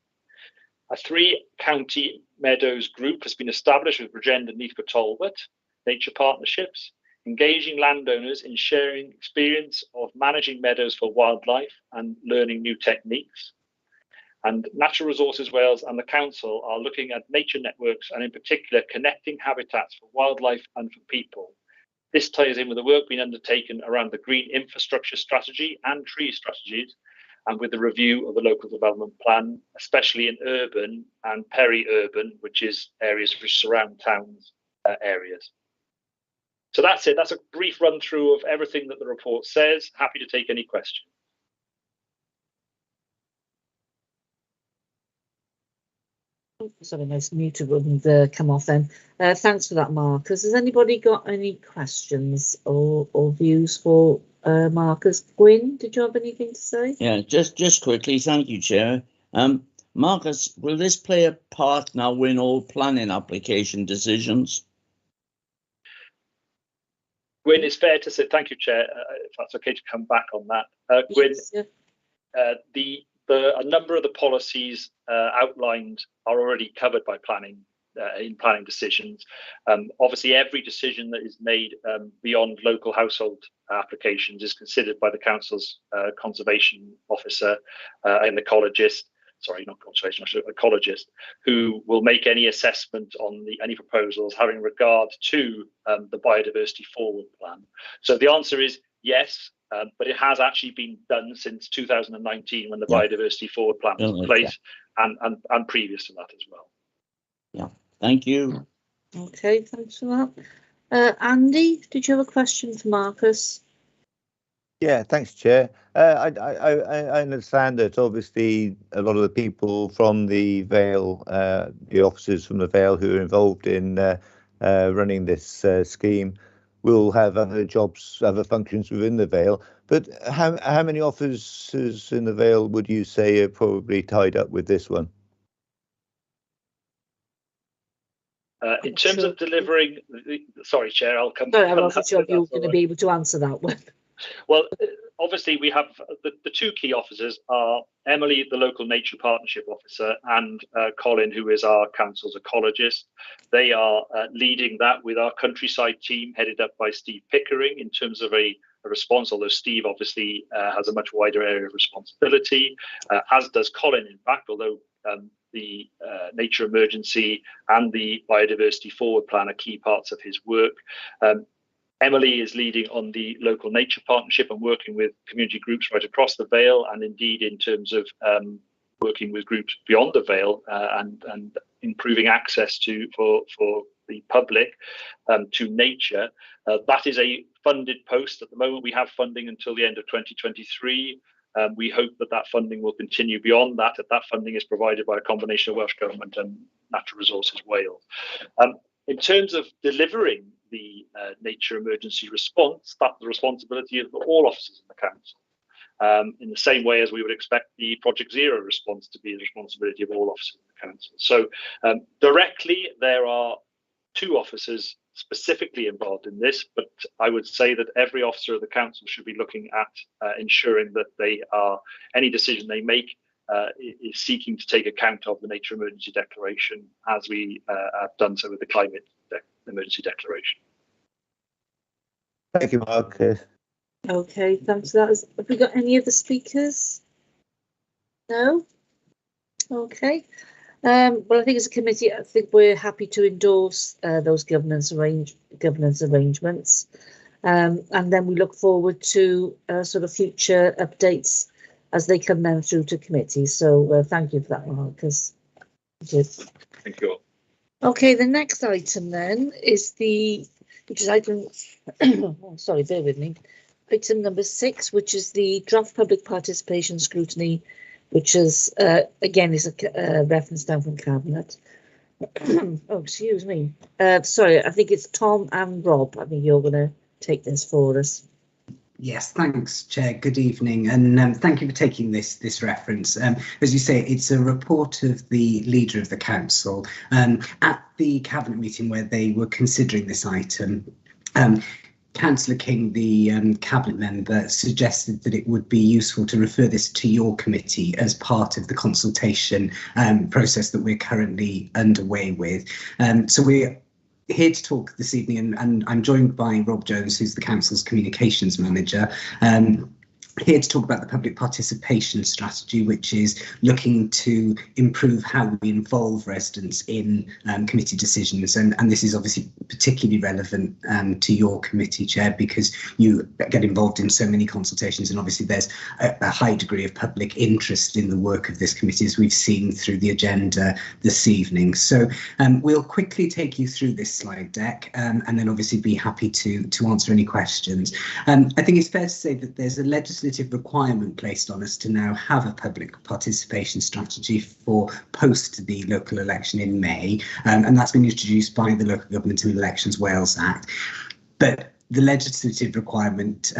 [SPEAKER 18] A 3-county meadows group has been established with Regend and Neathcote Talbot Nature Partnerships, engaging landowners in sharing experience of managing meadows for wildlife and learning new techniques. And Natural Resources Wales and the Council are looking at nature networks and in particular connecting habitats for wildlife and for people. This ties in with the work being undertaken around the green infrastructure strategy and tree strategies, and with the review of the local development plan, especially in urban and peri-urban, which is areas which surround towns areas. So that's it. That's a brief run through of everything that the report says. Happy to take any questions.
[SPEAKER 4] Sorry, my muted wouldn't come off then. Thanks for that, Marcus. Has anybody got any questions or views for Marcus? Gwyn, did you have anything to say?
[SPEAKER 17] Yeah, just quickly. Thank you, Chair. Marcus, will this play a part now in all planning application decisions?
[SPEAKER 18] Gwyn, it's fair to say, thank you, Chair, if that's okay to come back on that. Gwyn, yes, yeah. A number of the policies outlined are already covered by planning in planning decisions. Obviously, every decision that is made beyond local household applications is considered by the Council's conservation officer and ecologist. sorry, not conservation, ecologist, who will make any assessment on any proposals having regard to the biodiversity forward plan. So the answer is yes, but it has actually been done since 2019 when the biodiversity forward plan was in place, and previous to that as well.
[SPEAKER 17] Yeah, thank you.
[SPEAKER 4] Okay, thanks for that. Andy, did you have a question for Marcus?
[SPEAKER 9] Yeah, thanks, Chair. I understand that obviously a lot of the people from the Vale, the officers from the Vale who are involved in running this scheme will have other jobs, other functions within the Vale. But how many officers in the Vale would you say are probably tied up with this one?
[SPEAKER 18] In terms of delivering, sorry, Chair, I'll come.
[SPEAKER 4] No, I wasn't sure if you were going to be able to answer that one.
[SPEAKER 18] Well, obviously we have the two key officers are Emily, the local nature partnership officer, and Colin, who is our council's ecologist. They are leading that with our countryside team headed up by Steve Pickering in terms of a response, although Steve obviously has a much wider area of responsibility, as does Colin, in fact, although the nature emergency and the biodiversity forward plan are key parts of his work. Emily is leading on the local nature partnership and working with community groups right across the Vale, and indeed in terms of working with groups beyond the Vale and improving access for the public to nature. That is a funded post at the moment. We have funding until the end of 2023. We hope that funding will continue beyond that. That funding is provided by a combination of Welsh Government and Natural Resources Wales. In terms of delivering the nature emergency response, that's the responsibility of all officers in the council, in the same way as we would expect the Project Zero response to be the responsibility of all officers in the council. So directly, there are two officers specifically involved in this, but I would say that every officer of the council should be looking at ensuring that any decision they make is seeking to take account of the Nature Emergency Declaration, as we have done so with the Climate Emergency Declaration.
[SPEAKER 9] Thank you, Mark.
[SPEAKER 4] Okay, thanks for that. Have we got any other speakers? No? Okay. Well, I think as a committee, I think we're happy to endorse those governance arrangements. And then we look forward to sort of future updates as they come down through to committee. So thank you for that, Marcus.
[SPEAKER 18] Thank you.
[SPEAKER 4] Okay, the next item then is which is item, oh, sorry, bear with me. Item number 6, which is the draft public participation scrutiny, which is, again, is a reference down from Cabinet. Oh, excuse me. Sorry, I think it's Tom and Rob. I think you're going to take this for us.
[SPEAKER 19] Yes, thanks, Chair. Good evening, and thank you for taking this reference. As you say, it's a report of the leader of the council at the Cabinet meeting where they were considering this item. Councillor King, the Cabinet member, suggested that it would be useful to refer this to your committee as part of the consultation process that we're currently underway with. So we're here to talk this evening, and I'm joined by Rob Jones, who's the council's communications manager. Here to talk about the public participation strategy, which is looking to improve how we involve residents in committee decisions. And this is obviously particularly relevant to your committee, Chair, because you get involved in so many consultations, and obviously there's a high degree of public interest in the work of this committee, as we've seen through the agenda this evening. So we'll quickly take you through this slide deck and then obviously be happy to answer any questions. I think it's fair to say that there's a legislative requirement placed on us to now have a public participation strategy for post the local election in May, and that's been introduced by the Local Government and Elections Wales Act. But the legislative requirement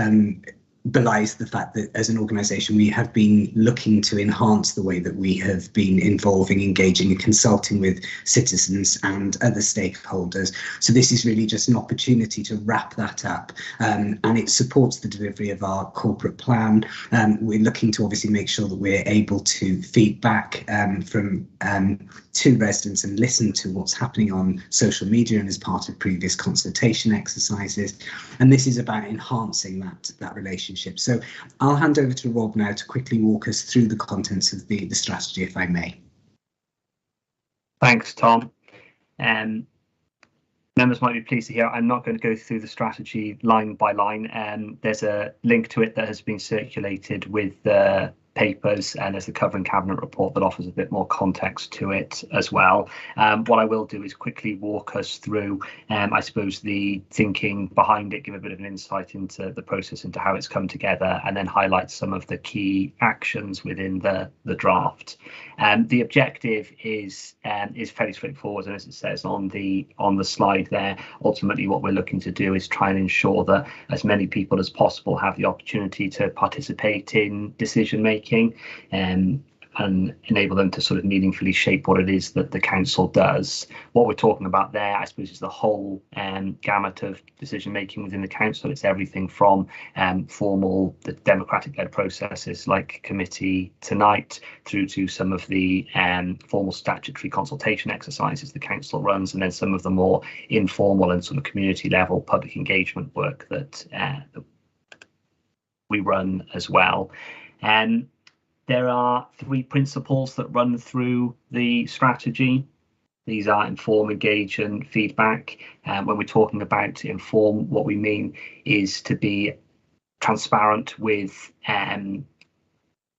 [SPEAKER 19] belies the fact that as an organisation we have been looking to enhance the way that we have been involving, engaging and consulting with citizens and other stakeholders. So this is really just an opportunity to wrap that up, and it supports the delivery of our corporate plan. We're looking to obviously make sure that we're able to feed back from to residents and listen to what's happening on social media and as part of previous consultation exercises. And this is about enhancing that relationship. So I'll hand over to Rob now to quickly walk us through the contents of the strategy, if I may.
[SPEAKER 20] Thanks, Tom. Members might be pleased to hear I'm not going to go through the strategy line by line. There's a link to it that has been circulated with the papers, and there's the covering cabinet report that offers a bit more context to it as well. What I will do is quickly walk us through, I suppose, the thinking behind it, give a bit of an insight into the process, into how it's come together, and then highlight some of the key actions within the draft. The objective is fairly straightforward, and as it says on the slide there, ultimately what we're looking to do is try and ensure that as many people as possible have the opportunity to participate in decision making, and enable them to sort of meaningfully shape what it is that the council does. What we're talking about there, I suppose, is the whole gamut of decision making within the council. It's everything from formal, the democratic-led processes like committee tonight, through to some of the formal statutory consultation exercises the council runs, and then some of the more informal and sort of community level public engagement work that we run as well. There are 3 principles that run through the strategy. These are inform, engage, and feedback. When we're talking about inform, what we mean is to be transparent with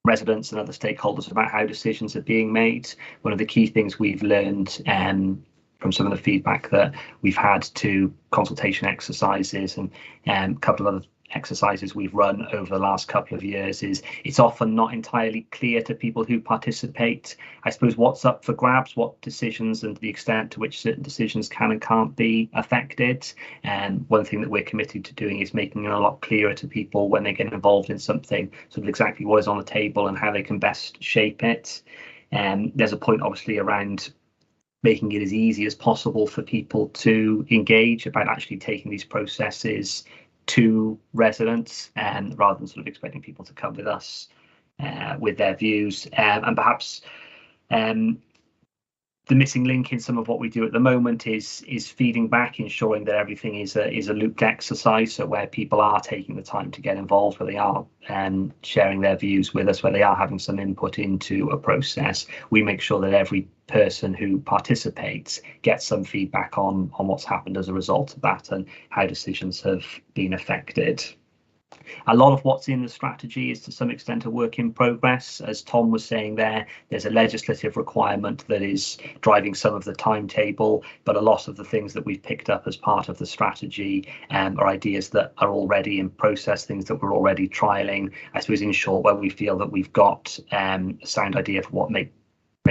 [SPEAKER 20] residents and other stakeholders about how decisions are being made. One of the key things we've learned from some of the feedback that we've had to consultation exercises and a couple of other exercises we've run over the last couple of years is it's often not entirely clear to people who participate, I suppose, what's up for grabs, what decisions and the extent to which certain decisions can and can't be affected. And one thing that we're committed to doing is making it a lot clearer to people when they get involved in something, sort of exactly what is on the table and how they can best shape it. There's a point obviously around making it as easy as possible for people to engage, about actually taking these processes to residents, and rather than sort of expecting people to come with us with their views, and perhaps the missing link in some of what we do at the moment is feeding back, ensuring that everything is a looped exercise, so where people are taking the time to get involved, where they are sharing their views with us, where they are having some input into a process, we make sure that every person who participates gets some feedback on what's happened as a result of that and how decisions have been affected. A lot of what's in the strategy is to some extent a work in progress. As Tom was saying there, there's a legislative requirement that is driving some of the timetable, but a lot of the things that we've picked up as part of the strategy are ideas that are already in process, things that we're already trialling, I suppose, in short, where we feel that we've got a sound idea for what make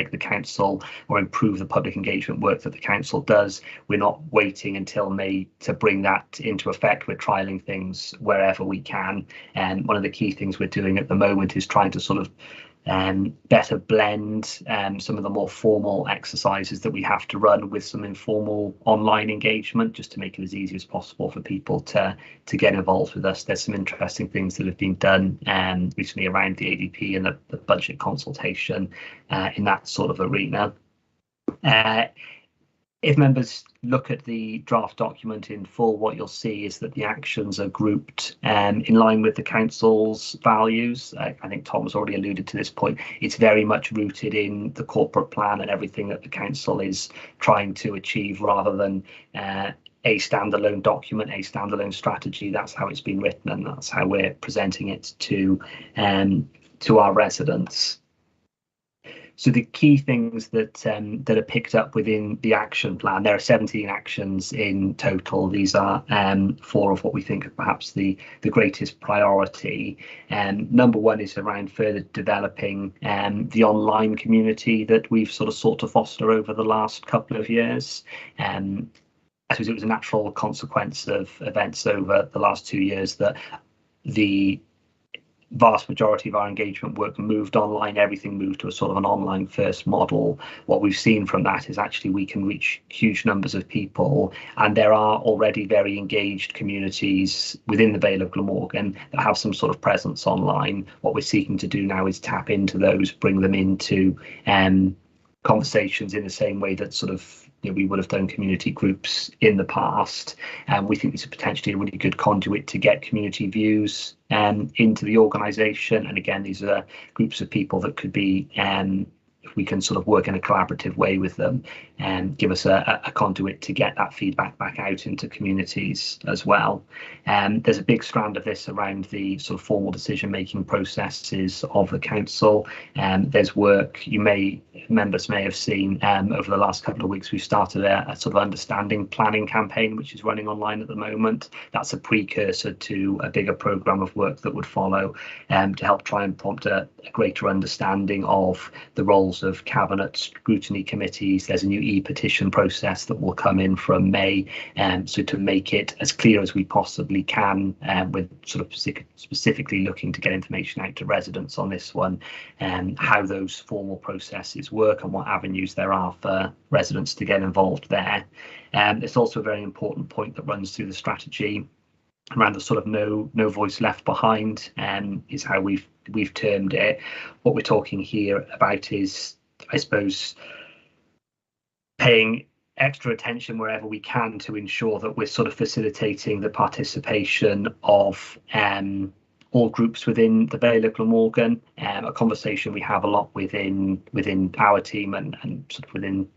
[SPEAKER 20] the council or improve the public engagement work that the council does. We're not waiting until May to bring that into effect. We're trialling things wherever we can, and one of the key things we're doing at the moment is trying to sort of better blend some of the more formal exercises that we have to run with some informal online engagement, just to make it as easy as possible for people to get involved with us. There's some interesting things that have been done recently around the ADP and the budget consultation in that sort of arena. If members look at the draft document in full, what you'll see is that the actions are grouped in line with the council's values. I think Tom's already alluded to this point. It's very much rooted in the corporate plan and everything that the council is trying to achieve, rather than a standalone document, a standalone strategy. That's how it's been written, and that's how we're presenting it to our residents. So the key things that are picked up within the action plan, there are 17 actions in total. These are 4 of what we think are perhaps the greatest priority. Number 1 is around further developing the online community that we've sort of sought to foster over the last couple of years. I suppose it was a natural consequence of events over the last 2 years that the vast majority of our engagement work moved online. Everything moved to a sort of an online first model. What we've seen from that is actually we can reach huge numbers of people, and there are already very engaged communities within the Vale of Glamorgan that have some sort of presence online. What we're seeking to do now is tap into those, bring them into conversations in the same way that sort of we would have done community groups in the past. And we think this is potentially a really good conduit to get community views into the organisation. And again, these are groups of people that could be, if we can sort of work in a collaborative way with them, and give us a conduit to get that feedback back out into communities as well. There's a big strand of this around the sort of formal decision-making processes of the council. There's work members may have seen over the last couple of weeks. We've started a sort of understanding planning campaign, which is running online at the moment. That's a precursor to a bigger programme of work that would follow to help try and prompt a greater understanding of the roles of cabinet scrutiny committees. There's a new e-petition process that will come in from May, so to make it as clear as we possibly can, with sort of specifically looking to get information out to residents on this one, and how those formal processes work and what avenues there are for residents to get involved there. It's also a very important point that runs through the strategy around the sort of no voice left behind, is how we've termed it. What we're talking here about is, I suppose, paying extra attention wherever we can to ensure that we're sort of facilitating the participation of all groups within the Bailey of Glamorgan. A conversation we have a lot within our team and sort of within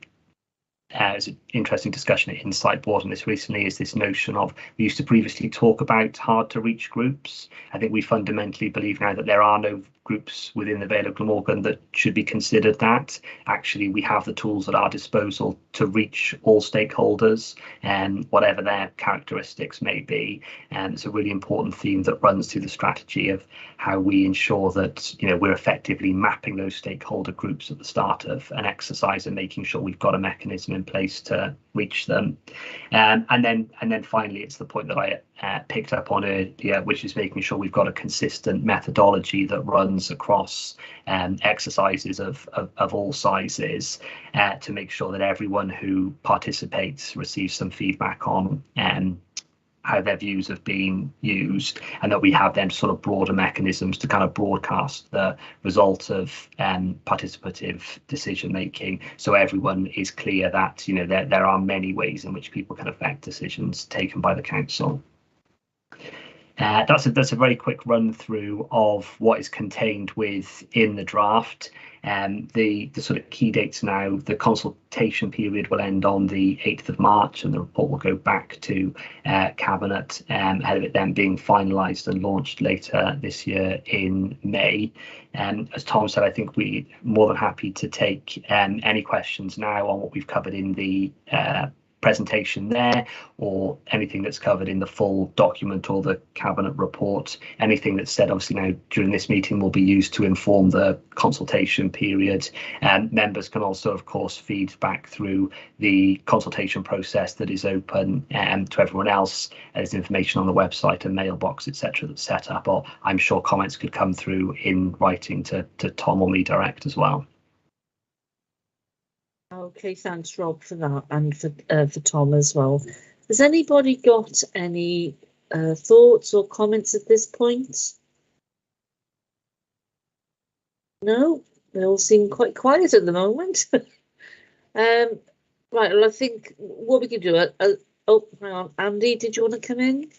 [SPEAKER 20] it's an interesting discussion at Insight Board on this recently, is this notion of, we used to previously talk about hard to reach groups. I think we fundamentally believe now that there are no groups within the Vale of Glamorgan that should be considered that. Actually, we have the tools at our disposal to reach all stakeholders, and whatever their characteristics may be. And it's a really important theme that runs through the strategy of how we ensure that we're effectively mapping those stakeholder groups at the start of an exercise and making sure we've got a mechanism in place to reach them. And then finally, it's the point that I picked up on earlier, which is making sure we've got a consistent methodology that runs across exercises of all sizes, to make sure that everyone who participates receives some feedback on how their views have been used, and that we have then sort of broader mechanisms to kind of broadcast the result of participative decision making, so everyone is clear that there are many ways in which people can affect decisions taken by the council. That's a very quick run through of what is contained within the draft. The sort of key dates now: the consultation period will end on the 8th of March, and the report will go back to Cabinet, ahead of it then being finalised and launched later this year in May. As Tom said, I think we're more than happy to take any questions now on what we've covered in the presentation there, or anything that's covered in the full document or the cabinet report. Anything that's said obviously now during this meeting will be used to inform the consultation period, and members can also of course feed back through the consultation process that is open to everyone else. There's information on the website and mailbox etc that's set up, or I'm sure comments could come through in writing to Tom or me direct as well.
[SPEAKER 4] Okay, thanks Rob for that, and for Tom as well. Has anybody got any thoughts or comments at this point? No, they all seem quite quiet at the moment. Right, well I think what we can do, oh hang on, Andy, did you want to come in?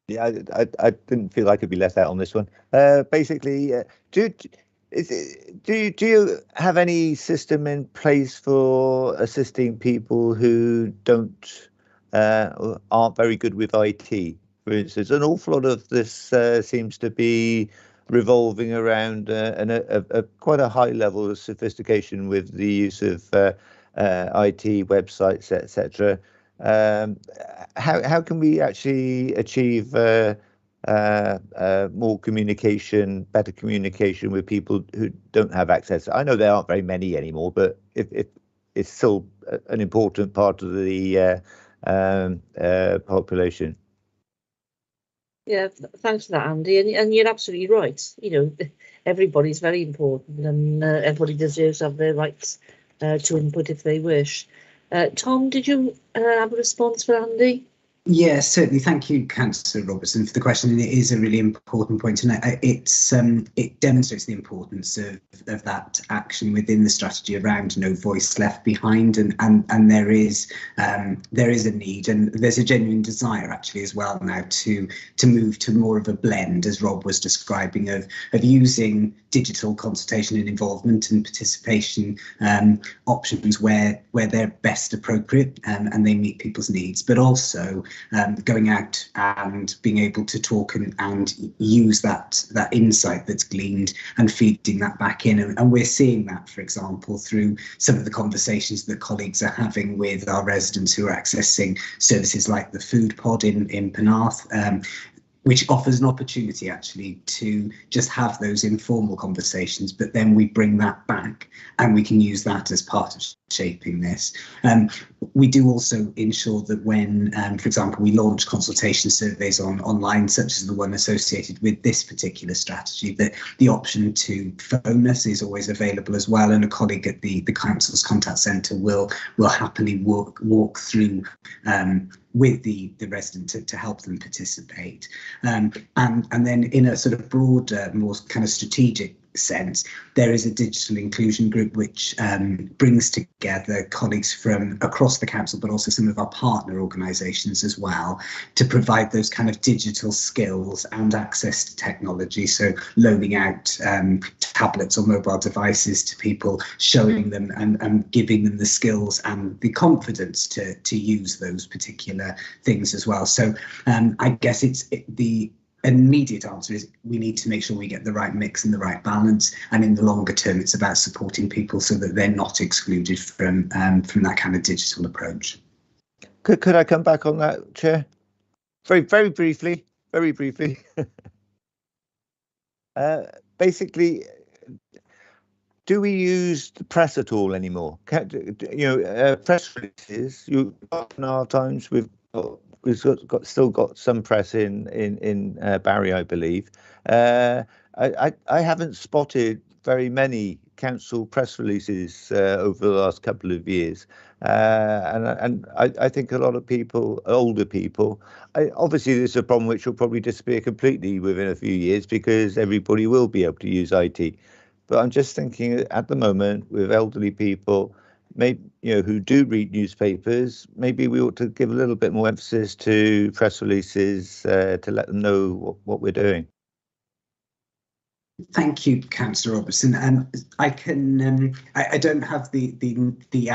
[SPEAKER 9] Yeah, I didn't feel I could be left out on this one. Basically, do you have any system in place for assisting people who aren't very good with IT? For instance, an awful lot of this seems to be revolving around quite a high level of sophistication with the use of IT websites, etc. How can we actually achieve more communication, better communication with people who don't have access? I know there aren't very many anymore, but if it's still an important part of the population.
[SPEAKER 4] Yeah, thanks for that, Andy. And you're absolutely right. Everybody's very important, and everybody deserves to have their rights to input if they wish. Tom, did you have a response for Andy?
[SPEAKER 19] Yeah, certainly. Thank you, Councillor Robertson, for the question. And it is a really important point, and it demonstrates the importance of that action within the strategy around no voice left behind, and there is a need, and there's a genuine desire actually as well now to move to more of a blend, as Rob was describing, of using digital consultation and involvement and participation options where they're best appropriate and they meet people's needs, but also going out and being able to talk and use that insight that's gleaned and feeding that back in. And we're seeing that, for example, through some of the conversations that colleagues are having with our residents who are accessing services like the food pod in Penarth, which offers an opportunity actually to just have those informal conversations, but then we bring that back and we can use that as part of shaping this. We do also ensure that when, for example, we launch consultation surveys online, such as the one associated with this particular strategy, that the option to phone us is always available as well, and a colleague at the Council's contact centre will happily walk through with the resident to help them participate. And then in a sort of broader, more kind of strategic sense, there is a digital inclusion group which brings together colleagues from across the council, but also some of our partner organisations as well, to provide those kind of digital skills and access to technology. So loaning out tablets or mobile devices to people, showing them and giving them the skills and the confidence to use those particular things as well. So I guess the immediate answer is we need to make sure we get the right mix and the right balance, and in the longer term it's about supporting people so that they're not excluded from that kind of digital approach.
[SPEAKER 9] Could I come back on that, Chair? Very briefly. Basically, do we use the press at all anymore? Press releases. In our times we've still got some press in Barry, I believe. I haven't spotted very many council press releases over the last couple of years, and I think a lot of people, older people, obviously this is a problem which will probably disappear completely within a few years because everybody will be able to use IT. But I'm just thinking at the moment with elderly people, maybe who do read newspapers, maybe we ought to give a little bit more emphasis to press releases to let them know what we're doing.
[SPEAKER 19] Thank you, Councillor Robertson. I can I don't have the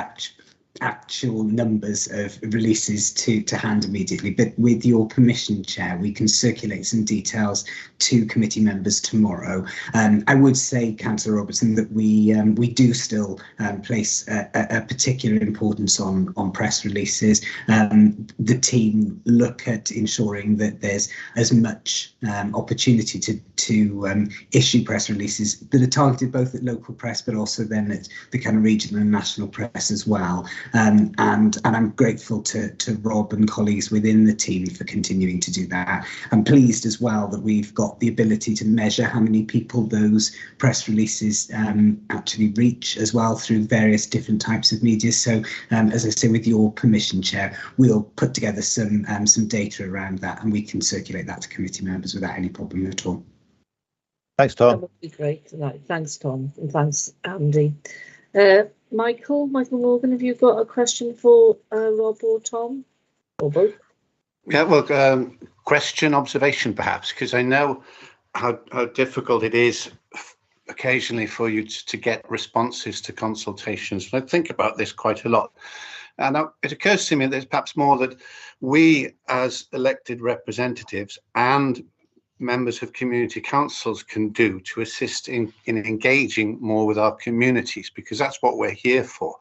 [SPEAKER 19] actual numbers of releases to hand immediately, but with your permission, Chair, we can circulate some details to committee members tomorrow. I would say, Councillor Robertson, that we do still place a particular importance on press releases. The team look at ensuring that there's as much opportunity to issue press releases that are targeted both at local press, but also then at the kind of regional and national press as well. And I'm grateful to Rob and colleagues within the team for continuing to do that. I'm pleased as well that we've got the ability to measure how many people those press releases actually reach as well through various different types of media. So as I say, with your permission, Chair, we'll put together some data around that and we can circulate that to committee members without any problem at all.
[SPEAKER 9] Thanks, Tom.
[SPEAKER 4] That would be great. Right. Thanks, Tom, and thanks, Andy. Michael Morgan, have you got a question for Rob or Tom, or both?
[SPEAKER 11] Yeah, well, question, observation, perhaps, because I know how difficult it is occasionally for you to get responses to consultations. I think about this quite a lot. And it occurs to me that there's perhaps more that we as elected representatives and members of community councils can do to assist in engaging more with our communities, because that's what we're here for.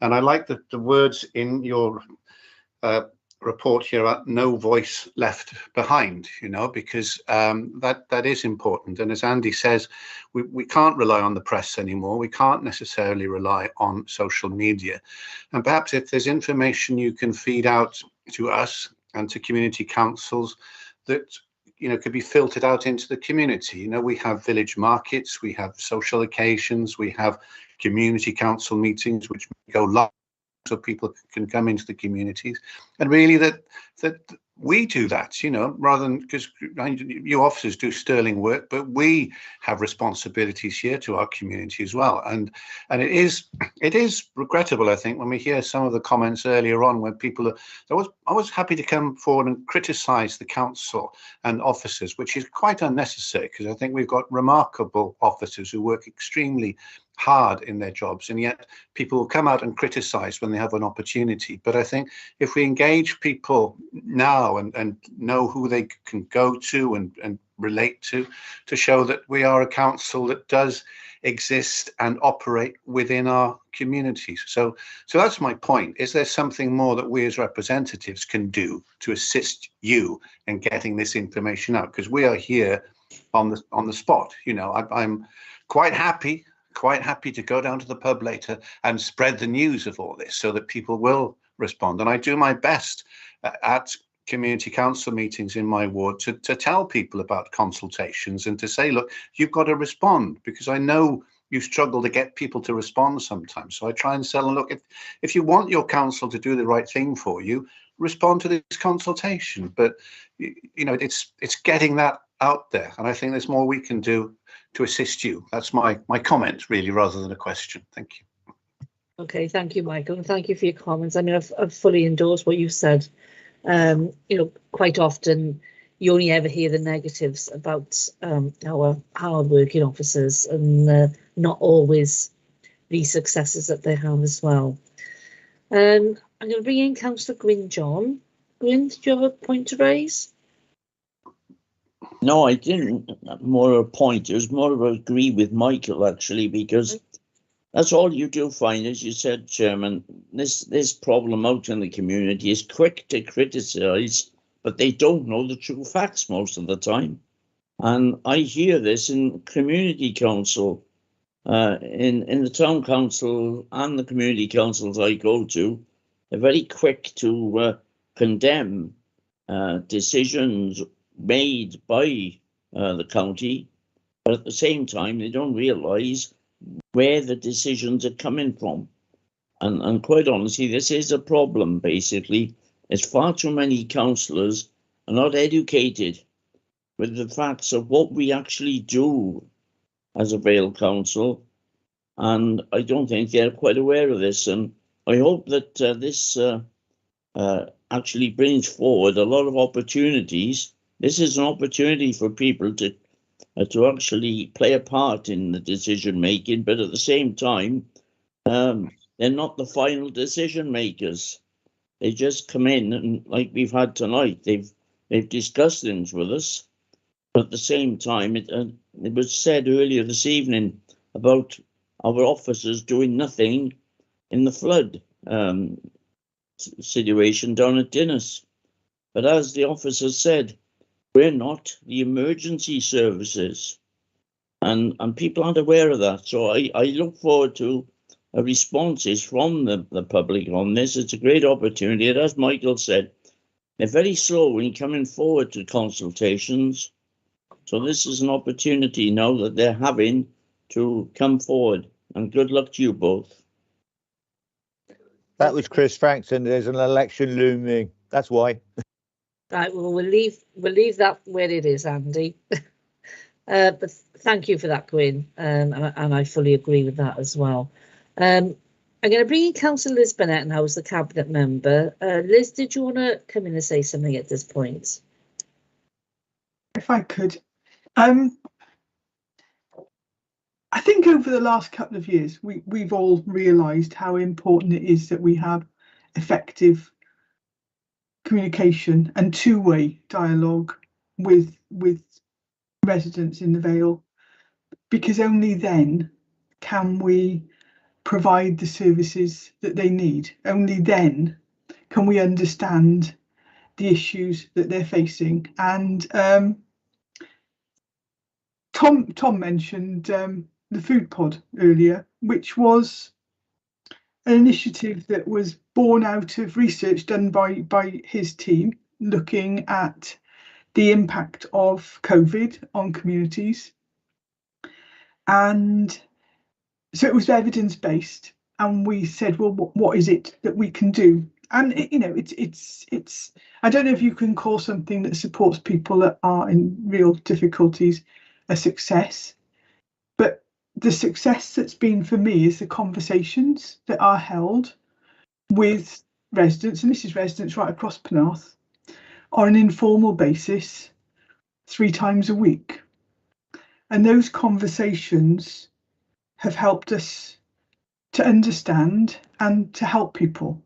[SPEAKER 11] And I like the words in your report here about no voice left behind, because that is important. And as Andy says, we can't rely on the press anymore. We can't necessarily rely on social media. And perhaps if there's information you can feed out to us and to community councils that could be filtered out into the community. We have village markets, we have social occasions, we have community council meetings which go live so people can come into the communities, and really that we do that, rather than, because you officers do sterling work, but we have responsibilities here to our community as well. And it is regrettable, I think, when we hear some of the comments earlier on when people are, I was happy to come forward and criticise the council and officers, which is quite unnecessary, because I think we've got remarkable officers who work extremely hard in their jobs, and yet people will come out and criticise when they have an opportunity. But I think if we engage people now and know who they can go to and relate to show that we are a council that does exist and operate within our communities. So that's my point. Is there something more that we as representatives can do to assist you in getting this information out? Because we are here on the spot. I'm quite happy to go down to the pub later and spread the news of all this so that people will respond. And I do my best at community council meetings in my ward to tell people about consultations and to say, look, you've got to respond, because I know you struggle to get people to respond sometimes. So I try and tell them, look, if you want your council to do the right thing for you, respond to this consultation. But, it's getting that out there. And I think there's more we can do to assist you. That's my comment, really, rather than a question. Thank you.
[SPEAKER 4] Okay, thank you, Michael, and thank you for your comments. I mean, I've fully endorsed what you said. Quite often you only ever hear the negatives about our hard-working officers, and not always the successes that they have as well. I'm going to bring in Councillor Gwyn John. Gwyn, did you have a point to raise?
[SPEAKER 17] No, I didn't. More a point. It was more of a agree with Michael, actually, because that's all you do find, as you said, Chairman. This problem out in the community is quick to criticise, but they don't know the true facts most of the time. And I hear this in community council, in the town council and the community councils I go to. They're very quick to condemn decisions made by the county, but at the same time they don't realise where the decisions are coming from. And quite honestly, this is a problem, basically. There's far too many councillors are not educated with the facts of what we actually do as a Vale Council, and I don't think they're quite aware of this. And I hope that this actually brings forward a lot of opportunities. This is an opportunity for people to actually play a part in the decision making, but at the same time, they're not the final decision makers. They just come in, and like we've had tonight, they've discussed things with us. But at the same time, it was said earlier this evening about our officers doing nothing in the flood situation down at Dinas. But as the officers said, we're not the emergency services, and people aren't aware of that. So I look forward to responses from the public on this. It's a great opportunity. And as Michael said, they're very slow in coming forward to consultations. So this is an opportunity now that they're having to come forward. And good luck to you both.
[SPEAKER 9] That was Chris Frankson. There's an election looming. That's why.
[SPEAKER 4] Right, well, we'll leave that where it is, Andy. But thank you for that, Gwyn, and I fully agree with that as well. I'm going to bring in Councillor Liz Bennett now as the Cabinet member. Liz, did you want to come in and say something at this point?
[SPEAKER 21] If I could. I think over the last couple of years, we've all realised how important it is that we have effective communication and two-way dialogue with residents in the Vale, because only then can we provide the services that they need. Only then can we understand the issues that they're facing. And Tom mentioned the food pod earlier, which was an initiative that was born out of research done by his team, looking at the impact of COVID on communities. And so it was evidence-based, and we said, well, what is it that we can do? And you know, it's. I don't know if you can call something that supports people that are in real difficulties a success, but the success that's been for me is the conversations that are held with residents, and this is residents right across Penarth, on an informal basis 3 times a week. And those conversations have helped us to understand and to help people.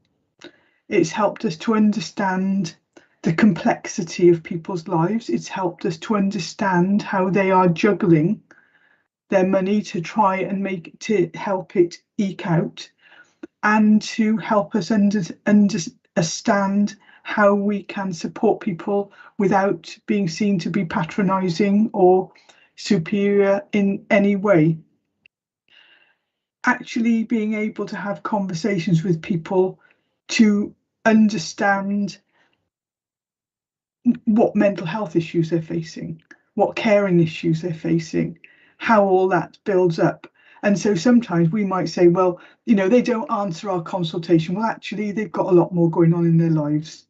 [SPEAKER 21] It's helped us to understand the complexity of people's lives. It's helped us to understand how they are juggling their money to try and help it eke out, and to help us understand how we can support people without being seen to be patronising or superior in any way. Actually being able to have conversations with people to understand what mental health issues they're facing, what caring issues they're facing, how all that builds up. And so sometimes we might say, well, you know, they don't answer our consultation. Well, actually, they've got a lot more going on in their lives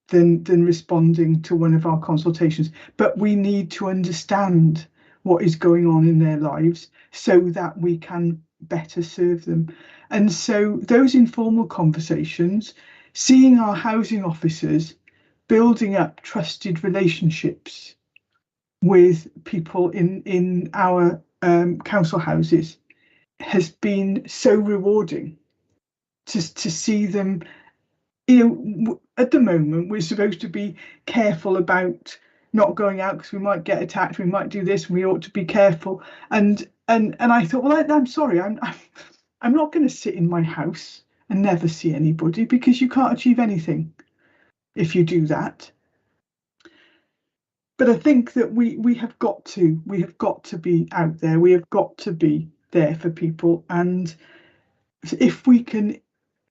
[SPEAKER 21] than responding to one of our consultations. But we need to understand what is going on in their lives so that we can better serve them. And so those informal conversations, seeing our housing officers building up trusted relationships with people in our council houses, has been so rewarding to see them. You know, at the moment we're supposed to be careful about not going out because we might get attacked, we might do this, we ought to be careful. And I thought, well, I'm sorry, I'm not going to sit in my house and never see anybody, because you can't achieve anything if you do that. But I think that we have got to be out there. We have got to be there for people. And if we can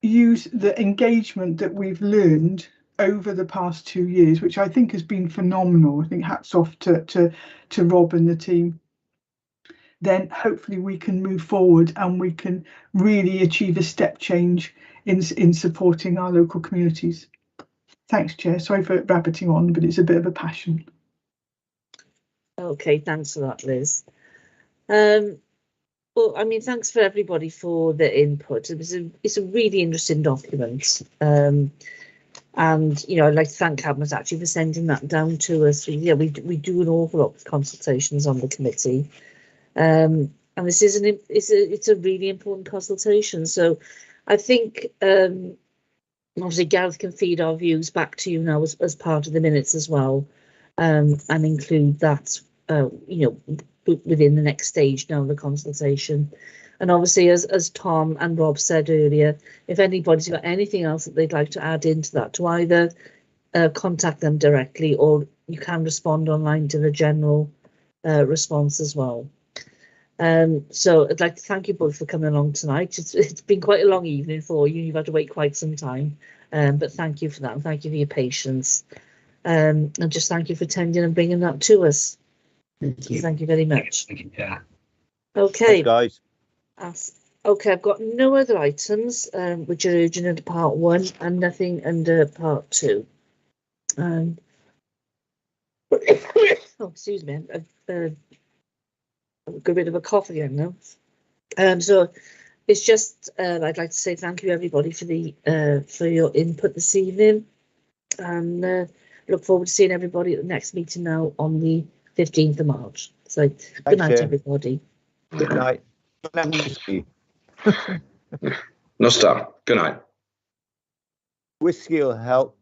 [SPEAKER 21] use the engagement that we've learned over the past 2 years, which I think has been phenomenal, I think hats off to Rob and the team, then hopefully we can move forward and we can really achieve a step change in supporting our local communities. Thanks, Chair. Sorry for rabbiting on, but it's a bit of a passion.
[SPEAKER 4] Okay, thanks for that, Liz. Well, I mean, thanks for everybody for the input. It's a really interesting document. And, you know, I'd like to thank Cabinet actually for sending that down to us. Yeah, we do an awful lot of consultations on the committee. And this is it's a really important consultation. So I think obviously Gareth can feed our views back to you now as part of the minutes as well, and include that you know, within the next stage now of the consultation. And obviously, as Tom and Rob said earlier, if anybody's got anything else that they'd like to add into that, to either contact them directly, or you can respond online to the general response as well. So I'd like to thank you both for coming along tonight. It's been quite a long evening for you. You've had to wait quite some time, but thank you for that, and thank you for your patience. And just thank you for attending and bringing that to us. Thank you very much.
[SPEAKER 8] Thank you, yeah.
[SPEAKER 4] Okay.
[SPEAKER 9] Thanks, guys.
[SPEAKER 4] Okay, I've got no other items which are urgent under part 1 and nothing under part 2. Oh, excuse me. I've got rid of a cough again now. So it's just I'd like to say thank you everybody for your input this evening, and look forward to seeing everybody at the next meeting now on the 15th of March. So good night, everybody.
[SPEAKER 9] Good night. Whiskey.
[SPEAKER 15] No stop. Good night.
[SPEAKER 9] Whiskey will help.